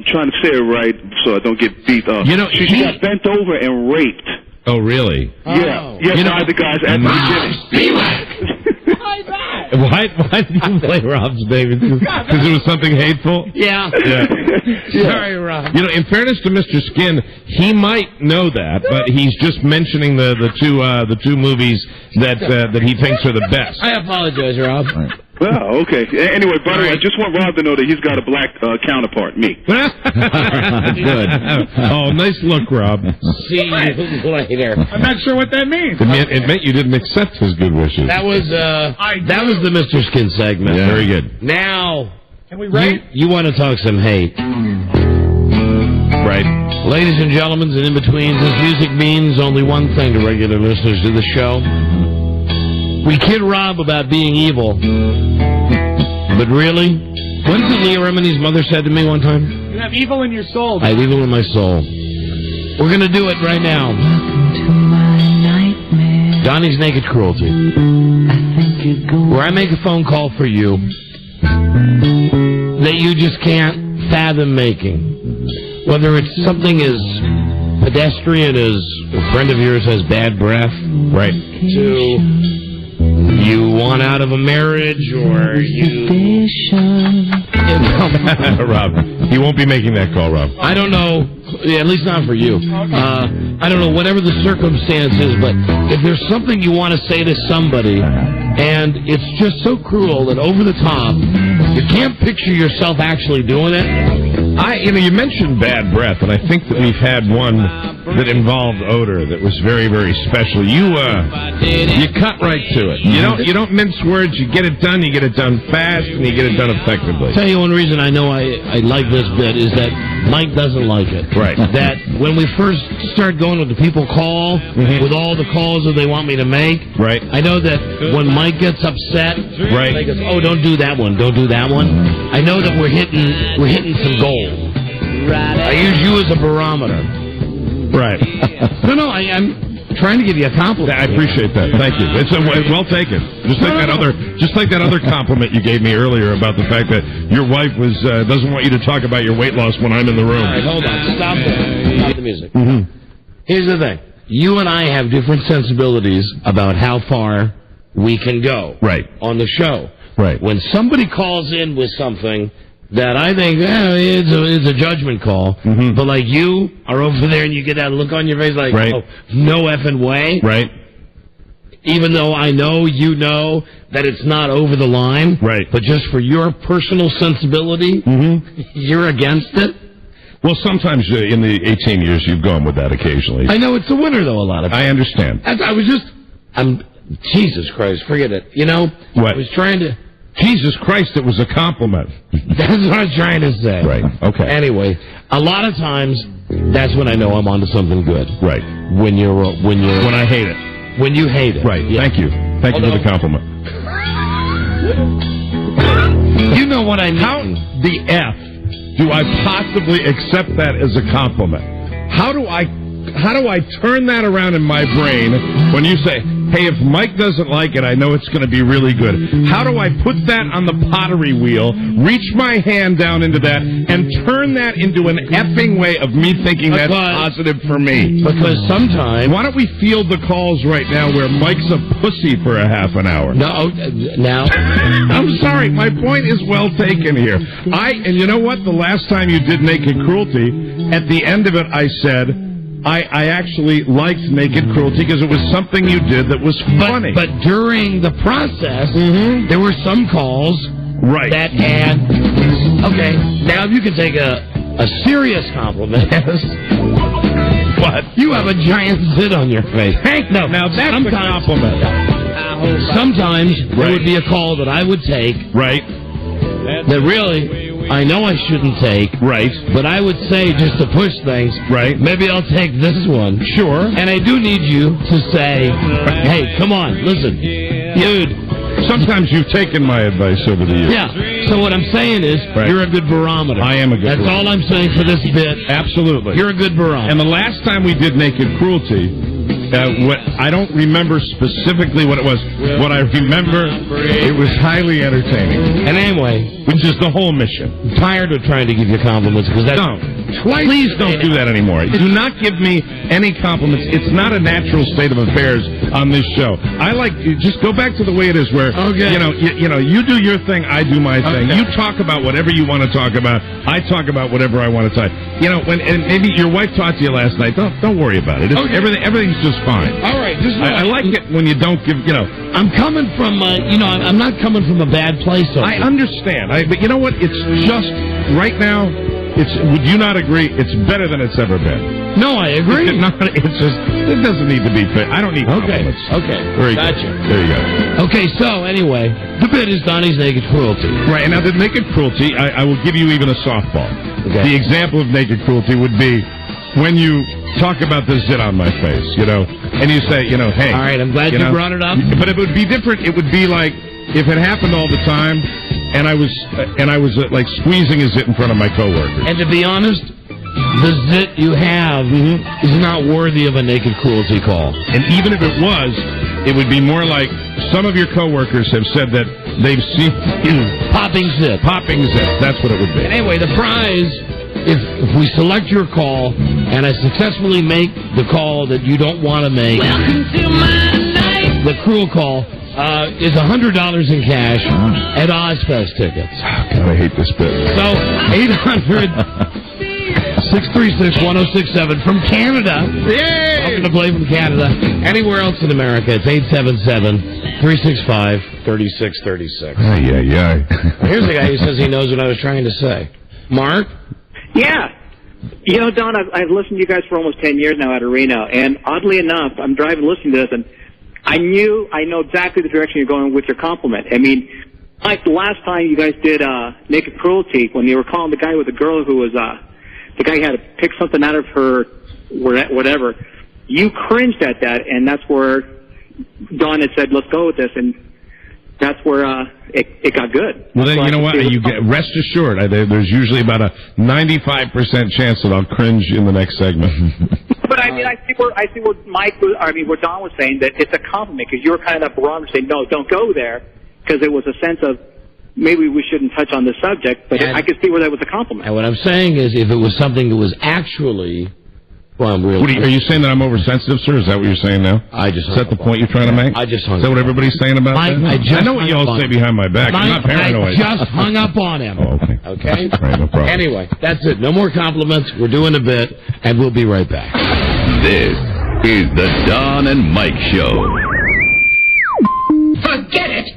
Speaker 15: trying to say it right so I don't get beat up.
Speaker 5: You know,
Speaker 15: she got bent over and raped.
Speaker 5: Oh, really?
Speaker 15: Yeah. Yeah, you know, the guys at the beginning.
Speaker 5: Why did you play Rob's David? Because it was something hateful?
Speaker 4: Yeah. Sorry, Rob.
Speaker 5: You know, in fairness to Mr. Skin, he might know that, but he's just mentioning the two movies that he thinks are the best.
Speaker 4: I apologize, Rob.
Speaker 15: Oh, okay. Anyway, by the way, I just want Rob to know that he's got a black counterpart, me.
Speaker 5: Good. Oh, nice look, Rob.
Speaker 4: See you later.
Speaker 14: I'm not sure what that means.
Speaker 5: It meant you didn't accept his good wishes.
Speaker 4: That was the Mr. Skin segment.
Speaker 5: Yeah. Very good.
Speaker 4: Now,
Speaker 14: can we rate?
Speaker 4: You want to talk some hate.
Speaker 5: Right.
Speaker 4: Ladies and gentlemen, and in between, this music means only one thing to regular listeners to the show. We kid Rob about being evil. But really, what did Leah Remini's mother said to me one time?
Speaker 14: You have evil in your soul.
Speaker 4: I have evil in my soul. We're going to do it right now. Donnie's Naked Cruelty. Where I make a phone call for you that you just can't fathom making. Whether it's something as pedestrian as a friend of yours has bad breath,
Speaker 5: right,
Speaker 4: to you want out of a marriage, or you...
Speaker 5: Rob, you won't be making that call, Rob.
Speaker 4: I don't know. Yeah, at least not for you. I don't know, whatever the circumstance is, but if there's something you want to say to somebody, and it's just so cruel and over the top, you can't picture yourself actually doing it.
Speaker 5: You mentioned bad breath, and I think that we've had one that involved odor that was very, very special. You cut right to it. You don't mince words. You get it done. You get it done fast, and you get it done effectively.
Speaker 4: I'll tell you one reason I know I like this bit is that Mike doesn't like it.
Speaker 5: Right.
Speaker 4: That when we first start going with the people call, with all the calls that they want me to make,
Speaker 5: right.
Speaker 4: I know that when Mike gets upset,
Speaker 5: right.
Speaker 4: He goes, oh, don't do that one, don't do that one. I know that we're hitting some gold. I use you as a barometer.
Speaker 5: Right.
Speaker 4: No, I'm trying to give you a compliment.
Speaker 5: I appreciate that. Thank you. It's well taken. Just like that other compliment you gave me earlier about the fact that your wife doesn't want you to talk about your weight loss when I'm in the room.
Speaker 4: All right, hold on. Stop there. Stop the music. Here's the thing. You and I have different sensibilities about how far we can go.
Speaker 5: Right.
Speaker 4: On the show.
Speaker 5: Right.
Speaker 4: When somebody calls in with something that I think it's a judgment call, but like you are over there and you get that look on your face like,
Speaker 5: right.
Speaker 4: Oh, no effing way.
Speaker 5: Right.
Speaker 4: Even though I know you know that it's not over the line.
Speaker 5: Right.
Speaker 4: But just for your personal sensibility, you're against it.
Speaker 5: Well, sometimes in the 18 years you've gone with that occasionally.
Speaker 4: I know it's a winner, though, a lot of times.
Speaker 5: I understand.
Speaker 4: Jesus Christ, forget it. You know,
Speaker 5: what?
Speaker 4: I was trying to...
Speaker 5: Jesus Christ, it was a compliment.
Speaker 4: That's what I was trying to say.
Speaker 5: Right, okay.
Speaker 4: Anyway, a lot of times, that's when I know I'm onto something good.
Speaker 5: Right.
Speaker 4: When
Speaker 5: I hate it.
Speaker 4: When you hate it.
Speaker 5: Right, yeah. Thank you. Thank you for the compliment.
Speaker 4: You know what I mean.
Speaker 5: How the F do I possibly accept that as a compliment? How do I turn that around in my brain when you say, hey, if Mike doesn't like it, I know it's going to be really good. How do I put that on the pottery wheel, reach my hand down into that, and turn that into an effing way of me thinking that's positive for me?
Speaker 4: Because sometimes...
Speaker 5: Why don't we field the calls right now where Mike's a pussy for a half an hour?
Speaker 4: No, now...
Speaker 5: I'm sorry, my point is well taken here. And you know what? The last time you did Naked Cruelty, at the end of it I said... I actually liked Naked Cruelty because it was something you did that was funny.
Speaker 4: But during the process, there were some calls that had... Okay, now if you can take a serious compliment. What? You have a giant zit on your face. Hank, no. Now that's a compliment. Sometimes there would be a call that I would take.
Speaker 5: Right.
Speaker 4: That really... I know I shouldn't take.
Speaker 5: Right.
Speaker 4: But I would say, just to push things, maybe I'll take this one.
Speaker 5: Sure.
Speaker 4: And I do need you to say, hey, come on, listen. Dude.
Speaker 5: Sometimes you've taken my advice over the years.
Speaker 4: Yeah. So what I'm saying is, you're a good barometer.
Speaker 5: I am a good
Speaker 4: barometer. That's all I'm saying for this bit.
Speaker 5: Absolutely.
Speaker 4: You're a good barometer.
Speaker 5: And the last time we did Naked Cruelty... I don't remember specifically what it was. What I remember, it was highly entertaining.
Speaker 4: And anyway,
Speaker 5: which is the whole mission.
Speaker 4: I'm tired of trying to give you compliments because that's
Speaker 5: please don't do that anymore. Do not give me any compliments. It's not a natural state of affairs on this show. I like just go back to the way it is, where you do your thing, I do my thing. You talk about whatever you want to talk about. I talk about whatever I want to talk. And maybe your wife talked to you last night. Don't worry about it. Everything's just fine.
Speaker 4: All right.
Speaker 5: I like it when you don't give,
Speaker 4: I'm coming from, I'm not coming from a bad place.
Speaker 5: I understand. But you know what? It's just, right now, would you not agree, it's better than it's ever been?
Speaker 4: No, I agree.
Speaker 5: It doesn't need to be fit. I don't need compliments.
Speaker 4: Okay.
Speaker 5: Very
Speaker 4: gotcha.
Speaker 5: good. There you go.
Speaker 4: Okay, so, anyway, the bit is Donnie's Naked Cruelty.
Speaker 5: Right, and now the Naked Cruelty, I will give you even a softball. Okay. The example of Naked Cruelty would be when you talk about the zit on my face, and you say, hey.
Speaker 4: All right, I'm glad you brought it up.
Speaker 5: But it would be different. It would be like if it happened all the time, and I was like squeezing a zit in front of my coworkers.
Speaker 4: And to be honest, the zit you have is not worthy of a Naked Cruelty call.
Speaker 5: And even if it was, it would be more like some of your coworkers have said that they've seen
Speaker 4: popping zit.
Speaker 5: Popping zit. That's what it would be.
Speaker 4: And anyway, the prize, if we select your call and I successfully make the call that you don't want to make, welcome to my night. The cruel call is $100 in cash at Ozfest tickets.
Speaker 5: God, I hate this bit.
Speaker 4: So 800-636-1067 from Canada. Yay! Welcome to play from Canada. Anywhere else in America, it's 877-365-3636.
Speaker 5: Yeah.
Speaker 4: Here's a guy who says he knows what I was trying to say. Mark?
Speaker 18: Yeah. Don, I've listened to you guys for almost 10 years now out of Reno, and oddly enough, I'm driving listening to this, and I know exactly the direction you're going with your compliment. I mean, like the last time you guys did Naked Cruelty, when you were calling the guy with the girl who was, the guy had to pick something out of her, whatever, you cringed at that, and that's where Don had said, let's go with this, and that's where it got good.
Speaker 5: Well, then, you know what? Rest assured, there's usually about a 95% chance that I'll cringe in the next segment.
Speaker 18: But I mean, I see what what Don was saying, that it's a compliment, because you were kind of that barometer saying, no, don't go there, because it was a sense of maybe we shouldn't touch on this subject, but I could see where that was a compliment.
Speaker 4: And what I'm saying is, if it was something that was actually... Well,
Speaker 5: are you saying that I'm oversensitive, sir? Is that what you're saying now? Is that the point you're trying to make?
Speaker 4: I just hung
Speaker 5: up. Is that what everybody's saying about that? I know what you all say behind my back. I'm not paranoid.
Speaker 4: I just hung up on him.
Speaker 5: Oh, okay.
Speaker 4: Okay?
Speaker 5: All right, no problem.
Speaker 4: Anyway, that's it. No more compliments. We're doing a bit, and we'll be right back.
Speaker 3: This is the Don and Mike Show.
Speaker 20: Forget it!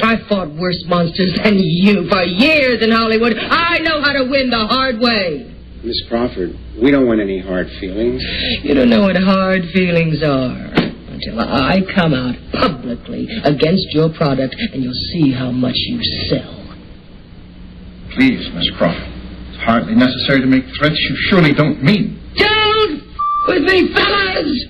Speaker 20: I fought worse monsters than you for years in Hollywood. I know how to win the hard way.
Speaker 22: Miss Crawford, we don't want any hard feelings.
Speaker 20: You don't know what hard feelings are until I come out publicly against your product, and you'll see how much you sell.
Speaker 22: Please, Miss Crawford. It's hardly necessary to make threats you surely don't mean.
Speaker 20: Don't with me, fellas!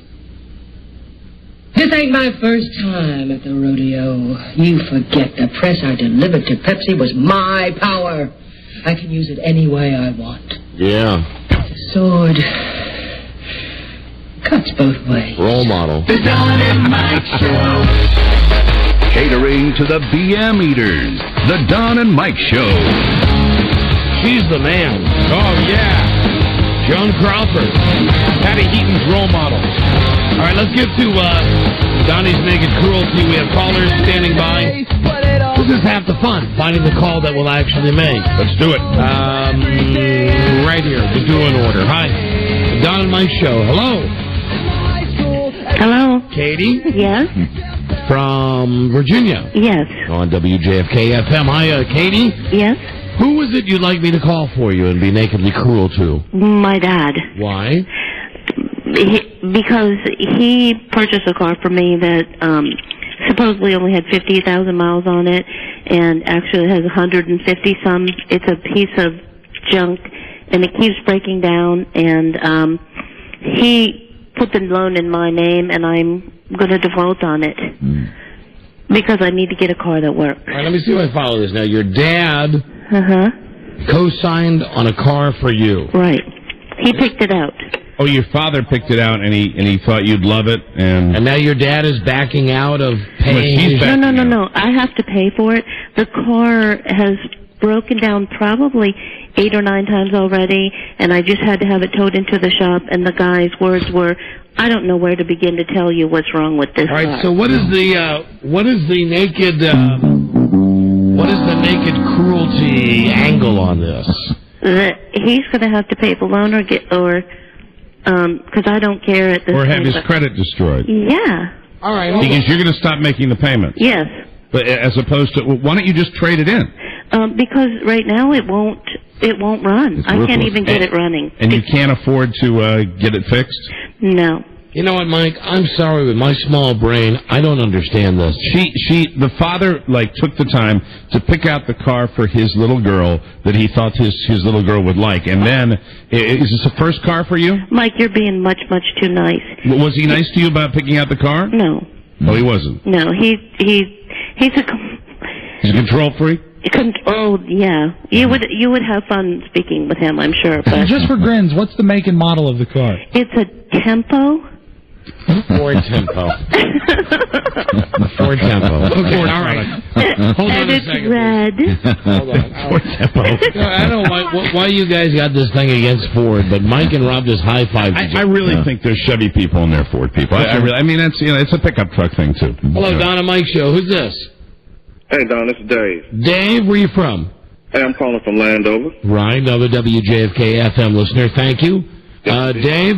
Speaker 20: This ain't my first time at the rodeo. You forget the press I delivered to Pepsi was my power. I can use it any way I want.
Speaker 4: Yeah.
Speaker 20: The sword Cuts both ways.
Speaker 5: Role model.
Speaker 17: The Don and Mike Show.
Speaker 3: Catering to the BM eaters. The Don and Mike Show.
Speaker 4: She's the man. Oh, yeah. Joan Crawford. Patty Heaton's role model. All right, let's get to Donnie's Naked Cruelty. We have callers standing by. We'll just have the fun, finding the call that will actually make.
Speaker 5: Let's do it.
Speaker 4: Right here, the do in order. Hi. The Don and Mike Show. Hello.
Speaker 1: Hello.
Speaker 4: Katie?
Speaker 1: Yes.
Speaker 4: From Virginia?
Speaker 1: Yes.
Speaker 4: On WJFK-FM. Hi, Katie?
Speaker 1: Yes.
Speaker 4: Who is it you'd like me to call for you and be nakedly cruel to?
Speaker 1: My dad.
Speaker 4: Why?
Speaker 1: Because he purchased a car for me that supposedly only had 50,000 miles on it, and actually has 150-some. It's a piece of junk, and it keeps breaking down, and he put the loan in my name, and I'm going to default on it. Because I need to get a car that works.
Speaker 4: All right, let me see if I follow this. Now, your dad
Speaker 5: co-signed on a car for you.
Speaker 1: Right. He picked it out.
Speaker 5: Oh, your father picked it out, and he thought you'd love it, and
Speaker 4: now your dad is backing out of paying.
Speaker 1: No. I have to pay for it. The car has broken down probably 8 or 9 times already, and I just had to have it towed into the shop. And the guy's words were, "I don't know where to begin to tell you what's wrong with this."
Speaker 4: All right.
Speaker 1: car.
Speaker 4: So what is the naked cruelty angle on this?
Speaker 1: That he's going to have to pay the loan because I don't care at this
Speaker 5: or have
Speaker 1: point,
Speaker 5: his credit destroyed.
Speaker 1: Yeah.
Speaker 4: All right.
Speaker 5: Because you're going to stop making the payments.
Speaker 1: Yes.
Speaker 5: But as opposed to, why don't you just trade it in?
Speaker 1: Because right now it won't run. I can't even get it running.
Speaker 5: And you can't afford to get it fixed?
Speaker 1: No.
Speaker 4: You know what, Mike? I'm sorry, with my small brain, I don't understand this.
Speaker 5: The father, took the time to pick out the car for his little girl that he thought his little girl would like. And then, is this the first car for you?
Speaker 1: Mike, you're being much, much too nice.
Speaker 5: Was he nice to you about picking out the car?
Speaker 1: No.
Speaker 5: Oh, he wasn't?
Speaker 1: No, he's a
Speaker 5: control freak?
Speaker 1: Oh, yeah. You would have fun speaking with him, I'm sure. But
Speaker 9: just for grins, what's the make and model of the car?
Speaker 1: It's a Tempo.
Speaker 4: Ford Tempo. Ford Tempo. Ford, all right. Hold on a second.
Speaker 1: Red.
Speaker 4: Hold on.
Speaker 5: Ford Tempo.
Speaker 4: I don't know why you guys got this thing against Ford, but Mike and Rob just high-fived.
Speaker 5: I really think there's Chevy people and they're Ford people. I mean, that's it's a pickup truck thing, too.
Speaker 4: Hello, Don and Mike Show. Who's this?
Speaker 8: Hey, Don, this is Dave.
Speaker 4: Dave, where you from?
Speaker 8: Hey, I'm calling from Landover.
Speaker 4: Right, another WJFK FM listener. Thank you. Dave,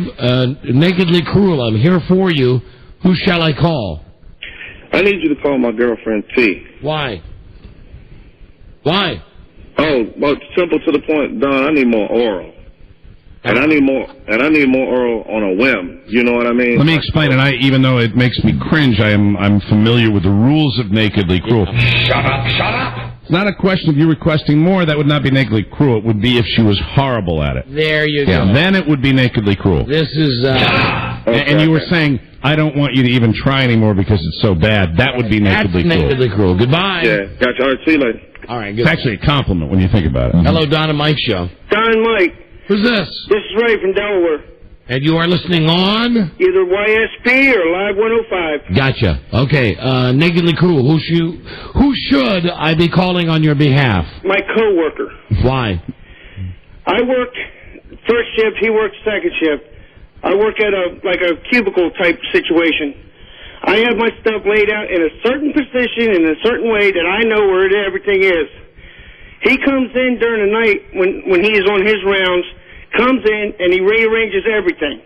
Speaker 4: nakedly cruel, I'm here for you. Who shall I call?
Speaker 8: I need you to call my girlfriend T.
Speaker 4: Why? Why?
Speaker 8: Oh, well, simple to the point, Don. I need more oral, and I need more oral on a whim. You know what I mean?
Speaker 5: Let me explain it. Even though it makes me cringe, I'm familiar with the rules of nakedly cruel.
Speaker 17: Shut up! Shut up!
Speaker 5: It's not a question of you requesting more. That would not be nakedly cruel. It would be if she was horrible at it.
Speaker 4: There you go.
Speaker 5: Yeah, then it would be nakedly cruel.
Speaker 4: This is...
Speaker 5: and you were saying, I don't want you to even try anymore because it's so bad. That would be nakedly cruel.
Speaker 4: Nakedly cruel. Goodbye.
Speaker 8: Yeah, gotcha. All right, see you later.
Speaker 4: All right,
Speaker 5: good. It's actually a compliment when you think about it.
Speaker 4: Hello, Don and Mike Show.
Speaker 11: Don and Mike.
Speaker 4: Who's this?
Speaker 11: This is Ray from Delaware.
Speaker 4: And you are listening on?
Speaker 11: Either YSP or Live 105.
Speaker 4: Gotcha. Okay, nakedly cruel. Who should I be calling on your behalf?
Speaker 11: My coworker.
Speaker 4: Why?
Speaker 11: I work first shift, he works second shift. I work at a cubicle type situation. I have my stuff laid out in a certain position in a certain way that I know where everything is. He comes in during the night when he is on his rounds, comes in and he rearranges everything.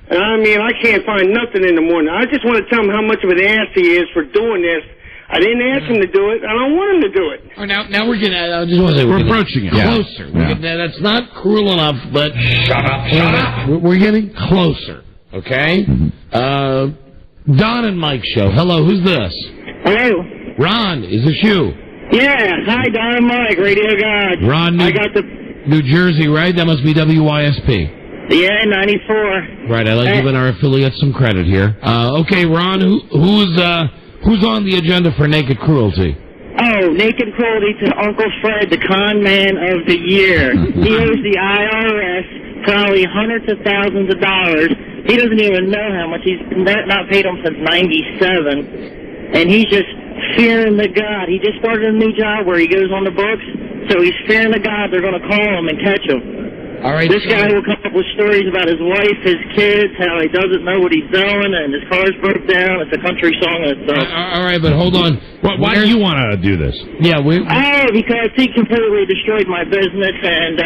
Speaker 11: And I mean, I can't find nothing in the morning. I just want to tell him how much of an ass he is for doing this. I didn't ask him to do it. I don't want him to do it.
Speaker 4: Oh, now we're getting. I just want to say
Speaker 5: we're approaching it
Speaker 4: closer.
Speaker 5: Yeah.
Speaker 4: That's not cruel enough, but
Speaker 17: shut up.
Speaker 4: We're getting closer. Okay. Don and Mike Show. Hello, who's this?
Speaker 11: Hello.
Speaker 4: Ron, is this you?
Speaker 11: Yeah. Hi, Don and Mike, Radio God.
Speaker 4: Ron,
Speaker 11: I got the
Speaker 4: New Jersey, right? That must be WYSP.
Speaker 11: Yeah, 94.
Speaker 4: Right. I like giving our affiliates some credit here. Okay, Ron, who's on the agenda for naked cruelty?
Speaker 11: Oh, naked cruelty to Uncle Fred, the con man of the year. He owes the IRS probably hundreds of thousands of dollars
Speaker 10: He doesn't even know how much. He's not paid him since '97, and he's just fearing to God. He just started a new job where he goes on the books, so he's fearing to God they're going to call him and catch him.
Speaker 4: All right.
Speaker 10: This guy will come up with stories about his wife, his kids, how he doesn't know what he's doing, and his car's broke down. It's a country song.
Speaker 4: All right, but hold on.
Speaker 5: Why do you want to do this?
Speaker 4: Yeah,
Speaker 10: because he completely destroyed my business and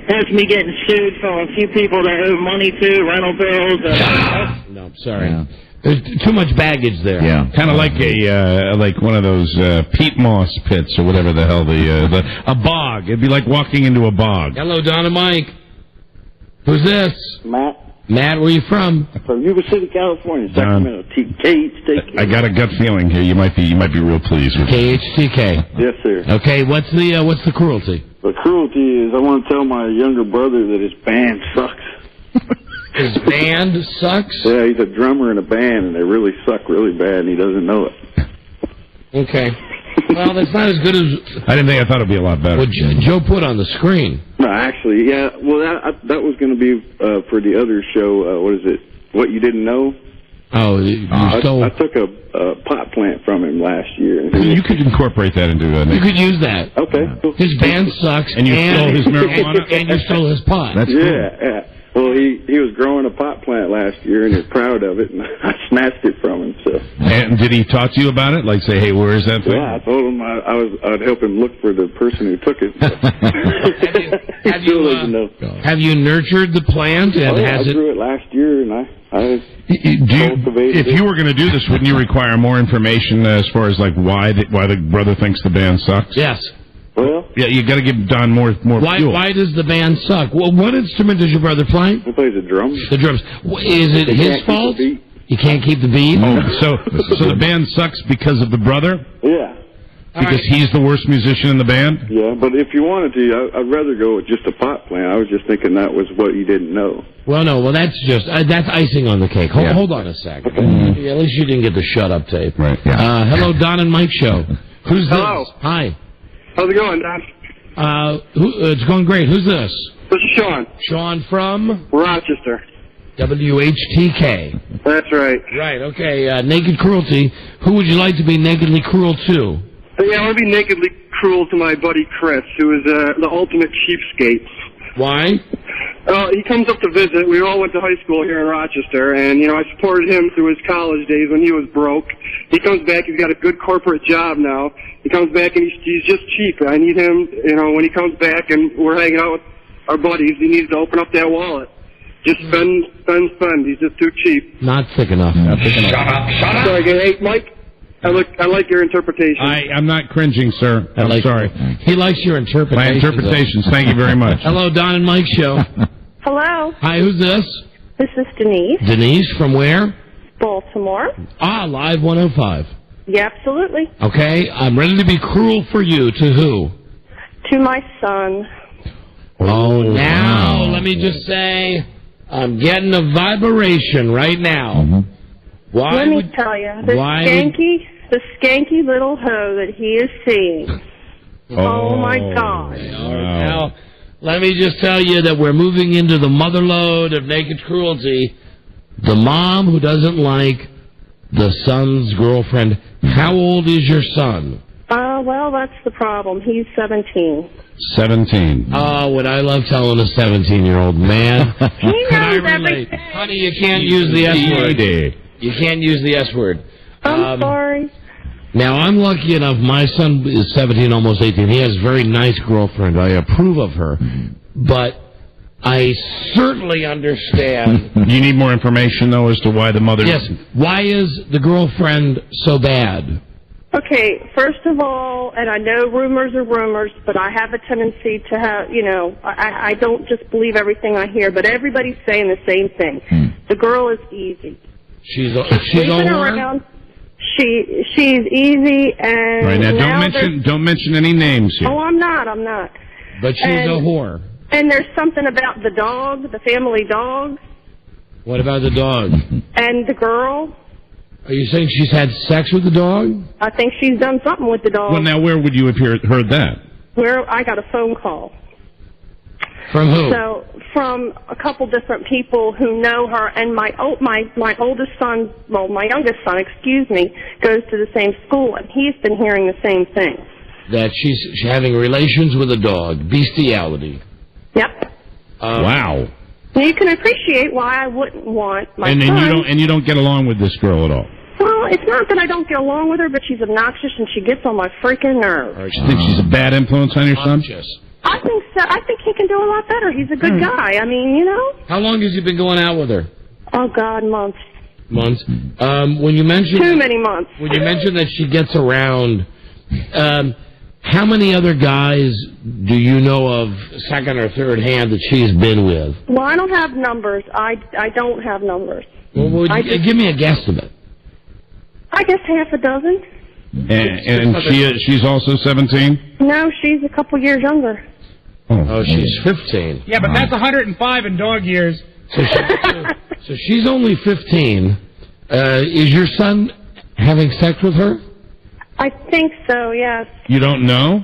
Speaker 10: has me getting sued from a few people that owe money to, rental bills.
Speaker 4: No, sorry. Yeah. There's too much baggage there.
Speaker 5: Yeah, kind of like like one of those peat moss pits or whatever the hell a bog. It'd be like walking into a bog.
Speaker 4: Hello, Don and Mike. Who's this?
Speaker 12: Matt.
Speaker 4: Matt, where are you from?
Speaker 12: From Yuba City, California, Sacramento. KHTK.
Speaker 5: I got a gut feeling here. You might be real pleased with
Speaker 4: KHTK.
Speaker 12: Yes, sir.
Speaker 4: Okay, what's the cruelty?
Speaker 12: The cruelty is I want to tell my younger brother that his band sucks.
Speaker 4: His band sucks?
Speaker 12: Yeah, he's a drummer in a band, and they really suck really bad, and he doesn't know it.
Speaker 4: Okay. Well, that's not as good as...
Speaker 5: I thought it'd be a lot better.
Speaker 4: What Joe put on the screen.
Speaker 12: No, actually, yeah. Well, that was going to be for the other show. What is it? What You Didn't Know?
Speaker 4: Oh, you stole...
Speaker 12: I took a pot plant from him last year.
Speaker 5: You could incorporate that into...
Speaker 4: You could use that.
Speaker 12: Okay.
Speaker 4: His band sucks.
Speaker 5: And you stole his marijuana?
Speaker 4: And you stole his pot.
Speaker 5: That's cool.
Speaker 12: Yeah. Well, he was growing a pot plant last year, and he was proud of it, and I snatched it from him. So.
Speaker 5: And did he talk to you about it? Like, say, hey, where is that thing?
Speaker 12: Yeah, I told him I'd help him look for the person who took it.
Speaker 4: Have you nurtured the plant? And
Speaker 12: I grew it last year, and I cultivated
Speaker 5: if you were going to do this, wouldn't you require more information as far as like why the brother thinks the band sucks?
Speaker 4: Yes.
Speaker 12: Well,
Speaker 5: yeah, you got to give Don more fuel.
Speaker 4: Why does the band suck? Well, what instrument does your brother play?
Speaker 12: He plays the drums.
Speaker 4: The drums. Is it his fault? He can't keep the beat.
Speaker 5: Oh, so the band sucks because of the brother?
Speaker 12: Yeah.
Speaker 5: Because he's the worst musician in the band?
Speaker 12: Yeah, but if you wanted to, I'd rather go with just a pot plant. I was just thinking that was what you didn't know.
Speaker 4: Well, no, that's just that's icing on the cake. Hold on a sec. Okay. Yeah, at least you didn't get the shut up tape.
Speaker 5: Right. Yeah.
Speaker 4: Hello, Don and Mike show. Who's
Speaker 19: Hello.
Speaker 4: This? Hi.
Speaker 19: How's it going, Don?
Speaker 4: It's going great. Who's this?
Speaker 19: This is Sean.
Speaker 4: Sean from?
Speaker 19: Rochester.
Speaker 4: WHTK.
Speaker 19: That's right.
Speaker 4: Right, okay. Naked Cruelty. Who would you like to be nakedly cruel to?
Speaker 19: Yeah, I want to be nakedly cruel to my buddy Chris, who is the ultimate cheapskate.
Speaker 4: Why?
Speaker 19: He comes up to visit. We all went to high school here in Rochester, and, I supported him through his college days when he was broke. He comes back, he's got a good corporate job now. He comes back, and he's just cheap. I need him, when he comes back and we're hanging out with our buddies, he needs to open up that wallet. Just spend. He's just too cheap.
Speaker 4: Not thick enough.
Speaker 19: Shut up. Sorry, hey, Mike. I like your interpretation.
Speaker 5: I'm not cringing, sir. I'm sorry.
Speaker 4: He likes your interpretations.
Speaker 5: My interpretations. Thank you very much.
Speaker 4: Hello, Don and Mike show.
Speaker 23: Hello.
Speaker 4: Hi, who's this?
Speaker 23: This is Denise.
Speaker 4: Denise from where?
Speaker 23: Baltimore.
Speaker 4: Live 105.
Speaker 23: Yeah, absolutely.
Speaker 4: Okay, I'm ready to be cruel for you. To who?
Speaker 23: To my son.
Speaker 4: Oh, now, let me just say, I'm getting a vibration right now.
Speaker 23: Mm-hmm. Let me tell you, the skanky little hoe that he is seeing. Oh my God.
Speaker 4: Now, let me just tell you that we're moving into the mother lode of naked cruelty. The mom who doesn't like the son's girlfriend. How old is your son?
Speaker 23: Well, that's the problem. He's 17.
Speaker 5: 17.
Speaker 4: Oh, would I love telling a 17-year-old man?
Speaker 23: He knows everything.
Speaker 4: Honey, you can't use the S word. You can't use the S word.
Speaker 23: I'm sorry.
Speaker 4: Now, I'm lucky enough. My son is 17, almost 18. He has a very nice girlfriend. I approve of her. But I certainly understand.
Speaker 5: You need more information, though, as to why the mother...
Speaker 4: Yes. Why is the girlfriend so bad?
Speaker 23: Okay, first of all, and I know rumors are rumors, but I have a tendency to have, I don't just believe everything I hear, but everybody's saying the same thing. The girl is easy.
Speaker 4: She's around.
Speaker 23: She's easy, and
Speaker 5: right now don't mention any names here.
Speaker 23: Oh, I'm not.
Speaker 4: But she's a whore.
Speaker 23: And there's something about the dog, the family dog.
Speaker 4: What about the dog?
Speaker 23: And the girl.
Speaker 4: Are you saying she's had sex with the dog?
Speaker 23: I think she's done something with the dog.
Speaker 5: Well, now where would you have heard that?
Speaker 23: Where I got a phone call.
Speaker 4: From who?
Speaker 23: So, from a couple different people who know her, and my oldest son, well, my youngest son, excuse me, goes to the same school, and he's been hearing the same thing.
Speaker 4: That she's having relations with a dog. Bestiality.
Speaker 23: Yep.
Speaker 5: Wow.
Speaker 23: Now you can appreciate why I wouldn't want my
Speaker 5: And
Speaker 23: son.
Speaker 5: you don't get along with this girl at all.
Speaker 23: Well, it's not that I don't get along with her, but she's obnoxious and she gets on my freaking nerves.
Speaker 5: You think she's a bad influence on your son?
Speaker 23: I think so. I think he can do a lot better. He's a good guy. I mean, you know.
Speaker 4: How long has he been going out with her?
Speaker 23: Oh God, months.
Speaker 4: Months. When you mentioned
Speaker 23: Too many months.
Speaker 4: When you mentioned that she gets around, how many other guys do you know of, second or third hand, that she's been with?
Speaker 23: Well, I don't have numbers. I don't have numbers.
Speaker 4: Well, give me a guesstimate.
Speaker 23: I guess half a dozen.
Speaker 5: And she's also 17?
Speaker 23: No, she's a couple years younger.
Speaker 4: Oh, she's 15.
Speaker 14: Yeah, but that's 105 in dog years.
Speaker 4: So she's only 15. Is your son having sex with her?
Speaker 23: I think so, yes.
Speaker 5: You don't know?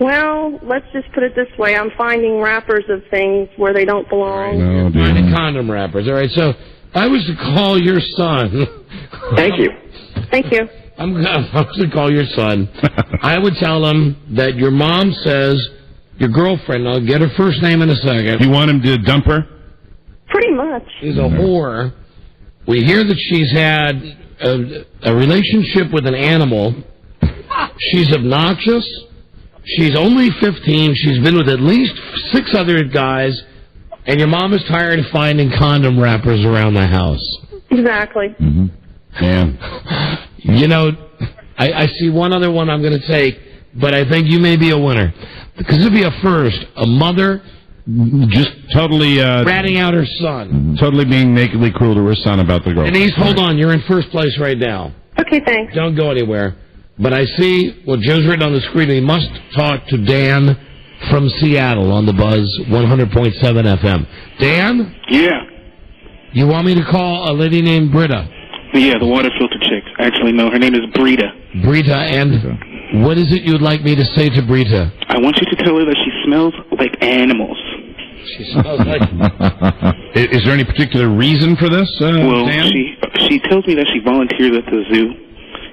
Speaker 23: Well, let's just put it this way. I'm finding wrappers of things where they don't belong.
Speaker 5: No,
Speaker 4: Finding condom wrappers. All right, so if I was to call your son...
Speaker 23: Thank you. Thank you.
Speaker 4: If I was to call your son, I would tell him that your mom says, your girlfriend, I'll get her first name in a second.
Speaker 5: You want him to dump her?
Speaker 23: Pretty much.
Speaker 4: She's a whore. We hear that she's had a relationship with an animal. She's obnoxious. She's only 15. She's been with at least 6 other guys. And your mom is tired of finding condom wrappers around the house.
Speaker 23: Exactly.
Speaker 5: Mm-hmm. Yeah.
Speaker 4: You know, I see one other one I'm going to take, but I think you may be a winner. Because it'll be a first. A mother
Speaker 5: just totally...
Speaker 4: ratting out her son.
Speaker 5: Totally being nakedly cruel to her son about the girl.
Speaker 4: Denise, hold on. You're in first place right now.
Speaker 23: Okay, thanks.
Speaker 4: Don't go anywhere. But I see what Joe's written on the screen. He must talk to Dan from Seattle on the Buzz 100.7 FM. Dan?
Speaker 15: Yeah.
Speaker 4: You want me to call a lady named Britta?
Speaker 15: Yeah, the water filter chick. Actually, no, her name is Brita.
Speaker 4: Brita, and what is it you'd like me to say to Brita?
Speaker 15: I want you to tell her that she smells like animals.
Speaker 4: She smells like...
Speaker 5: Is there any particular reason for this,
Speaker 15: well,
Speaker 5: Dan?
Speaker 15: she tells me that she volunteers at the zoo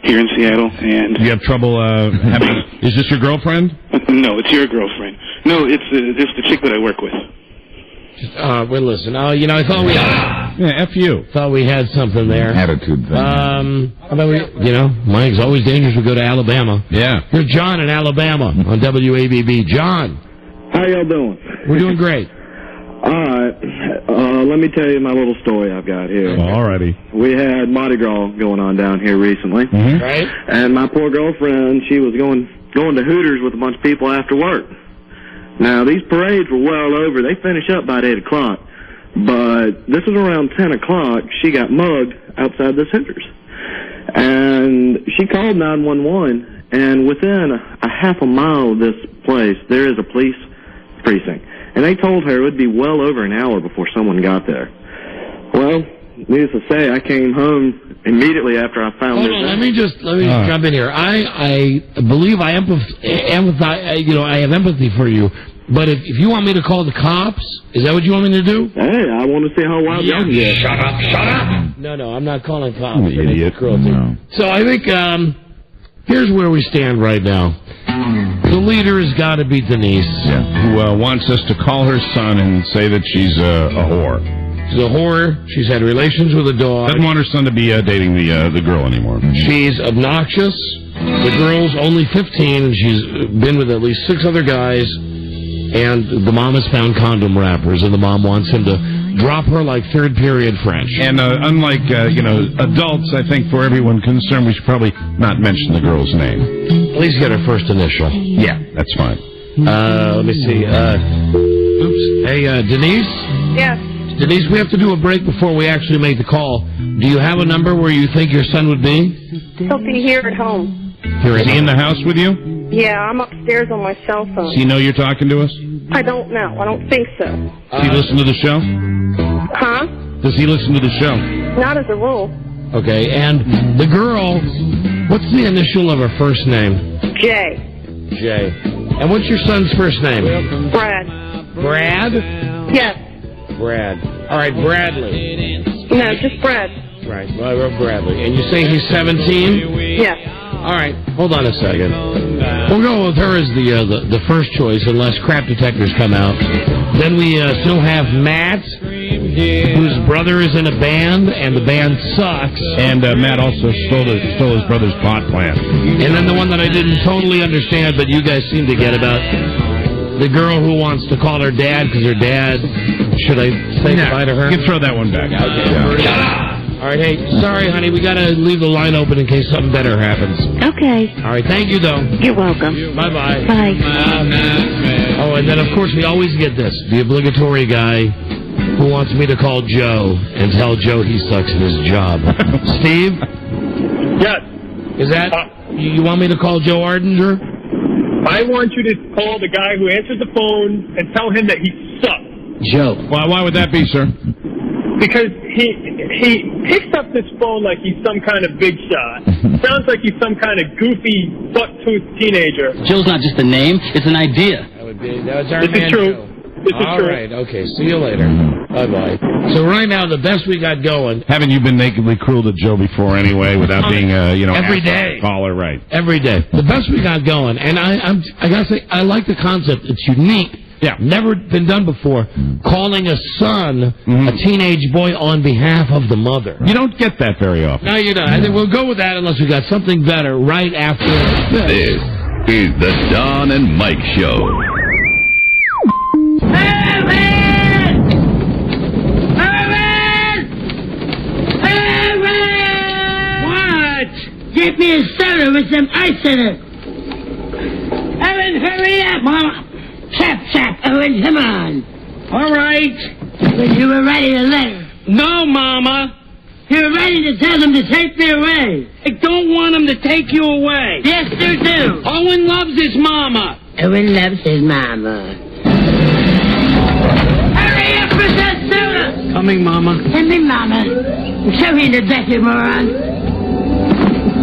Speaker 15: here in Seattle, and...
Speaker 5: You have trouble having... Is this your girlfriend?
Speaker 15: No, it's your girlfriend. No, it's the chick that I work with.
Speaker 4: Well, listen, you know, I thought we had...
Speaker 5: Yeah, F you.
Speaker 4: Thought we had something there.
Speaker 7: Attitude thing.
Speaker 4: How about we, you know, Mike's always dangerous to go to Alabama.
Speaker 5: Yeah.
Speaker 4: Here's John in Alabama on WABB. John.
Speaker 2: How y'all doing?
Speaker 4: We're doing great.
Speaker 2: All right. Let me tell you my little story I've got here.
Speaker 5: Alrighty.
Speaker 2: We had Mardi Gras going on down here recently.
Speaker 5: Mm-hmm.
Speaker 4: Right.
Speaker 2: And my poor girlfriend, she was going to Hooters with a bunch of people after work. Now, these parades were well over. They finish up by 8 o'clock. But this was around 10 o'clock. She got mugged outside this Hooters. And she called 911. And within a half a mile of this place, there is a police precinct. And they told her it would be well over an hour before someone got there. Well, needless to say, I came home immediately after I found this.
Speaker 4: Hold on, let me just jump in here. I believe I empathize. You know, I have empathy for you. But if you want me to call the cops, is that what you want me to do?
Speaker 2: Hey, I want to see how wild y'all can get.
Speaker 4: Shut up! Shut up! No, I'm not calling cops.
Speaker 5: You idiot.
Speaker 4: Cruelty.
Speaker 5: No.
Speaker 4: So I think here's where we stand right now. The leader has got to be Denise.
Speaker 5: Yeah. Who wants us to call her son and say that she's a whore.
Speaker 4: She's a whore. She's had relations with a dog.
Speaker 5: Doesn't want her son to be dating the girl anymore.
Speaker 4: She's obnoxious. The girl's only 15, and she's been with at least 6 other guys. And the mom has found condom wrappers, and the mom wants him to drop her like third period French.
Speaker 5: And unlike, adults, I think for everyone concerned, we should probably not mention the girl's name.
Speaker 4: At least get her first initial.
Speaker 5: Yeah, that's fine.
Speaker 4: Let me see. Oops. Hey, Denise?
Speaker 23: Yes.
Speaker 4: Denise, we have to do a break before we actually make the call. Do you have a number where you think your son would be?
Speaker 23: He'll be here at home.
Speaker 5: Is he in the house with you?
Speaker 23: Yeah, I'm upstairs on my cell phone.
Speaker 5: Does he know you're talking to us?
Speaker 23: I don't know. I don't think so.
Speaker 5: Does he listen to the show?
Speaker 23: Huh?
Speaker 5: Does he listen to the show?
Speaker 23: Not as a rule.
Speaker 4: Okay, and the girl, what's the initial of her first name?
Speaker 23: J.
Speaker 4: J. And what's your son's first name?
Speaker 23: Brad.
Speaker 4: Brad?
Speaker 23: Yes.
Speaker 4: Brad. All right, Bradley.
Speaker 23: No, just Brad.
Speaker 4: Right, well, I wrote Bradley. And you say he's 17?
Speaker 23: Yes.
Speaker 4: All right, hold on a second. We'll go with her as the first choice unless crap detectors come out. Then we still have Matt, whose brother is in a band, and the band sucks.
Speaker 5: And Matt also stole his brother's pot plant.
Speaker 4: And then the one that I didn't totally understand, but you guys seem to get about the girl who wants to call her dad because her dad. Should I say goodbye to her?
Speaker 5: You can throw that one back.
Speaker 4: Okay. Yeah. All right, hey, sorry, honey, we got to leave the line open in case something better happens.
Speaker 1: Okay.
Speaker 4: All right, thank you, though.
Speaker 1: You're welcome.
Speaker 4: Bye-bye.
Speaker 1: Bye.
Speaker 4: Oh, and then, of course, we always get this. The obligatory guy who wants me to call Joe and tell Joe he sucks at his job. Steve?
Speaker 6: Yes.
Speaker 4: Is that... you want me to call Joe Ardinger?
Speaker 6: I want you to call the guy who answers the phone and tell him that he sucks.
Speaker 4: Joe.
Speaker 5: Why would that be, sir?
Speaker 6: Because he picks up this phone like he's some kind of big shot. Sounds like he's some kind of goofy, buck-toothed teenager.
Speaker 13: Joe's not just a name, it's an idea.
Speaker 4: That's our
Speaker 6: This is true. This is
Speaker 4: All
Speaker 6: true.
Speaker 4: right, okay, see you later. Bye-bye. So right now, the best we got going...
Speaker 5: Haven't you been nakedly cruel to Joe before anyway, without being,
Speaker 4: every day.
Speaker 5: Caller, right?
Speaker 4: Every day. The best we got going, and I gotta say, I like the concept. It's unique.
Speaker 5: Yeah.
Speaker 4: Never been done before. Calling a son, a teenage boy, on behalf of the mother.
Speaker 5: You don't get that very often.
Speaker 4: No, you don't. I think we'll go with that unless we got something better right after
Speaker 3: This is the Don and Mike Show.
Speaker 20: What? Get me a soda with some ice in it. Owen, hurry up, Mama. Chap, Owen, come on. All right. When you were writing a letter.
Speaker 4: No, Mama.
Speaker 20: You were ready to tell them to take me away.
Speaker 4: I don't want them to take you away.
Speaker 20: Yes, you do.
Speaker 4: Owen loves his mama.
Speaker 20: Owen loves his mama. Hurry up with that soda.
Speaker 4: Coming, Mama.
Speaker 20: Coming, Mama. Show me the deck, you moron.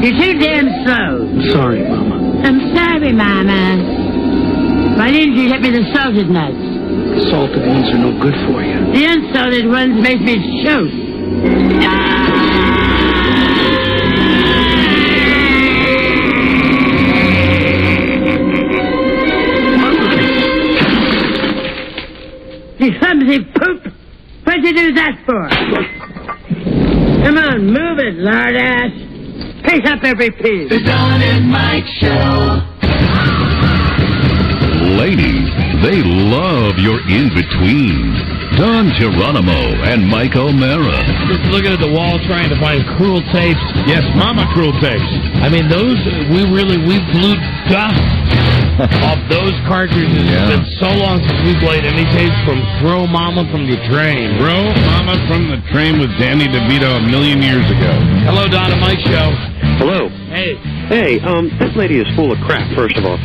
Speaker 20: You're too damn slow.
Speaker 4: Sorry, Mama.
Speaker 20: I'm sorry, Mama. Why didn't you get me the salted nuts?
Speaker 4: Salted ones are no good for you.
Speaker 20: The unsalted ones make me choke. You clumsy poop! What'd you do that for? Come on, move it, lard ass. Pick up every piece.
Speaker 17: The Don and Mike Show.
Speaker 3: Ladies, they love your in-between. Don Geronimo and Mike O'Mara.
Speaker 4: Just looking at the wall trying to find cruel tapes.
Speaker 5: Yes, Mama cruel tapes.
Speaker 4: I mean, those, we blew dust off those cartridges.
Speaker 7: Yeah.
Speaker 4: It's been so long since we played any tapes from Throw Mama from the Train.
Speaker 5: Throw Mama from the Train with Danny DeVito a million years ago.
Speaker 4: Hello, Don and Mike Show.
Speaker 16: Hello.
Speaker 4: Hey.
Speaker 16: Hey, this lady is full of crap, first of all.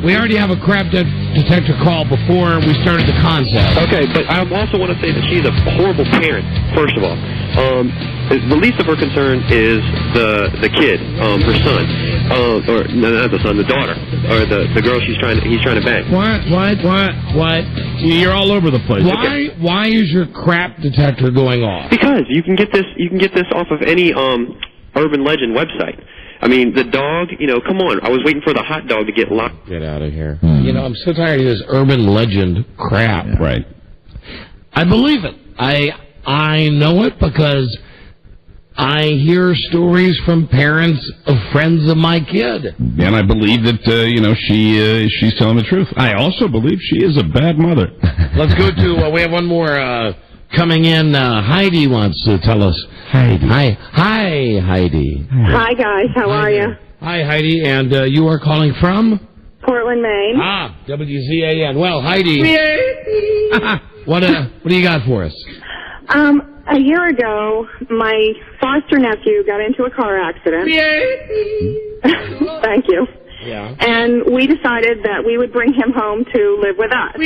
Speaker 4: We already have a crap detector call before we started the concept.
Speaker 16: Okay, but I also want to say that she's a horrible parent, first of all. The least of her concern is the kid, her son. Or, no, not the son, the daughter. Or the girl he's trying to bang.
Speaker 4: What?
Speaker 5: You're all over the place.
Speaker 4: Why is your crap detector going off?
Speaker 16: Because you can get this off of any urban legend website. I mean, the dog, come on. I was waiting for the hot dog to get locked.
Speaker 4: Get out of here. I'm so tired of this urban legend crap.
Speaker 5: Yeah. Right.
Speaker 4: I believe it. I know it because I hear stories from parents of friends of my kid.
Speaker 5: And I believe that, she's telling the truth. I also believe she is a bad mother.
Speaker 4: Let's go to, we have one more coming in. Heidi wants to tell us.
Speaker 5: Heidi.
Speaker 4: Hi, Heidi.
Speaker 23: Hi, guys. How are you?
Speaker 4: Hi, Heidi. And you are calling from?
Speaker 23: Portland, Maine.
Speaker 4: Ah, WZAN. Well, Heidi. What do you got for us?
Speaker 23: A year ago, my foster nephew got into a car accident. Thank you.
Speaker 4: Yeah.
Speaker 23: And we decided that we would bring him home to live with us.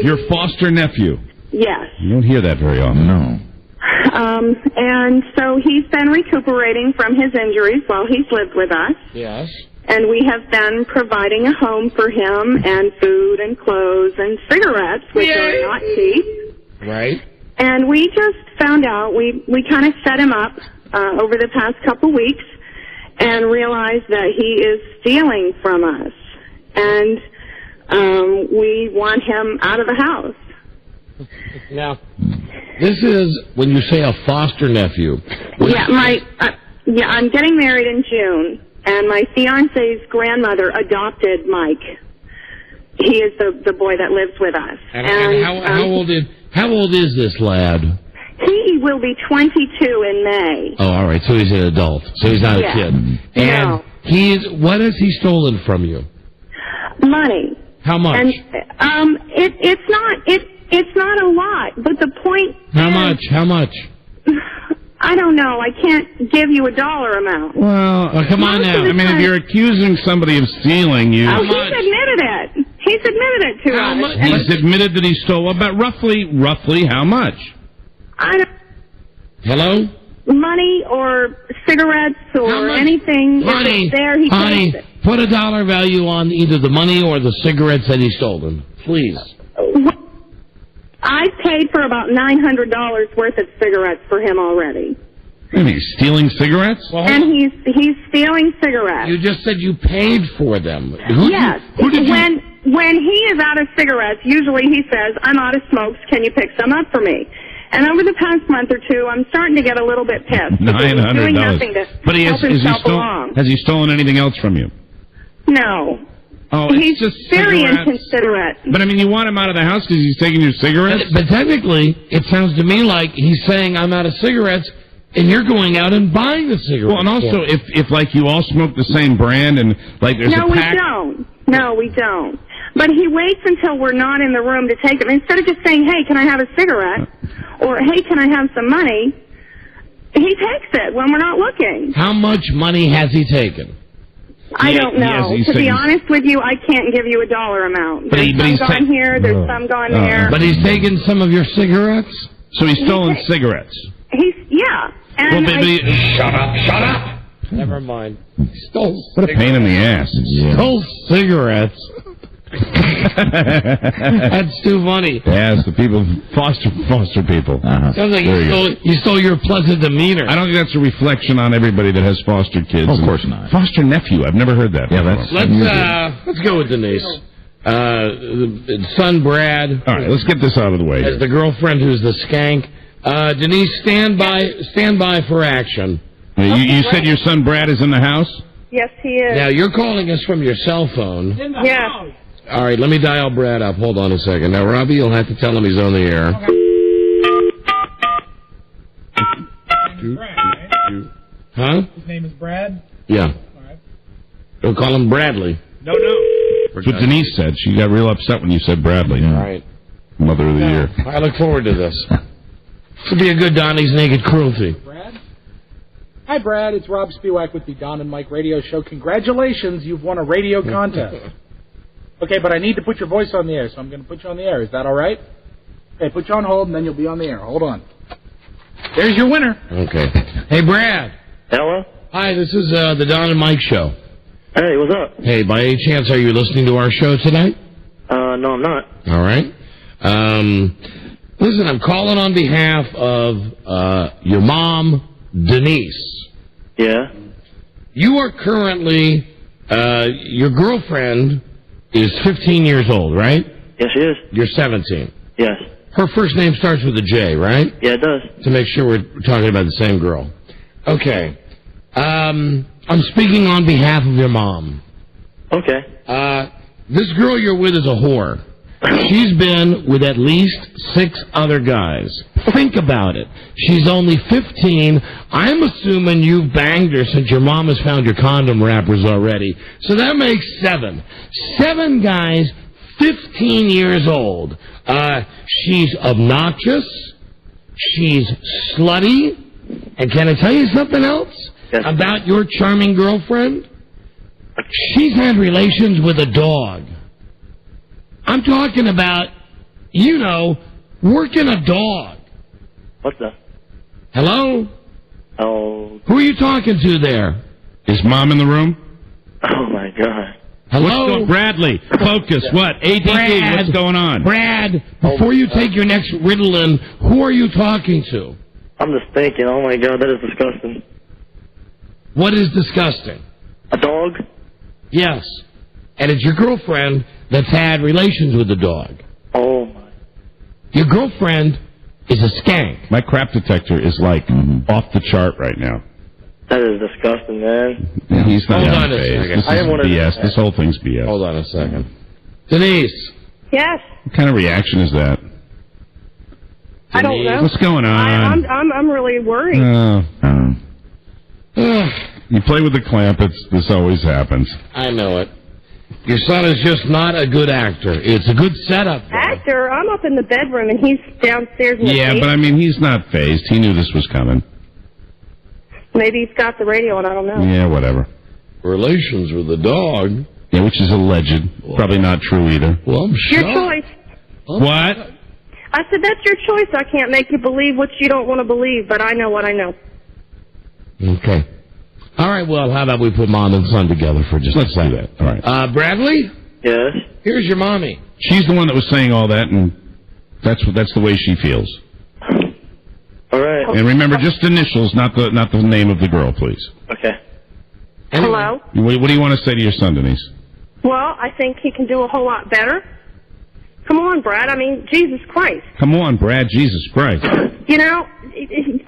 Speaker 5: Your foster nephew.
Speaker 23: Yes.
Speaker 5: You don't hear that very often.
Speaker 7: No.
Speaker 23: And so he's been recuperating from his injuries while he's lived with us.
Speaker 4: Yes.
Speaker 23: And we have been providing a home for him and food and clothes and cigarettes, which are not cheap.
Speaker 4: Right.
Speaker 23: And we just found out, we kind of set him up over the past couple weeks and realized that he is stealing from us. And we want him out of the house.
Speaker 4: Now, this is when you say a foster nephew.
Speaker 23: Yeah, I'm getting married in June, and my fiance's grandmother adopted Mike. He is the boy that lives with us.
Speaker 4: And how old is this lad?
Speaker 23: He will be 22 in May.
Speaker 4: Oh, all right. So he's an adult. So he's not a kid. And what has he stolen from you?
Speaker 23: Money.
Speaker 4: How much?
Speaker 23: And it's not a lot, but the point.
Speaker 4: How much? How much?
Speaker 23: I don't know. I can't give you a dollar amount.
Speaker 5: Well, come on now. I mean, if you're accusing somebody of stealing,
Speaker 23: he's admitted it. He's admitted it to us.
Speaker 5: He's admitted that he stole about roughly how much?
Speaker 23: I don't.
Speaker 4: Hello?
Speaker 23: Money or cigarettes or anything.
Speaker 4: Money.
Speaker 23: If it's there, he
Speaker 4: Honey,
Speaker 23: takes it.
Speaker 4: put a dollar value on either the money or the cigarettes that he stolen, please.
Speaker 23: I've paid for about $900 worth of cigarettes for him already.
Speaker 5: And he's stealing cigarettes?
Speaker 23: And he's stealing cigarettes.
Speaker 4: You just said you paid for them.
Speaker 23: Yes. When he is out of cigarettes, usually he says, "I'm out of smokes. Can you pick some up for me?" And over the past month or two, I'm starting to get a little bit pissed.
Speaker 5: $900.
Speaker 23: Doing nothing to help himself along.
Speaker 5: Has he stolen anything else from you?
Speaker 23: No.
Speaker 5: Oh,
Speaker 23: he's
Speaker 5: just
Speaker 23: very
Speaker 5: cigarettes.
Speaker 23: inconsiderate.
Speaker 5: But I mean, you want him out of the house because he's taking your cigarettes?
Speaker 4: But technically, it sounds to me like he's saying, "I'm out of cigarettes," and you're going out and buying the cigarettes.
Speaker 5: Well, and also, if like you all smoke the same brand and like there's a pack.
Speaker 23: No, we don't. But he waits until we're not in the room to take them. Instead of just saying, "Hey, can I have a cigarette?" or "Hey, can I have some money?" he takes it when we're not looking.
Speaker 4: How much money has he taken?
Speaker 23: I don't know. To be honest with you, I can't give you a dollar amount. There's some gone here, there's some gone there.
Speaker 4: But he's taken some of your cigarettes?
Speaker 5: So he's stolen cigarettes?
Speaker 23: And
Speaker 4: Shut up! Never mind. Stole
Speaker 5: What a pain in the ass.
Speaker 4: Stole cigarettes. That's too funny.
Speaker 5: Yes, the people, foster people.
Speaker 4: Sounds like you stole your pleasant demeanor.
Speaker 5: I don't think that's a reflection on everybody that has foster kids.
Speaker 7: Of course not.
Speaker 5: Foster nephew, I've never heard that.
Speaker 7: Yeah,
Speaker 4: let's go with Denise. Son Brad.
Speaker 5: All right, let's get this out of the way.
Speaker 4: As the girlfriend who's the skank. Denise, stand by for action.
Speaker 5: You said your son Brad is in the house?
Speaker 23: Yes, he is.
Speaker 4: Now, you're calling us from your cell phone.
Speaker 23: Yes.
Speaker 4: All right, let me dial Brad up. Hold on a second. Now, Robbie, you'll have to tell him he's on the air.
Speaker 14: Okay.
Speaker 4: Huh?
Speaker 14: His name is Brad?
Speaker 4: Yeah.
Speaker 14: All right.
Speaker 4: We'll call him Bradley.
Speaker 14: No.
Speaker 5: That's what Denise said. She got real upset when you said Bradley.
Speaker 4: All right.
Speaker 5: Mother of the year.
Speaker 4: I look forward to this. This will be a good Donnie's Naked Cruelty.
Speaker 14: Brad? Hi, Brad. It's Rob Spiewak with the Don and Mike radio show. Congratulations. You've won a radio contest. Okay, but I need to put your voice on the air, so I'm going to put you on the air. Is that all right? Okay, put you on hold, and then you'll be on the air. Hold on. There's your winner.
Speaker 4: Okay. Hey, Brad.
Speaker 18: Hello?
Speaker 4: Hi, this is the Don and Mike show.
Speaker 18: Hey, what's up?
Speaker 4: Hey, by any chance, are you listening to our show tonight?
Speaker 18: No, I'm not.
Speaker 4: All right. Listen, I'm calling on behalf of your mom, Denise.
Speaker 18: Yeah?
Speaker 4: You are currently, your girlfriend is 15 years old, right?
Speaker 18: Yes, she is.
Speaker 4: You're 17.
Speaker 18: Yes.
Speaker 4: Her first name starts with a J, right?
Speaker 18: Yeah, it does.
Speaker 4: To make sure we're talking about the same girl. Okay. I'm speaking on behalf of your mom.
Speaker 18: Okay.
Speaker 4: This girl you're with is a whore. She's been with at least 6 other guys. Think about it. She's only 15. I'm assuming you've banged her since your mom has found your condom wrappers already. So that makes 7. 7 guys, 15 years old. She's obnoxious. She's slutty. And can I tell you something else about your charming girlfriend? She's had relations with a dog. I'm talking about, working a dog.
Speaker 18: What the?
Speaker 4: Hello?
Speaker 18: Oh.
Speaker 4: Who are you talking to there?
Speaker 5: Is Mom in the room?
Speaker 18: Oh, my God.
Speaker 5: Hello? Bradley, focus. What? ADD,
Speaker 4: Brad,
Speaker 5: what's going on?
Speaker 4: Brad, before you take your next Ritalin, who are you talking to?
Speaker 18: I'm just thinking, oh, my God, that is disgusting.
Speaker 4: What is disgusting?
Speaker 18: A dog?
Speaker 4: Yes. And it's your girlfriend that's had relations with the dog.
Speaker 18: Oh, my.
Speaker 4: Your girlfriend is a skank.
Speaker 5: My crap detector is, like, off the chart right now.
Speaker 18: That is disgusting, man.
Speaker 5: Yeah, he's not
Speaker 4: Hold on a
Speaker 5: phased.
Speaker 4: second.
Speaker 5: This is BS. This whole thing's BS.
Speaker 4: Hold on a second. Denise.
Speaker 23: Yes.
Speaker 5: What kind of reaction is that?
Speaker 23: I don't know.
Speaker 5: What's going on?
Speaker 23: I'm really worried.
Speaker 5: You play with the clamp. This always happens.
Speaker 4: I know it. Your son is just not a good actor. It's a good setup.
Speaker 23: Actor, I'm up in the bedroom and he's downstairs in the
Speaker 5: Yeah, but I mean, he's not phased. He knew this was coming.
Speaker 23: Maybe he's got the radio on, I don't know.
Speaker 5: Yeah, whatever.
Speaker 4: Relations with the dog.
Speaker 5: Yeah, which is alleged. Probably not true either.
Speaker 4: Well, I'm
Speaker 23: Your choice.
Speaker 5: What?
Speaker 23: I said, that's your choice. I can't make you believe what you don't want to believe, but I know what I know.
Speaker 4: Okay. All right, well, how about we put Mom and Son together for just a second?
Speaker 5: Do that. All right.
Speaker 4: Bradley?
Speaker 18: Yes?
Speaker 4: Here's your mommy.
Speaker 5: She's the one that was saying all that, and that's the way she feels.
Speaker 18: All right.
Speaker 5: And remember, just initials, not the name of the girl, please.
Speaker 18: Okay.
Speaker 23: Hello?
Speaker 5: What do you want to say to your son, Denise?
Speaker 23: Well, I think he can do a whole lot better. Come on, Brad. I mean, Jesus Christ.
Speaker 5: Come on, Brad. Jesus Christ.
Speaker 23: You know,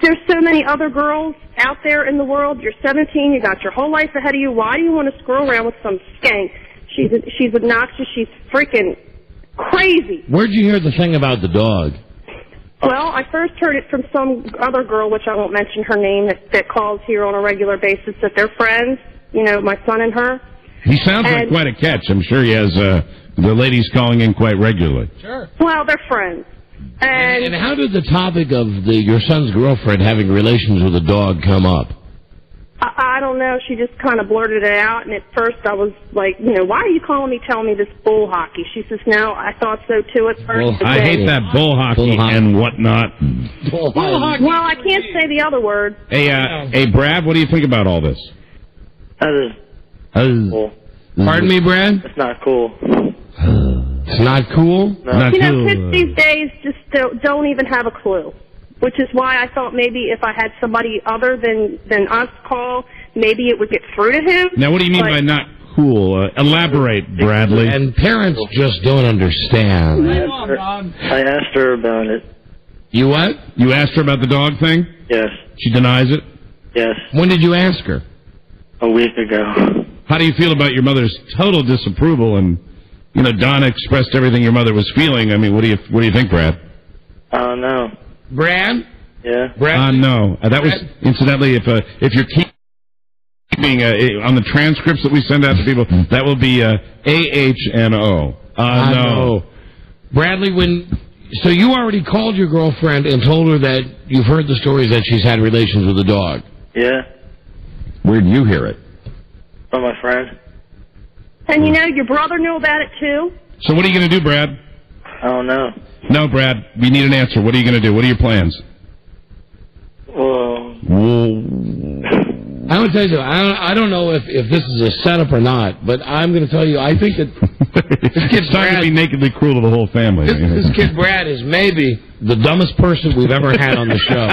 Speaker 23: there's so many other girls out there in the world. You're 17. You got your whole life ahead of you. Why do you want to screw around with some skank? She's obnoxious. She's freaking crazy.
Speaker 4: Where'd you hear the thing about the dog?
Speaker 23: Well, I first heard it from some other girl, which I won't mention her name, that calls here on a regular basis, that they're friends, you know, my son and her.
Speaker 5: He sounds like quite a catch. I'm sure he has the ladies calling in quite regularly.
Speaker 23: Sure. Well, they're friends.
Speaker 4: And how did the topic of your son's girlfriend having relations with a dog come up?
Speaker 23: I don't know. She just kind of blurted it out, and at first I was like, you know, why are you calling me telling me this bull hockey? She says, no, I thought so too at first.
Speaker 5: Well, I hate that bull hockey and whatnot.
Speaker 23: Bull hockey. Well, I can't say the other word.
Speaker 5: Hey, Brad, what do you think about all this?
Speaker 18: That is cool.
Speaker 4: Pardon me, Brad?
Speaker 18: It's not cool.
Speaker 4: It's not cool?
Speaker 18: No.
Speaker 5: Not
Speaker 23: You know,
Speaker 5: cool.
Speaker 23: kids these days just don't even have a clue. Which is why I thought maybe if I had somebody other than us call, maybe it would get through to him.
Speaker 5: Now, what do you mean by not cool? Elaborate, Bradley.
Speaker 4: And parents just don't understand.
Speaker 18: I asked her about it.
Speaker 4: You what?
Speaker 5: You asked her about the dog thing?
Speaker 18: Yes.
Speaker 5: She denies it?
Speaker 18: Yes.
Speaker 4: When did you ask her?
Speaker 18: A week ago.
Speaker 5: How do you feel about your mother's total disapproval? And, you know, Donna expressed everything your mother was feeling. I mean, what do you think, Brad?
Speaker 18: I don't know.
Speaker 4: Brad?
Speaker 18: Yeah.
Speaker 4: Brad?
Speaker 5: No. That was, incidentally, if you're keeping on the transcripts that we send out to people, that will be AHNO. No.
Speaker 4: Bradley, so you already called your girlfriend and told her that you've heard the stories that she's had relations with a dog.
Speaker 18: Yeah.
Speaker 7: Where'd you hear it?
Speaker 18: From my friend.
Speaker 23: And you know, your brother knew about it too.
Speaker 5: So what are you going to do, Brad?
Speaker 18: I don't know.
Speaker 5: No, Brad, we need an answer. What are you going to do? What are your plans?
Speaker 18: Well,
Speaker 4: I would tell you, I don't know if this is a setup or not, but I'm going to tell you, I think that this kid's
Speaker 5: not going to be nakedly cruel to the whole family.
Speaker 4: This kid Brad is maybe the dumbest person we've ever had on the show.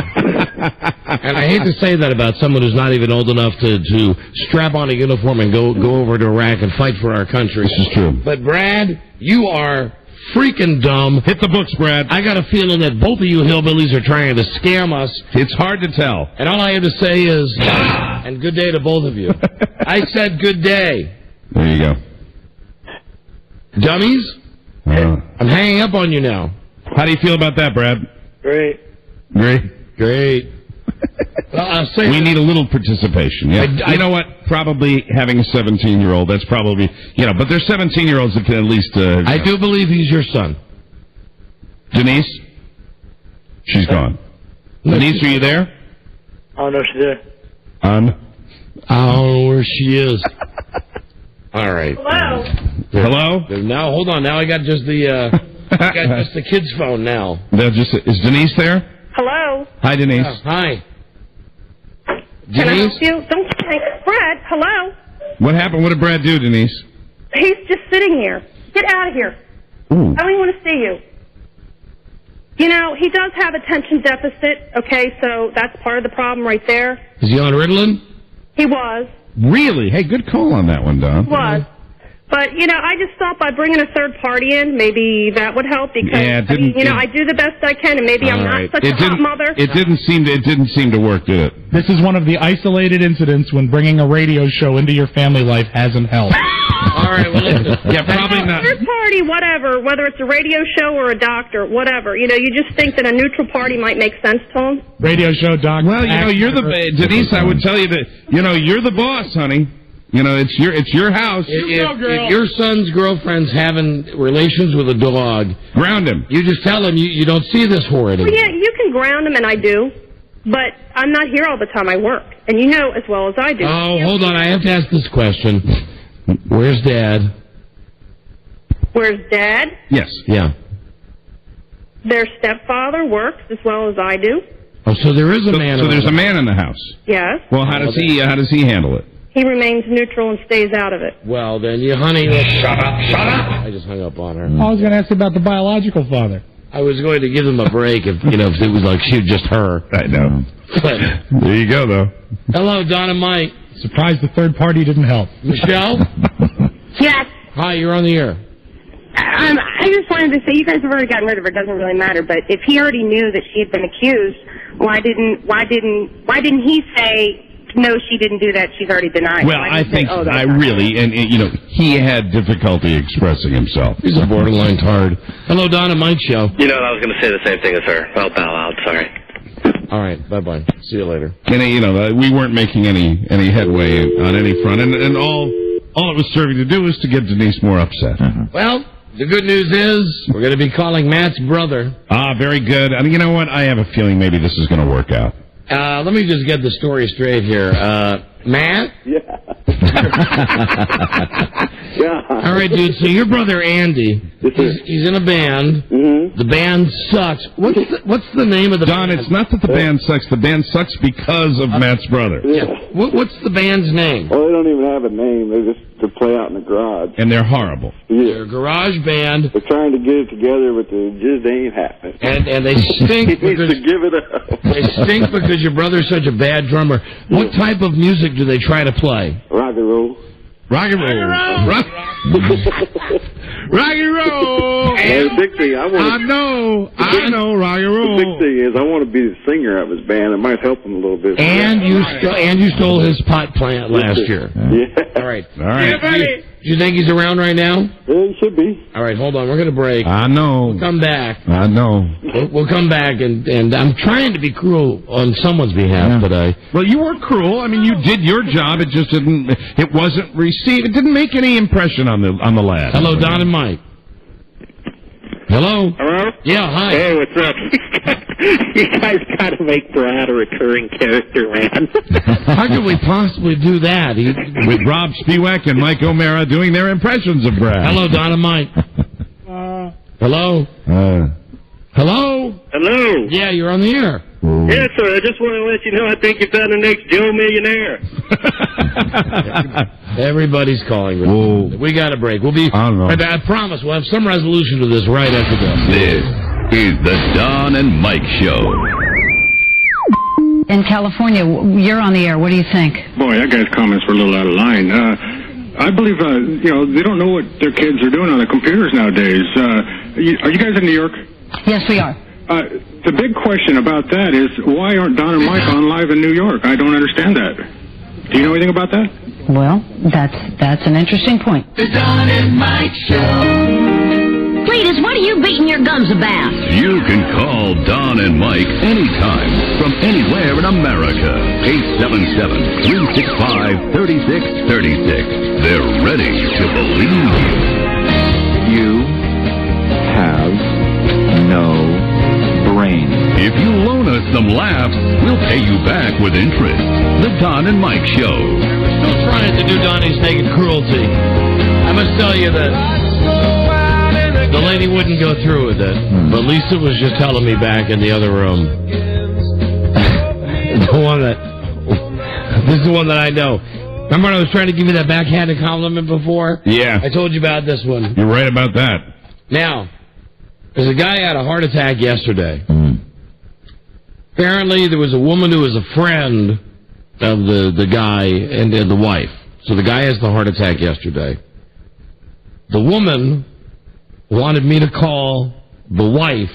Speaker 4: And I hate to say that about someone who's not even old enough to strap on a uniform and go over to Iraq and fight for our country.
Speaker 5: This is true.
Speaker 4: But Brad, you are freaking dumb.
Speaker 5: Hit the books, Brad.
Speaker 4: I got a feeling that both of you hillbillies are trying to scam us.
Speaker 5: It's hard to tell.
Speaker 4: And all I have to say is, and good day to both of you. I said good day.
Speaker 5: There you go.
Speaker 4: Dummies? I'm hanging up on you now.
Speaker 5: How do you feel about that, Brad?
Speaker 18: great.
Speaker 4: Great. Well, I'll say
Speaker 5: we need a little participation. Yeah. You know what? Probably having a 17-year-old, that's probably, but there's 17-year-olds that can at least...
Speaker 4: I do believe he's your son.
Speaker 5: Denise? She's gone. Denise, are you there?
Speaker 18: I don't know if she's there.
Speaker 4: I don't know where she is. All right.
Speaker 23: Hello?
Speaker 5: Hello?
Speaker 4: Now, hold on. Now I got just the kid's phone now.
Speaker 5: Is Denise there?
Speaker 23: Hello?
Speaker 5: Hi, Denise.
Speaker 4: Hi.
Speaker 23: Can I
Speaker 4: Denise?
Speaker 23: help you? Don't think. Brad, hello?
Speaker 5: What happened? What did Brad do, Denise?
Speaker 23: He's just sitting here. Get out of here.
Speaker 5: Ooh.
Speaker 23: I don't even want to see you. You know, he does have attention deficit, okay, so that's part of the problem right there.
Speaker 4: Is he on Ritalin?
Speaker 23: He was.
Speaker 5: Really? Hey, good call on that one, Don.
Speaker 23: Was. But, you know, I just thought by bringing a third party in, maybe that would help because,
Speaker 5: Yeah, it didn't-
Speaker 23: I do the best I can, and maybe I'm not such a hot mother.
Speaker 5: It didn't seem to work, did it?
Speaker 14: This is one of the isolated incidents when bringing a radio show into your family life hasn't helped.
Speaker 4: All right, well,
Speaker 5: yeah, probably not.
Speaker 23: Third party, whatever, whether it's a radio show or a doctor, whatever. You know, you just think that a neutral party might make sense to him.
Speaker 14: Radio show, doctor.
Speaker 5: Well, you're Denise, I would tell you that, you're the boss, honey. It's your house.
Speaker 4: If your son's girlfriend's having relations with a dog,
Speaker 5: ground him.
Speaker 4: You just tell him you don't see this horrid.
Speaker 23: Well, yeah, you can ground him, and I do. But I'm not here all the time. I work. And you know as well as I do.
Speaker 4: Oh, hold on. I have to ask this question. Where's Dad?
Speaker 23: Where's Dad?
Speaker 5: Yes.
Speaker 4: Yeah.
Speaker 23: Their stepfather works as well as I do.
Speaker 4: Oh, so there is a man.
Speaker 5: So there's a man in the house.
Speaker 23: Yes.
Speaker 5: Well, how does he handle it?
Speaker 23: He remains neutral and stays out of it.
Speaker 4: Well, then, honey, shut up. I just hung up on her.
Speaker 14: I was going to ask you about the biological father.
Speaker 4: I was going to give him a break if it was like she was just her.
Speaker 5: I know. There you go, though.
Speaker 4: Hello, Don and Mike.
Speaker 14: Surprised the third party didn't help.
Speaker 4: Michelle?
Speaker 9: Yes.
Speaker 4: Hi, you're on the air.
Speaker 9: I just wanted to say, you guys have already gotten rid of her. It doesn't really matter. But if he already knew that she had been accused, why didn't he say, no, she didn't do that. She's already denied.
Speaker 5: Well, I think he had difficulty expressing himself.
Speaker 4: He's a borderline tard. Hello, Don and Mike show.
Speaker 16: I was going to say the same thing as her. I'll bow out. Sorry.
Speaker 4: All right. Bye-bye. See you later.
Speaker 5: And, we weren't making any headway on any front, and all it was serving to do was to get Denise more upset.
Speaker 4: Well, the good news is we're going to be calling Matt's brother.
Speaker 5: Ah, very good. And you know what? I have a feeling maybe this is going to work out.
Speaker 4: Let me just get the story straight here. Matt?
Speaker 12: Yeah.
Speaker 4: All right, dude. So your brother Andy, he's in a band. Mm-hmm. The band sucks. What's the name of the
Speaker 5: band? Don, it's not that the band sucks. The band sucks because of Matt's brother.
Speaker 12: Yeah.
Speaker 4: What's the band's name?
Speaker 12: Well, they don't even have a name. They just play out in the garage.
Speaker 5: And they're horrible.
Speaker 12: Yeah.
Speaker 4: They're a garage band.
Speaker 12: They're trying to get it together, but it just ain't happening.
Speaker 4: And they stink
Speaker 12: he needs to give it up.
Speaker 4: They stink because your brother's such a bad drummer. What type of music do they try to play?
Speaker 12: Rock and roll.
Speaker 5: Rock and roll. Rock and roll.
Speaker 12: The big thing, I
Speaker 5: know, rock and roll.
Speaker 12: The big thing is I want to be the singer of his band. It might help him a little bit.
Speaker 4: And you stole his pot plant last year.
Speaker 12: Yeah.
Speaker 4: All right.
Speaker 5: Do
Speaker 4: you think he's around right now?
Speaker 12: Yeah, he should be.
Speaker 4: All right, hold on. We're going to break.
Speaker 5: I know.
Speaker 4: We'll come back.
Speaker 5: I know.
Speaker 4: We'll come back, and I'm trying to be cruel on someone's behalf today.
Speaker 5: Well, you were cruel. I mean, you did your job. It just didn't. It wasn't received. It didn't make any impression on the lad.
Speaker 4: Hello, Don and Mike. Hello.
Speaker 21: Hello?
Speaker 4: Yeah, hi.
Speaker 21: Hey, what's up? You guys got to make Brad a recurring character, man.
Speaker 4: How could we possibly do that?
Speaker 5: With Rob Spiewak and Mike O'Mara doing their impressions of Brad.
Speaker 4: Hello, Don and Mike. Hello? Hello?
Speaker 21: Hello?
Speaker 4: Yeah, you're on the air.
Speaker 21: Yes, sir. I just want to let you know I think you're the next Joe Millionaire.
Speaker 4: Everybody's calling. We got a break. We'll be. I promise we'll have some resolution to this right after this.
Speaker 3: This is the Don and Mike Show.
Speaker 22: In California, you're on the air. What do you think?
Speaker 24: Boy, that guy's comments were a little out of line. I believe, they don't know what their kids are doing on the computers nowadays. Are you guys in New York?
Speaker 22: Yes, we are.
Speaker 24: The big question about that is, why aren't Don and Mike on live in New York? I don't understand that. Do you know anything about that?
Speaker 22: Well, that's an interesting point.
Speaker 17: The Don and Mike Show.
Speaker 25: Cletus, what are you beating your gums about?
Speaker 3: You can call Don and Mike anytime from anywhere in America. 877-365-3636. They're ready to believe you.
Speaker 26: You have no brain.
Speaker 3: If you loan us some laughs, we'll pay you back with interest. The Don and Mike Show.
Speaker 4: We're still trying to do Donnie's naked cruelty. I must tell you that the lady wouldn't go through with it, but Lisa was just telling me back in the other room. This is the one that I know. Remember when I was trying to give you that backhanded compliment before?
Speaker 5: Yeah.
Speaker 4: I told you about this one.
Speaker 5: You're right about that.
Speaker 4: Now, there's a guy who had a heart attack yesterday. Apparently, there was a woman who was a friend of the guy and the wife. So the guy has the heart attack yesterday. The woman wanted me to call the wife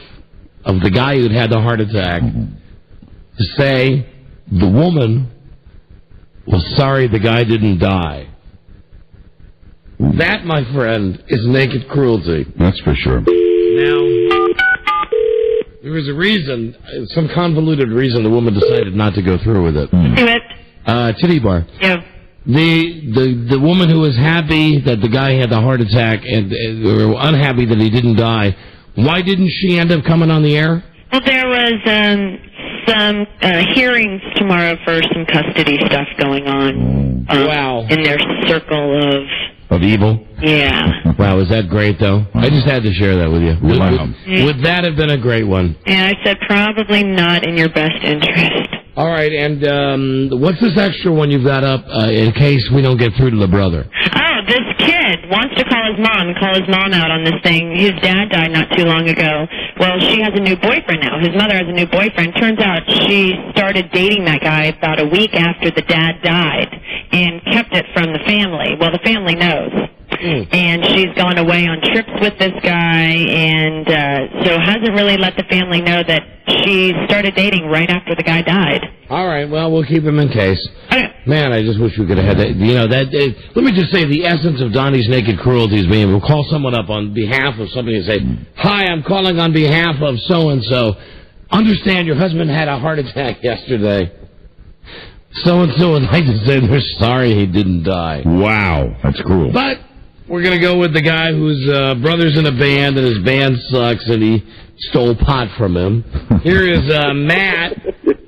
Speaker 4: of the guy who'd had the heart attack to say the woman was sorry the guy didn't die. That, my friend, is naked cruelty.
Speaker 5: That's for sure.
Speaker 4: Now, there was a reason, some convoluted reason the woman decided not to go through with it. Titty bar.
Speaker 1: Yeah.
Speaker 4: The woman who was happy that the guy had the heart attack and or unhappy that he didn't die, why didn't she end up coming on the air?
Speaker 1: Well, there was some hearings tomorrow for some custody stuff going on.
Speaker 4: Wow.
Speaker 1: In their circle
Speaker 5: of evil?
Speaker 4: Yeah. Wow, is that great, though? I just had to share that with you. Would that have been a great one?
Speaker 1: Yeah, I said probably not in your best interest.
Speaker 4: All right, and what's this extra one you've got up in case we don't get through to the brother?
Speaker 1: Oh, this kid wants to call his mom out on this thing. His dad died not too long ago. Well, she has a new boyfriend now. His mother has a new boyfriend. Turns out she started dating that guy about a week after the dad died and kept it from the family. Well, the family knows. And she's gone away on trips with this guy, and so hasn't really let the family know that she started dating right after the guy died.
Speaker 4: All right, well, we'll keep him in case. Man, I just wish we could have had that. You know, let me just say the essence of Donnie's naked cruelty is being able to call someone up on behalf of somebody and say, hi, I'm calling on behalf of so-and-so. Understand your husband had a heart attack yesterday. So-and-so would like to say they're sorry he didn't die.
Speaker 5: Wow, that's cruel.
Speaker 4: But we're going to go with the guy whose brother's in a band and his band sucks and he stole pot from him. Here is Matt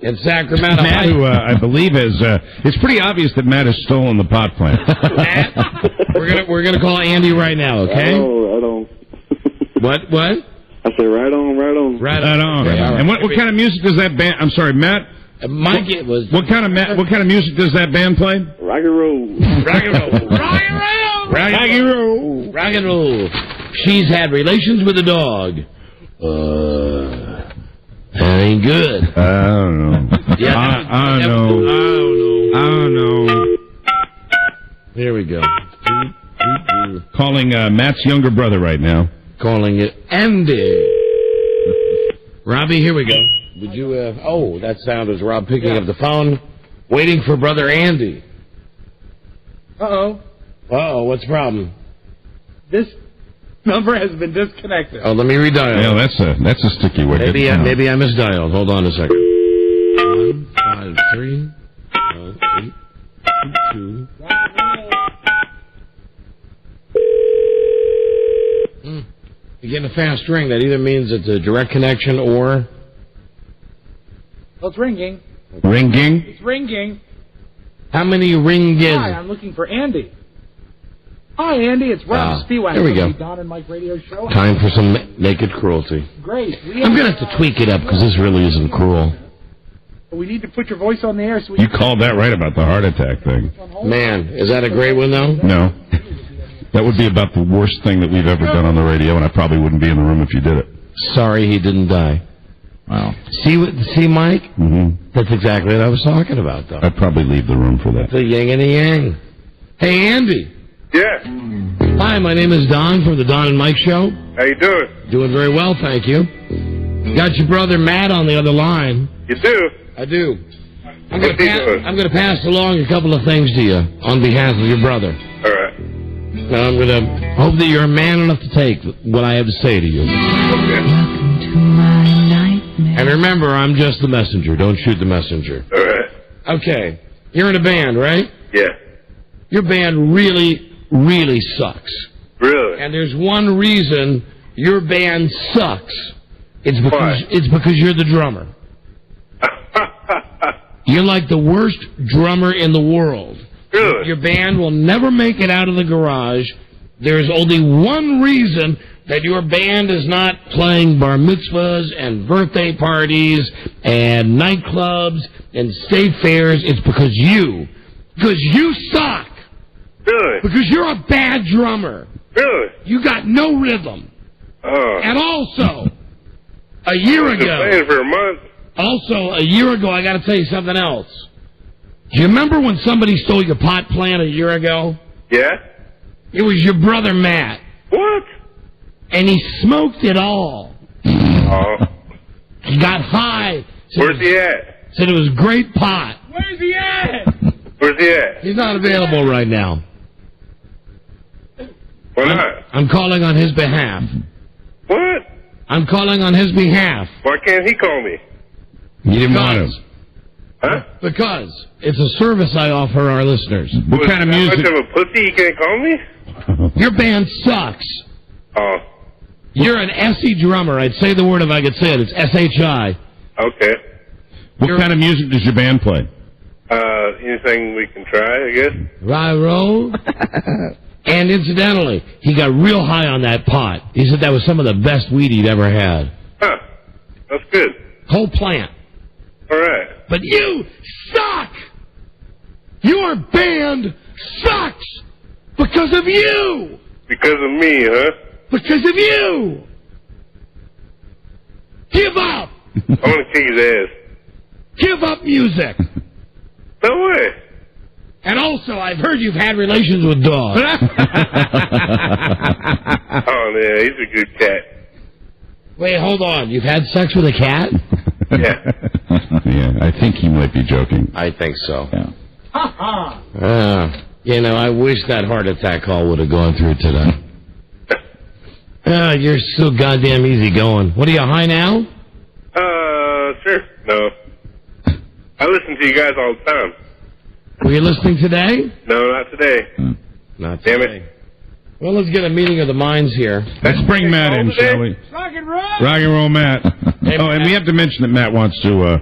Speaker 4: in Sacramento.
Speaker 5: Matt, who I believe is, it's pretty obvious that Matt has stolen the pot plant.
Speaker 4: Matt, we're gonna call Andy right now, okay?
Speaker 12: Right on.
Speaker 4: What?
Speaker 12: I said right on.
Speaker 4: Right on.
Speaker 5: Okay, and what kind of music does that band? I'm sorry, Matt.
Speaker 4: Mike, it was.
Speaker 5: What kind of music does that band play?
Speaker 12: Rock and roll.
Speaker 4: Rock and roll. Rock and roll. Rock and roll. Rock and roll. She's had relations with a dog. That ain't good.
Speaker 5: I don't know.
Speaker 4: Yeah,
Speaker 5: I don't know.
Speaker 4: Here we go.
Speaker 5: Calling Matt's younger brother right now.
Speaker 4: Calling it Andy. Robbie, here we go. Would you have... Oh, that sound is Rob picking up the phone, waiting for brother Andy.
Speaker 14: Uh-oh.
Speaker 4: Uh-oh, what's the problem?
Speaker 14: This number has been disconnected.
Speaker 4: Oh, let me redial.
Speaker 5: Yeah, that's a sticky wicket.
Speaker 4: Maybe I misdialed. Hold on a second. 1 5 3 8 2 2. You're getting a fast ring. That either means it's a direct connection or...
Speaker 14: Well, it's ringing.
Speaker 5: Ringing?
Speaker 14: It's ringing.
Speaker 4: How many ring is?
Speaker 14: Hi, I'm looking for Andy. Hi, Andy. It's Rob Spiewak.
Speaker 4: There we go.
Speaker 14: The Don and Mike Radio Show.
Speaker 4: Time for some naked cruelty.
Speaker 14: Great.
Speaker 4: I'm going to have to tweak it up because this really isn't cruel.
Speaker 14: We need to put your voice on the air. So
Speaker 5: you called that right about the heart attack thing.
Speaker 4: Man, is that a great one, though?
Speaker 5: No. That would be about the worst thing that we've ever done on the radio, and I probably wouldn't be in the room if you did it.
Speaker 4: Sorry he didn't die.
Speaker 5: Wow.
Speaker 4: See, Mike? Mm-hmm. That's exactly what I was talking about, though.
Speaker 5: I'd probably leave the room for that.
Speaker 4: The yin and the yang. Hey, Andy.
Speaker 2: Yeah.
Speaker 4: Hi, my name is Don from the Don and Mike Show.
Speaker 2: How you doing?
Speaker 4: Doing very well, thank you. Got your brother Matt on the other line.
Speaker 2: You do?
Speaker 4: I do. I'm going to pass along a couple of things to you on behalf of your brother.
Speaker 2: All right.
Speaker 4: Now, I'm going to hope that you're man enough to take what I have to say to you.
Speaker 2: Okay.
Speaker 4: And remember, I'm just the messenger. Don't shoot the messenger.
Speaker 2: All right.
Speaker 4: Okay. You're in a band, right?
Speaker 2: Yeah.
Speaker 4: Your band really, really sucks.
Speaker 2: Really?
Speaker 4: And there's one reason your band sucks. It's because you're the drummer. You're like the worst drummer in the world.
Speaker 2: Really?
Speaker 4: Your band will never make it out of the garage. There's only one reason that your band is not playing bar mitzvahs and birthday parties and nightclubs and state fairs. It's because you Because you suck.
Speaker 2: Really?
Speaker 4: Because you're a bad drummer.
Speaker 2: Really?
Speaker 4: You got no rhythm.
Speaker 2: Oh.
Speaker 4: And also, a year
Speaker 2: I've been
Speaker 4: ago.
Speaker 2: playing for a month.
Speaker 4: Also, a year ago, I got to tell you something else. Do you remember when somebody stole your pot plant a year ago?
Speaker 2: Yeah?
Speaker 4: It was your brother Matt.
Speaker 2: What?
Speaker 4: And he smoked it all.
Speaker 2: Oh.
Speaker 4: He got high.
Speaker 2: Where's he at?
Speaker 4: Said it was great pot.
Speaker 14: Where's he at?
Speaker 2: Where's he at?
Speaker 4: He's not available right now.
Speaker 2: Why not?
Speaker 4: I'm calling on his behalf.
Speaker 2: What?
Speaker 4: I'm calling on his behalf.
Speaker 2: Why can't he call me?
Speaker 5: You didn't want to.
Speaker 2: Huh?
Speaker 4: Because it's a service I offer our listeners.
Speaker 5: What kind of music?
Speaker 2: How much of a pussy he can't call me?
Speaker 4: Your band sucks.
Speaker 2: Oh.
Speaker 4: You're an S-E drummer. I'd say the word if I could say it. It's S-H-I.
Speaker 2: Okay.
Speaker 5: What kind of music does your band play?
Speaker 2: Anything we can try, I guess.
Speaker 4: Ry-ro. And incidentally, he got real high on that pot. He said that was some of the best weed he'd ever had.
Speaker 2: Huh. That's good.
Speaker 4: Whole plant.
Speaker 2: All right.
Speaker 4: But you suck! Your band sucks! Because of you!
Speaker 2: Because of me, huh?
Speaker 4: Because of you! Give up!
Speaker 2: I want to kick his ass.
Speaker 4: Give up music!
Speaker 2: No way.
Speaker 4: And also, I've heard you've had relations with dogs.
Speaker 2: Oh, yeah, he's a good cat.
Speaker 4: Wait, hold on. You've had sex with a cat?
Speaker 2: Yeah.
Speaker 5: Yeah, I think he might be joking.
Speaker 4: I think so.
Speaker 5: Yeah.
Speaker 4: You know, I wish that heart attack call would have gone through today. You're so goddamn easy going. What are you, high now?
Speaker 2: Sure. No. I listen to you guys all the time.
Speaker 4: Were you listening today?
Speaker 2: No, not today.
Speaker 4: Not
Speaker 2: Damn
Speaker 4: today.
Speaker 2: it.
Speaker 4: Well, let's get a meeting of the minds here.
Speaker 5: Let's bring Matt in, shall we?
Speaker 14: Rock and roll.
Speaker 5: Rock and roll, Matt.
Speaker 4: Hey,
Speaker 5: oh, and we have to mention that Matt wants to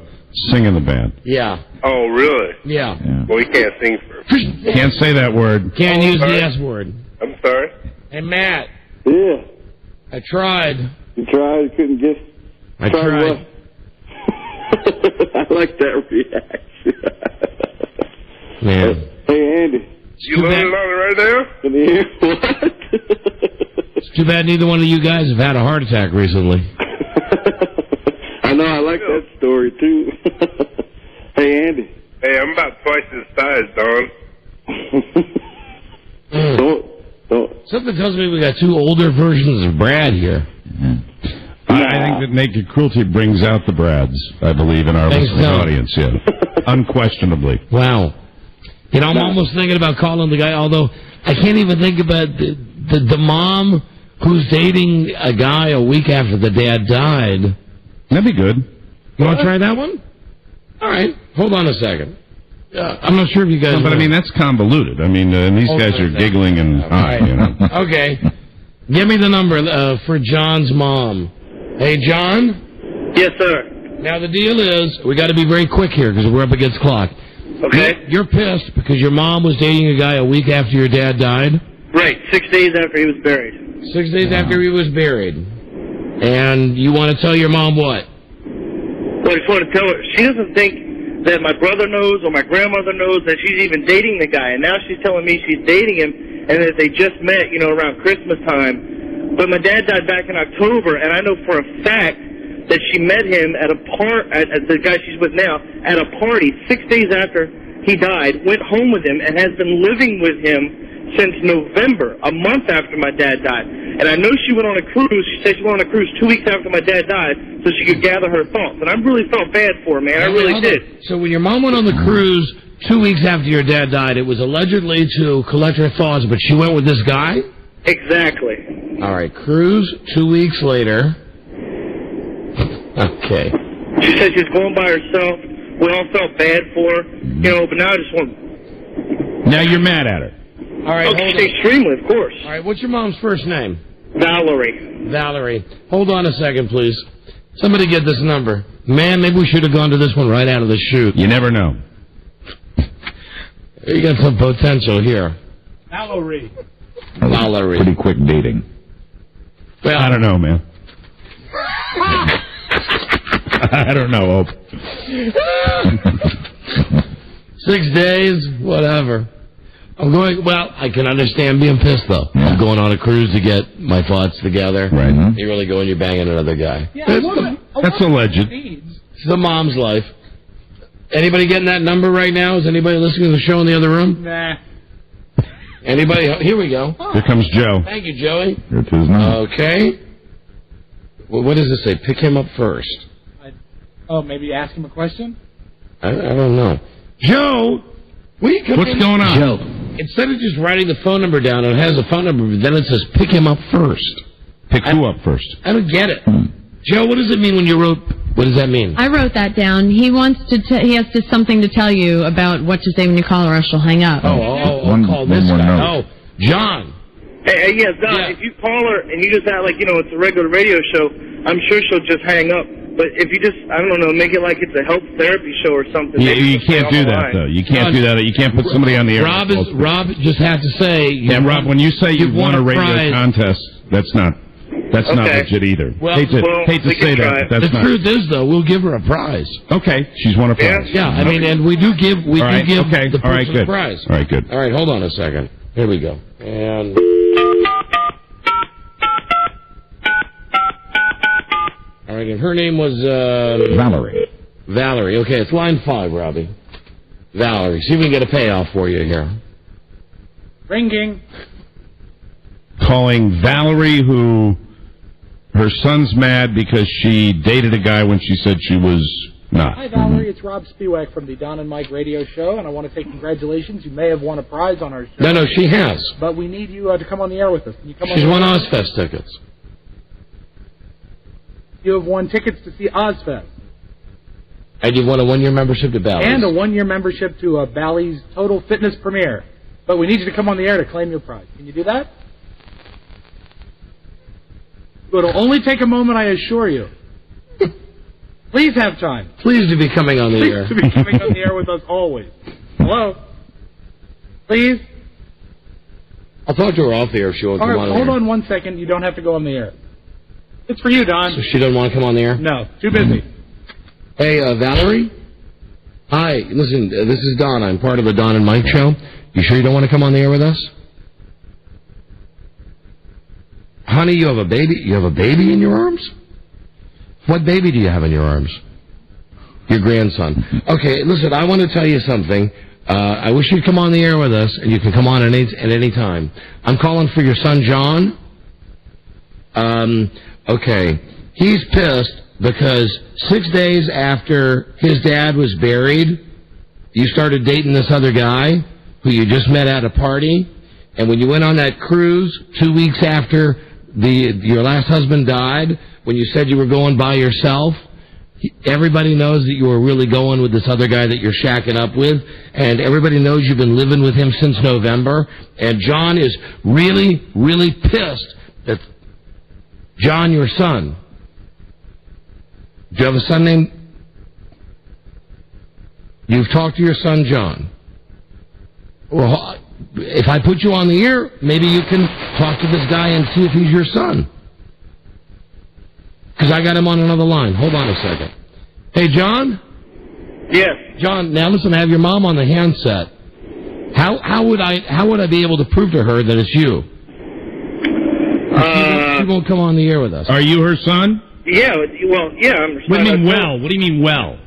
Speaker 5: sing in the band.
Speaker 4: Yeah.
Speaker 2: Oh, really?
Speaker 4: Yeah.
Speaker 2: Well, he can't sing for...
Speaker 5: Can't say that word.
Speaker 4: Can't use the S word.
Speaker 2: I'm sorry.
Speaker 4: Hey, Matt.
Speaker 12: Yeah.
Speaker 4: I tried.
Speaker 12: You tried, couldn't get...
Speaker 4: I tried.
Speaker 12: What? I like that reaction.
Speaker 4: Man.
Speaker 12: Hey, Andy.
Speaker 2: You learning on it right now?
Speaker 12: Can you hear what?
Speaker 4: It's too bad neither one of you guys have had a heart attack recently.
Speaker 12: I know, I like that story, too. Hey, Andy.
Speaker 2: Hey, I'm about twice his size, Don.
Speaker 4: Something tells me we got two older versions of Brad here.
Speaker 5: I think that Naked Cruelty brings out the Brads, I believe, in our listening audience, yeah. Unquestionably.
Speaker 4: Wow. You know, I'm almost thinking about calling the guy, although I can't even think about the mom who's dating a guy a week after the dad died.
Speaker 5: That'd be good.
Speaker 4: You want to try that one? All right. Hold on a second. I'm not sure if you guys...
Speaker 5: No, but, I mean, that's convoluted. I mean, these guys are giggling and high, you know.
Speaker 4: Okay. Give me the number for John's mom. Hey, John?
Speaker 18: Yes, sir.
Speaker 4: Now, the deal is, we got to be very quick here because we're up against clock.
Speaker 18: Okay.
Speaker 4: You're pissed because your mom was dating a guy a week after your dad died?
Speaker 18: Right, 6 days after he was buried.
Speaker 4: 6 days after he was buried. And you want to tell your mom what?
Speaker 18: Well, I just want to tell her, she doesn't think that my brother knows or my grandmother knows that she's even dating the guy. And now she's telling me she's dating him and that they just met, you know, around Christmas time. But my dad died back in October, and I know for a fact that she met him at the guy she's with now, at a party 6 days after he died, went home with him, and has been living with him since November, a month after my dad died. And I know she went on a cruise. She said she went on a cruise 2 weeks after my dad died so she could gather her thoughts. And I really felt bad for her, man. I really did.
Speaker 4: So when your mom went on the cruise 2 weeks after your dad died, it was allegedly to collect her thoughts, but she went with this guy?
Speaker 18: Exactly.
Speaker 4: All right, cruise 2 weeks later. Okay.
Speaker 18: She said she was going by herself. We all felt bad for her, you know, but now I just want...
Speaker 5: Now you're mad at her.
Speaker 4: All right, hold on.
Speaker 18: Extremely, of course.
Speaker 4: All right, what's your mom's first name?
Speaker 18: Valerie.
Speaker 4: Valerie. Hold on a second, please. Somebody get this number. Man, maybe we should have gone to this one right out of the chute.
Speaker 5: You never know.
Speaker 4: You got some potential here.
Speaker 14: Valerie.
Speaker 4: Valerie.
Speaker 7: Pretty quick dating.
Speaker 4: Well,
Speaker 5: I don't know, man. I don't know, Hope.
Speaker 4: 6 days, whatever. I'm going, well, I can understand being pissed, though. Yeah. I'm going on a cruise to get my thoughts together.
Speaker 7: Right.
Speaker 4: You really go and you're banging another guy.
Speaker 14: Yeah,
Speaker 5: that's alleged.
Speaker 4: It's the mom's life. Anybody getting that number right now? Is anybody listening to the show in the other room?
Speaker 14: Nah.
Speaker 4: Anybody? Here we go.
Speaker 5: Here comes Joe.
Speaker 4: Thank you, Joey.
Speaker 7: Here it is now.
Speaker 4: Okay. Well, what does this say? Pick him up first.
Speaker 14: Maybe ask him a question?
Speaker 4: I don't know. Joe!
Speaker 5: What's going on?
Speaker 4: Joe. Instead of just writing the phone number down, it has a phone number, but then it says pick him up first.
Speaker 5: Pick who up first?
Speaker 4: I don't get it. Joe, what does it mean when you wrote... What does that mean?
Speaker 8: I wrote that down. He wants to. He has something to tell you about what to say when you call her, or else she'll hang up.
Speaker 4: I'll call this guy.
Speaker 7: Note.
Speaker 4: John.
Speaker 18: Hey, yes, Don. Yeah. If you call her and you just act like it's a regular radio show, I'm sure she'll just hang up. But if you just, I don't know, make it like it's a health therapy show or something.
Speaker 5: Yeah, you can't do that though. You can't do that. You can't put somebody on the air.
Speaker 4: Rob just had to say.
Speaker 5: Yeah, Rob. When you say you've won a radio contest, that's not legit either.
Speaker 4: Well,
Speaker 5: hate to say that. But that's
Speaker 4: the truth is, though, we'll give her a prize.
Speaker 5: Okay, she's won a prize.
Speaker 4: Yeah, I mean, and we do give the person a prize.
Speaker 5: All right, good.
Speaker 4: All right, hold on a second. Here we go. And all right, and her name was
Speaker 7: Valerie.
Speaker 4: Valerie. Okay, it's line 5, Robbie. Valerie. See if we can get a payoff for you here.
Speaker 14: Ringing.
Speaker 5: Calling Valerie, who her son's mad because she dated a guy when she said she was not.
Speaker 14: Hi, Valerie. It's Rob Spiewak from the Don and Mike radio show, and I want to say congratulations. You may have won a prize on our show.
Speaker 4: No, she has.
Speaker 14: But we need you to come on the air with us. Can you come
Speaker 4: She's won Ozfest tickets.
Speaker 14: You have won tickets to see Ozfest.
Speaker 4: And you've won a 1-year membership to Bally's.
Speaker 14: And a 1-year membership to Bally's Total Fitness Premiere. But we need you to come on the air to claim your prize. Can you do that? It'll only take a moment, I assure you. Please have time.
Speaker 4: Pleased to be coming on the air.
Speaker 14: Pleased to be coming on the air with us always. Hello? Please?
Speaker 4: I'll talk to her off the air if she won't come on the air.
Speaker 14: Hold on 1 second. You don't have to go on the air. It's for you, Don.
Speaker 4: So she doesn't want to come on the air?
Speaker 14: No, too busy.
Speaker 4: Hey, Valerie? Hi, listen, this is Don. I'm part of the Don and Mike show. You sure you don't want to come on the air with us? Honey, you have a baby? You have a baby in your arms? What baby do you have in your arms? Your grandson. Okay, listen, I want to tell you something. I wish you'd come on the air with us, and you can come on at any time. I'm calling for your son, John. Okay. He's pissed because 6 days after his dad was buried, you started dating this other guy who you just met at a party. And when you went on that cruise 2 weeks after your last husband died, when you said you were going by yourself, everybody knows that you were really going with this other guy that you're shacking up with, and everybody knows you've been living with him since November, and John is really, really pissed that John, your son. Do you have a son named... You've talked to your son, John. Well, if I put you on the air, maybe you can talk to this guy and see if he's your son. Because I got him on another line. Hold on a second. Hey, John?
Speaker 18: Yes.
Speaker 4: John, now listen, I have your mom on the handset. How would I be able to prove to her that it's you? She won't come on the air with us.
Speaker 5: Are you her son?
Speaker 18: Yeah, well, yeah.
Speaker 5: What do you mean well? What do you mean well?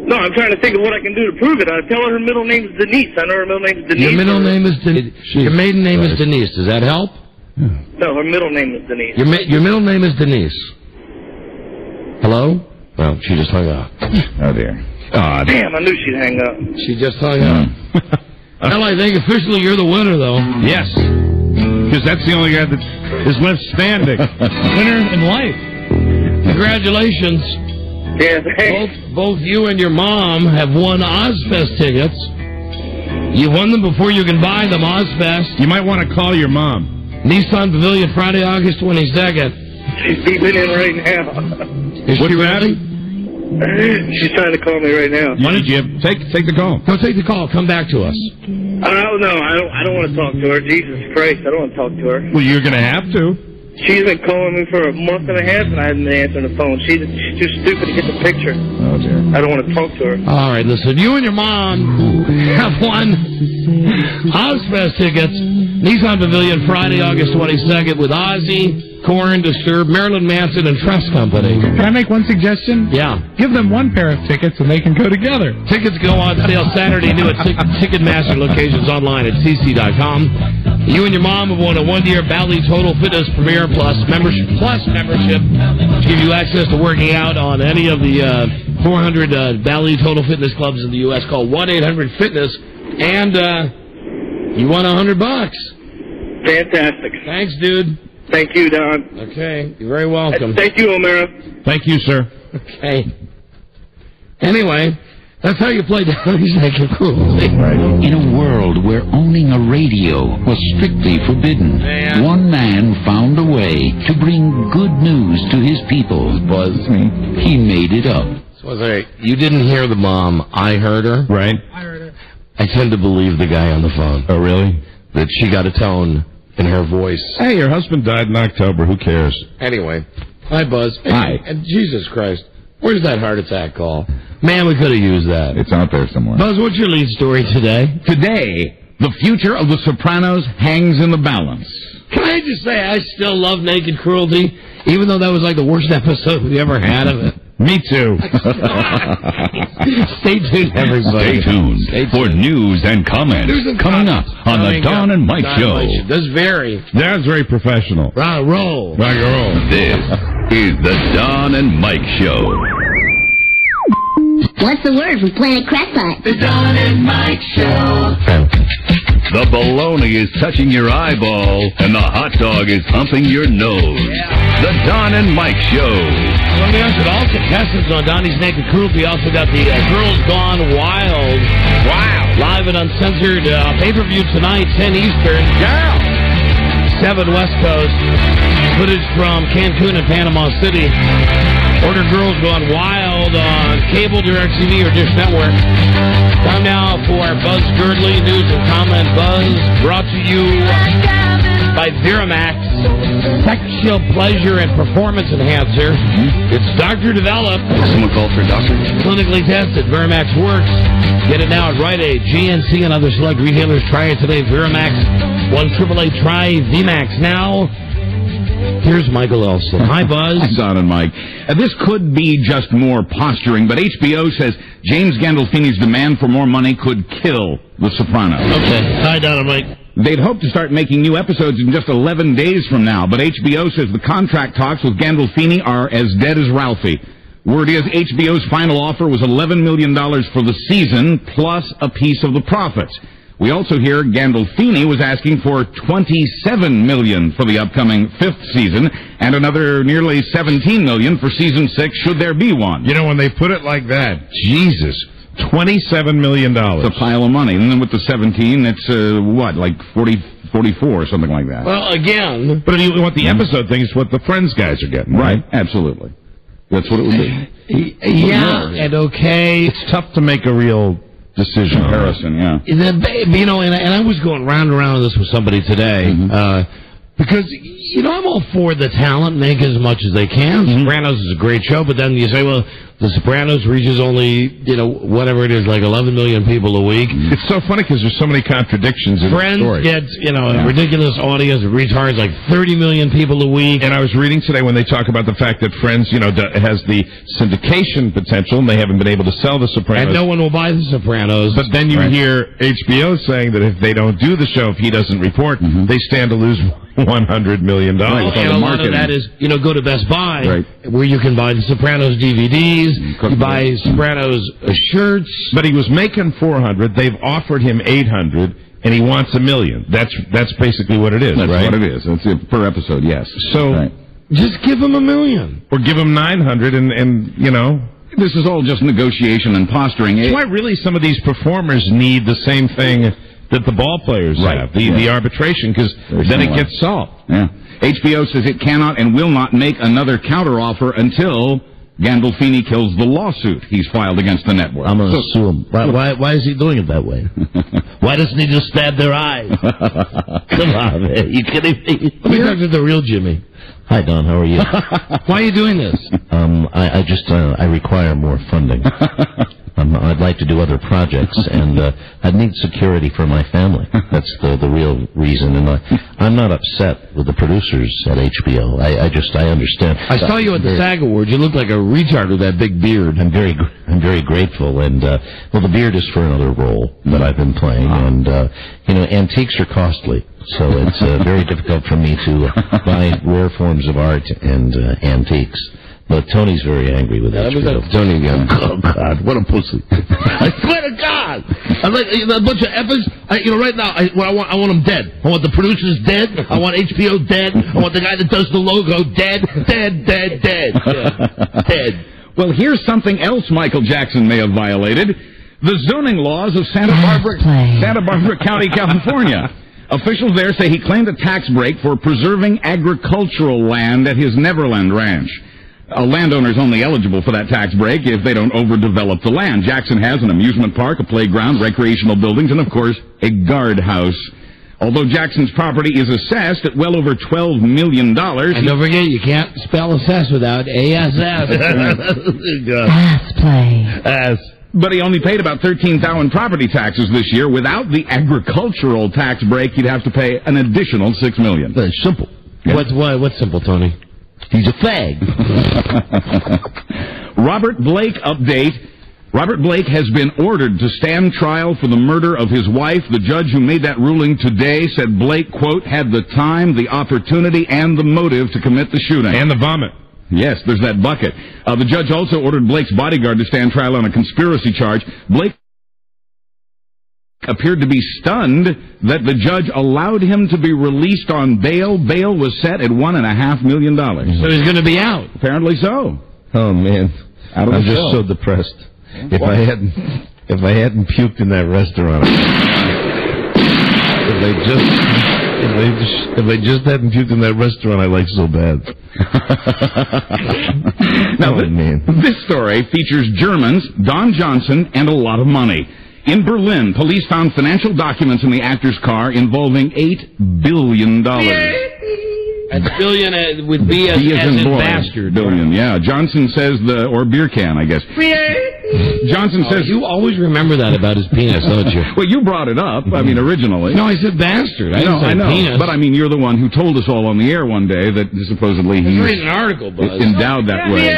Speaker 18: No, I'm trying to think of what I can do to prove it. I tell her middle name is Denise. I know her middle name is Denise.
Speaker 4: Your middle name is Denise. Your maiden name is Denise. Does that help?
Speaker 18: No, her middle name is Denise.
Speaker 4: Your middle name is Denise. Hello? Well, she just hung up.
Speaker 7: Oh, dear.
Speaker 5: Oh,
Speaker 18: damn, I knew she'd hang up.
Speaker 4: She just hung up. Well, I think officially you're the winner, though.
Speaker 5: Yes. Because that's the only guy that is left standing.
Speaker 4: Winner in life. Congratulations.
Speaker 18: Yeah, thanks.
Speaker 4: Both you and your mom have won Ozfest tickets. You won them before you can buy them, Ozfest.
Speaker 5: You might want to call your mom.
Speaker 4: Nissan Pavilion, Friday, August 22nd.
Speaker 18: She's beeping in right now.
Speaker 4: Is she ready?
Speaker 18: She's trying to call me right now.
Speaker 5: Why don't you take the call?
Speaker 4: Go take the call. Come back to us.
Speaker 18: I don't know. I don't want to talk to her. Jesus Christ, I don't want to talk to her.
Speaker 5: Well, you're going to have to.
Speaker 18: She's been calling me for a month and a half, and I haven't been answering the phone. She's too stupid to get the picture.
Speaker 7: Oh, dear.
Speaker 18: I don't want to talk to her.
Speaker 4: All right, listen. You and your mom have won Ozfest tickets. Nissan Pavilion, Friday, August 22nd, with Ozzy, Korn, Disturbed, Marilyn Manson, and Trust Company.
Speaker 6: Can I make one suggestion?
Speaker 4: Yeah.
Speaker 6: Give them one pair of tickets and they can go together.
Speaker 4: Tickets go on sale Saturday new at Ticketmaster locations online at cc.com. You and your mom have won a one-year Bally Total Fitness Premier Plus membership, to give you access to working out on any of the 400 Bally Total Fitness clubs in the U.S. Call 1-800-FITNESS, and you won $100.
Speaker 18: Fantastic.
Speaker 4: Thanks, dude.
Speaker 18: Thank you, Don.
Speaker 4: Okay, you're very welcome.
Speaker 18: Thank you, O'Mara.
Speaker 5: Thank you, sir.
Speaker 4: Okay. Anyway, that's how you play Donnie's Naked Cruelty.
Speaker 7: In a world where owning a radio was strictly forbidden, one man found a way to bring good news to his people. He made it up.
Speaker 4: So you didn't hear the mom. I heard her.
Speaker 5: Right.
Speaker 6: I heard her.
Speaker 4: I tend to believe the guy on the phone.
Speaker 5: Oh, really?
Speaker 4: That she got a tone in her voice.
Speaker 5: Hey, your husband died in October. Who cares?
Speaker 4: Anyway. Hi, Buzz.
Speaker 7: Hi.
Speaker 4: And Jesus Christ. Where's that heart attack call? Man, we could have used that.
Speaker 7: It's out there somewhere.
Speaker 4: Buzz, what's your lead story today?
Speaker 7: Today, the future of The Sopranos hangs in the balance.
Speaker 4: Can I just say I still love Naked Cruelty, even though that was like the worst episode we ever had of it.
Speaker 5: Me too.
Speaker 4: Stay tuned, everybody.
Speaker 3: Stay tuned for news and comments coming up on the Don and Mike Show.
Speaker 4: That's
Speaker 5: very professional.
Speaker 4: Rock and roll.
Speaker 5: Rock and roll.
Speaker 3: This is the Don and Mike Show.
Speaker 17: What's the word from Planet Crackpot?
Speaker 3: The Don and Mike Show. The bologna is touching your eyeball, and the hot dog is humping your nose. The Don and Mike Show.
Speaker 4: Let me ask you, all contestants on Donnie's Naked Cruelty also got the Girls Gone Wild. Wow. Live and uncensored pay-per-view tonight, 10 Eastern. Yeah. 7 West Coast. Footage from Cancun and Panama City. Order Girls Gone Wild on cable, DirecTV, or Dish Network. Time now for Buzz Girdley News and Comment Buzz, brought to you by Viramax, sexual pleasure and performance enhancer. It's doctor developed.
Speaker 16: Someone called for a doctor.
Speaker 4: Clinically tested. Viramax works. Get it now at Rite Aid, GNC, and other select retailers. Try it today. Viramax. 1-888 try VMAX now. Here's Michael Elston. Hi, Buzz.
Speaker 7: Hi, Don and Mike. This could be just more posturing, but HBO says James Gandolfini's demand for more money could kill The Sopranos.
Speaker 4: Okay. Hi, Don and Mike.
Speaker 7: They'd hoped to start making new episodes in just 11 days from now, but HBO says the contract talks with Gandolfini are as dead as Ralphie. Word is HBO's final offer was $11 million for the season, plus a piece of the profits. We also hear Gandolfini was asking for $27 million for the upcoming 5th season, and another nearly $17 million for season 6, should there be one.
Speaker 5: You know, when they put it like that, Jesus, $27 million.
Speaker 7: It's a pile of money. And then with the 17, it's, like 44 or something like that.
Speaker 4: Well, again.
Speaker 5: But if you want the episode thing, it's what the Friends guys are getting.
Speaker 7: Right, absolutely. That's what it would be.
Speaker 4: Yeah, and okay.
Speaker 5: It's tough to make a real decision.
Speaker 7: Comparison, yeah.
Speaker 4: You know, and I was going round and round with this with somebody today, because, you know, I'm all for the talent, make as much as they can. Sopranos is a great show, but then you say, well, The Sopranos reaches only, you know, whatever it is, like 11 million people a week.
Speaker 5: It's so funny because there's so many contradictions in
Speaker 4: Friends
Speaker 5: the story.
Speaker 4: gets, you know, a ridiculous audience. It retards like 30 million people a week.
Speaker 5: And I was reading today when they talk about the fact that Friends, you know, has the syndication potential, and they haven't been able to sell The Sopranos.
Speaker 4: And no one will buy The Sopranos.
Speaker 5: But then you hear HBO saying that if they don't do the show, if he doesn't report, they stand to lose $100 million.
Speaker 4: Right, and a lot of that is, you know, go to Best Buy, where you can buy the Sopranos DVDs, you buy Sopranos shirts.
Speaker 5: But he was making $400. They've offered him $800, and he wants $1 million. That's basically what it is,
Speaker 7: That's
Speaker 5: right?
Speaker 7: what it is. It's per episode, yes.
Speaker 5: So
Speaker 4: just give him $1 million,
Speaker 5: or give him $900, and you know.
Speaker 7: This is all just negotiation and posturing.
Speaker 5: That's why really some of these performers need the same thing that the ball players have, the arbitration, because then it gets solved.
Speaker 7: Yeah. HBO says it cannot and will not make another counteroffer until Gandolfini kills the lawsuit he's filed against the network.
Speaker 10: I'm going to sue him. Why is he doing it that way? Why doesn't he just stab their eyes? Come on, man. You kidding me? Let me talk to the real Jimmy. Hi, Don. How are you?
Speaker 4: Why are you doing this?
Speaker 10: I require more funding. I'd like to do other projects, and I need security for my family. That's the real reason. And I'm not upset with the producers at HBO. I understand.
Speaker 4: I saw you at the SAG Awards. You look like a retard with that big beard.
Speaker 10: I'm very grateful. And well, the beard is for another role that I've been playing. And antiques are costly, so it's very difficult for me to buy rare forms of art and antiques. But Tony's very angry with HBO.
Speaker 4: Tony again.
Speaker 10: Oh, God, what a pussy. I swear to God. I'm like, a bunch of effers. Right now, I want them dead. I want the producers dead. I want HBO dead. I want the guy that does the logo dead. Dead. Yeah. Dead.
Speaker 7: Well, here's something else Michael Jackson may have violated. The zoning laws of Santa Barbara County, California. Officials there say he claimed a tax break for preserving agricultural land at his Neverland Ranch. Landowners only eligible for that tax break if they don't overdevelop the land. Jackson has an amusement park, a playground, recreational buildings, and, of course, a guardhouse. Although Jackson's property is assessed at well over $12 million.
Speaker 4: And don't forget, you can't spell assess without ASS.
Speaker 22: Ass play.
Speaker 10: Ass.
Speaker 7: But he only paid about $13,000 property taxes this year. Without the agricultural tax break, he'd have to pay an additional $6 million.
Speaker 10: That's simple.
Speaker 7: Yeah.
Speaker 4: What's simple, Tony?
Speaker 10: He's a fag.
Speaker 7: Robert Blake update. Robert Blake has been ordered to stand trial for the murder of his wife. The judge who made that ruling today said Blake, quote, had the time, the opportunity, and the motive to commit the shooting.
Speaker 5: And the vomit.
Speaker 7: Yes, there's that bucket. The judge also ordered Blake's bodyguard to stand trial on a conspiracy charge. Blake appeared to be stunned that the judge allowed him to be released on bail. Bail was set at $1.5 million.
Speaker 4: So he's going to be out.
Speaker 7: Apparently so.
Speaker 10: Oh, man. I'm just so depressed. If I hadn't puked in that restaurant, if I just hadn't puked in that restaurant I like so bad.
Speaker 7: Now, this story features Germans, Don Johnson, and a lot of money. In Berlin, police found financial documents in the actor's car involving $8 billion.
Speaker 4: That's billion with B as in bastard.
Speaker 7: Billion, yeah. Johnson says or beer can, I guess. Johnson says...
Speaker 4: You always remember that about his penis, don't you?
Speaker 7: Well, you brought it up, originally.
Speaker 4: No, I said bastard. I know. Penis.
Speaker 7: But, you're the one who told us all on the air one day that supposedly he's
Speaker 4: read an article, Buzz.
Speaker 7: Endowed that way.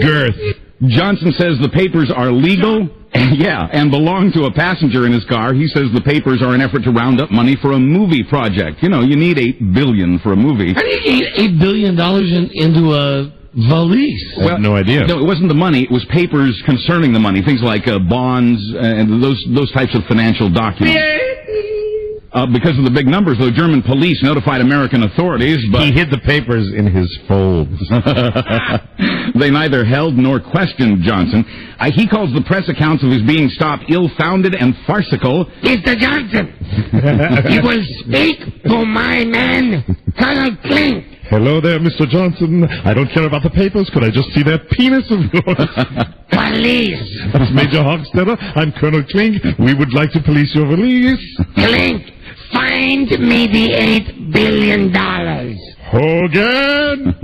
Speaker 7: Girth. Johnson says the papers are legal... Yeah, and belong to a passenger in his car. He says the papers are an effort to round up money for a movie project. You need $8 billion for a movie.
Speaker 4: How do you get $8 billion into a valise?
Speaker 5: I have no idea.
Speaker 7: No, it wasn't the money. It was papers concerning the money. Things like bonds and those types of financial documents. Because of the big numbers, though, German police notified American authorities, but...
Speaker 5: He hid the papers in his folds.
Speaker 7: They neither held nor questioned Johnson. He calls the press accounts of his being stopped ill-founded and farcical.
Speaker 4: Mr. Johnson, you will speak to my man, Colonel Klink.
Speaker 5: Hello there, Mr. Johnson. I don't care about the papers. Could I just see that penis of yours?
Speaker 4: Police.
Speaker 5: That's Major Hogstetter. I'm Colonel Klink. We would like to police your valise.
Speaker 4: Klink, find me the $8 billion.
Speaker 5: Hogan!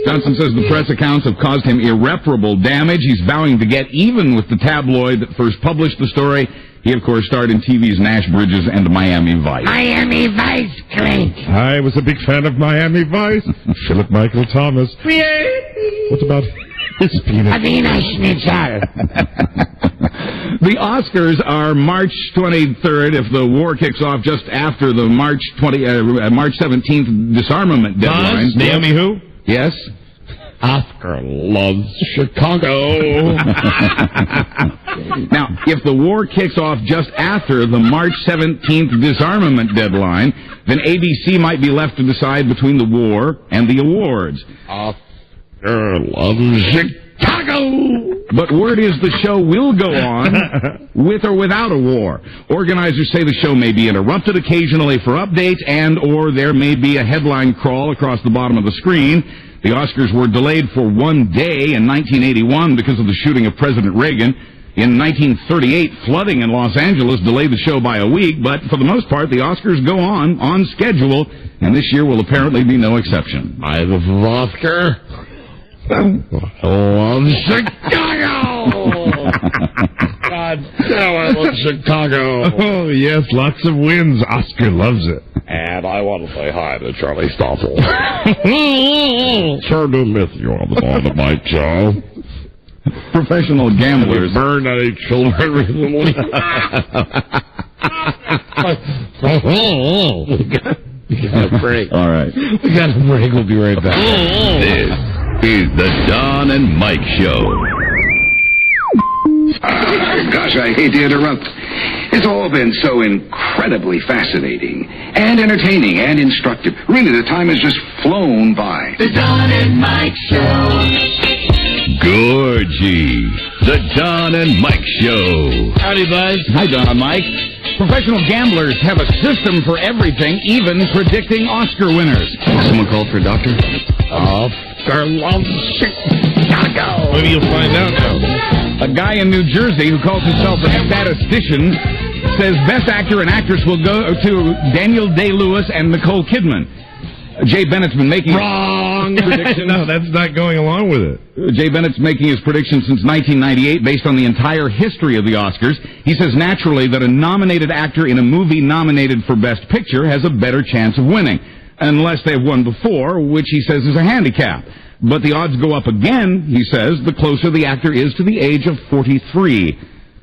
Speaker 7: Johnson says the press accounts have caused him irreparable damage. He's vowing to get even with the tabloid that first published the story. He, of course, starred in TV's Nash Bridges and Miami Vice.
Speaker 4: Miami Vice, Klink.
Speaker 5: I was a big fan of Miami Vice. Philip Michael Thomas. What about his penis?
Speaker 4: Adina Schnitzel.
Speaker 7: The Oscars are March 23rd if the war kicks off just after the March 17th disarmament deadline.
Speaker 5: Naomi who?
Speaker 7: Yes?
Speaker 4: Oscar loves Chicago.
Speaker 7: Now, if the war kicks off just after the March 17th disarmament deadline, then ABC might be left to decide between the war and the awards.
Speaker 4: Oscar loves Chicago.
Speaker 7: But word is the show will go on with or without a war. Organizers say the show may be interrupted occasionally for updates or there may be a headline crawl across the bottom of the screen. The Oscars were delayed for one day in 1981 because of the shooting of President Reagan. In 1938, flooding in Los Angeles delayed the show by a week, but for the most part, the Oscars go on schedule, and this year will apparently be no exception.
Speaker 4: I love Oscar. I love Chicago. God damn, I love Chicago.
Speaker 5: Oh, yes, lots of wins. Oscar loves it.
Speaker 4: And I want to say hi to Charlie Stoffel. Sure do miss you on the Mike Show.
Speaker 7: Professional gamblers
Speaker 4: burned any children recently. We got a break.
Speaker 7: All right.
Speaker 4: We got a break. We'll be right back.
Speaker 3: This is the Don and Mike Show.
Speaker 11: Gosh, I hate to interrupt. It's all been so incredibly fascinating and entertaining and instructive. Really, the time has just flown by.
Speaker 17: The Don and Mike Show.
Speaker 3: Gorgie. The Don and Mike Show.
Speaker 4: Howdy, bud.
Speaker 7: Hi, Don and Mike. Professional gamblers have a system for everything, even predicting Oscar winners.
Speaker 16: Someone called for a doctor?
Speaker 4: Oscar loves Chicago.
Speaker 5: Maybe you'll find out now.
Speaker 7: A guy in New Jersey who calls himself a statistician says Best Actor and Actress will go to Daniel Day-Lewis and Nicole Kidman. Jay Bennett's been making
Speaker 4: wrong
Speaker 7: predictions.
Speaker 5: No, that's not going along with it.
Speaker 7: Jay Bennett's making his predictions since 1998 based on the entire history of the Oscars. He says naturally that a nominated actor in a movie nominated for Best Picture has a better chance of winning, unless they've won before, which he says is a handicap. But the odds go up again, he says, the closer the actor is to the age of 43.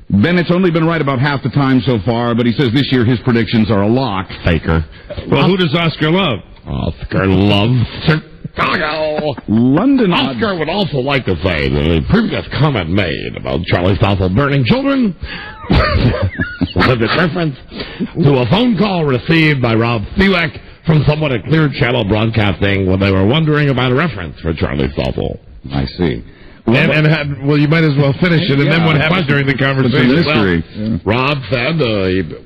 Speaker 7: Bennett's only been right about half the time so far, but he says this year his predictions are a lock.
Speaker 5: Faker. Well, who does Oscar love?
Speaker 4: Oscar loves Chicago.
Speaker 7: London
Speaker 4: Oscar would also like to say that a previous comment made about Charlie Stoffel burning children was in reference to a phone call received by Rob Spiewak from someone at Clear Channel Broadcasting when they were wondering about a reference for Charlie Stoffel.
Speaker 7: I see.
Speaker 5: Well, you might as well finish it, and then what happened during the conversation?
Speaker 7: Mystery.
Speaker 4: Rob said,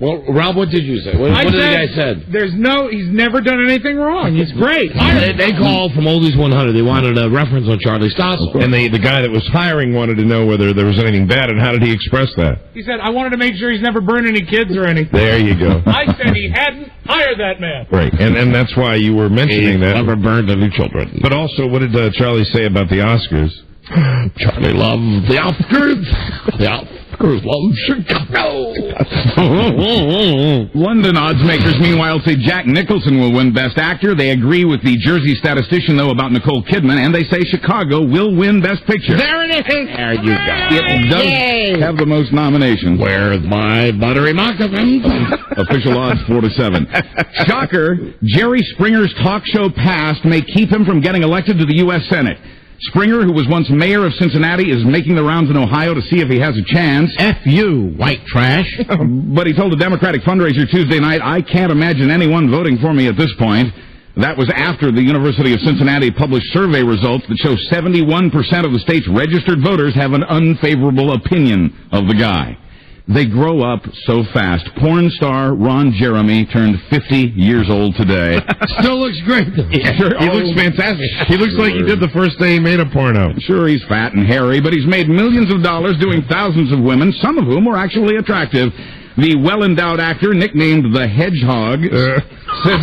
Speaker 4: Rob, what did you say? What did the guy said?
Speaker 14: He's never done anything wrong. He's great.
Speaker 4: They called from Oldies 100. They wanted a reference on Charlie Stoffel.
Speaker 5: And the guy that was hiring wanted to know whether there was anything bad, and how did he express that?
Speaker 14: He said, I wanted to make sure he's never burned any kids or anything.
Speaker 5: There you go.
Speaker 14: I said he hadn't hired that man.
Speaker 5: Right, and that's why you were mentioning that.
Speaker 4: Never burned any children.
Speaker 5: But also, what did Charlie say about the Oscars?
Speaker 4: Charlie loves the Oscars. The Oscars love Chicago.
Speaker 7: London odds makers, meanwhile, say Jack Nicholson will win Best Actor. They agree with the Jersey statistician, though, about Nicole Kidman, and they say Chicago will win Best Picture.
Speaker 4: There it is. There you go.
Speaker 7: It does have the most nominations.
Speaker 4: Where's my buttery moccasins?
Speaker 7: Official odds 4-7. Shocker, Jerry Springer's talk show past may keep him from getting elected to the U.S. Senate. Springer, who was once mayor of Cincinnati, is making the rounds in Ohio to see if he has a chance.
Speaker 4: F you, white trash.
Speaker 7: But he told a Democratic fundraiser Tuesday night, I can't imagine anyone voting for me at this point. That was after the University of Cincinnati published survey results that show 71% of the state's registered voters have an unfavorable opinion of the guy. They grow up so fast. Porn star Ron Jeremy turned 50 years old today.
Speaker 4: Still looks great.
Speaker 5: Yeah, sure. He looks fantastic. He looks like he did the first day he made a porno.
Speaker 7: Sure, he's fat and hairy, but he's made millions of dollars doing thousands of women, some of whom were actually attractive. The well-endowed actor, nicknamed the Hedgehog, says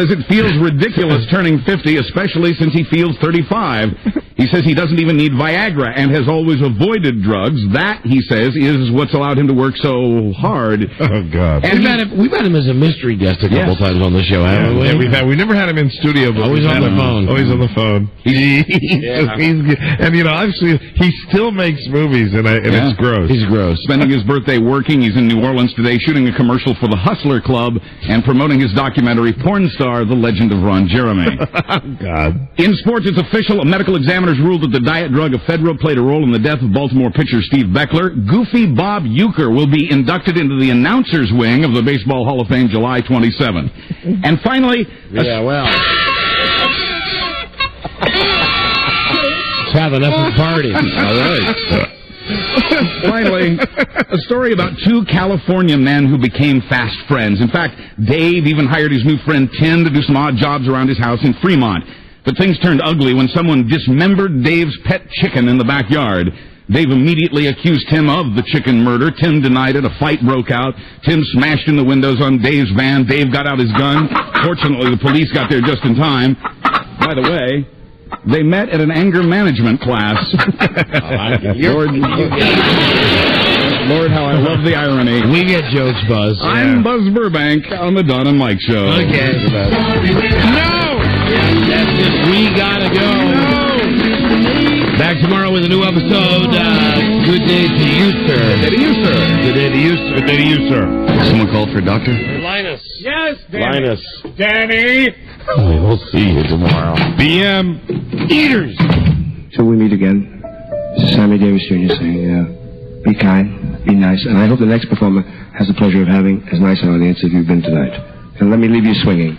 Speaker 7: it feels ridiculous turning 50, especially since he feels 35. He says he doesn't even need Viagra and has always avoided drugs. That, he says, is what's allowed him to work so hard.
Speaker 5: Oh, God.
Speaker 4: And we've had him as a mystery guest a couple times on the show, haven't we?
Speaker 5: Yeah, we never had him in studio, but
Speaker 4: always on the phone.
Speaker 5: Always on the phone. And, obviously, he still makes movies, and it's gross.
Speaker 7: He's gross. Spending his birthday working. He's in New Orleans today shooting a commercial for the Hustler Club and promoting his documentary, Porn Star, The Legend of Ron Jeremy.
Speaker 5: God.
Speaker 7: In sports, it's official. Medical examiners ruled that the diet drug ephedra played a role in the death of Baltimore pitcher Steve Beckler. Goofy Bob Uecker will be inducted into the announcers wing of the Baseball Hall of Fame July 27th. And finally...
Speaker 4: Let's have an epic party.
Speaker 7: All right. Finally, a story about two California men who became fast friends. In fact, Dave even hired his new friend Tim to do some odd jobs around his house in Fremont. But things turned ugly when someone dismembered Dave's pet chicken in the backyard. Dave immediately accused Tim of the chicken murder. Tim denied it. A fight broke out. Tim smashed in the windows on Dave's van. Dave got out his gun. Fortunately, the police got there just in time. By the way, they met at an anger management class. Lord, how I love the irony.
Speaker 4: We get jokes, Buzz.
Speaker 7: I'm Buzz Burbank on the Don and Mike Show.
Speaker 4: Okay. No! That's it. We gotta go. No! Back tomorrow with a new episode. Good day to you, sir.
Speaker 7: Good day to you, sir.
Speaker 4: Good day to you, sir. Good day to you, sir.
Speaker 3: Someone called for a doctor?
Speaker 4: Linus.
Speaker 14: Yes, Danny.
Speaker 4: Linus.
Speaker 14: Danny.
Speaker 4: We'll see you tomorrow.
Speaker 5: BM.
Speaker 4: Eaters.
Speaker 9: Till we meet again, this is Sammy Davis Jr. saying, be kind, be nice, and I hope the next performer has the pleasure of having as nice an audience as you've been tonight. And let me leave you swinging.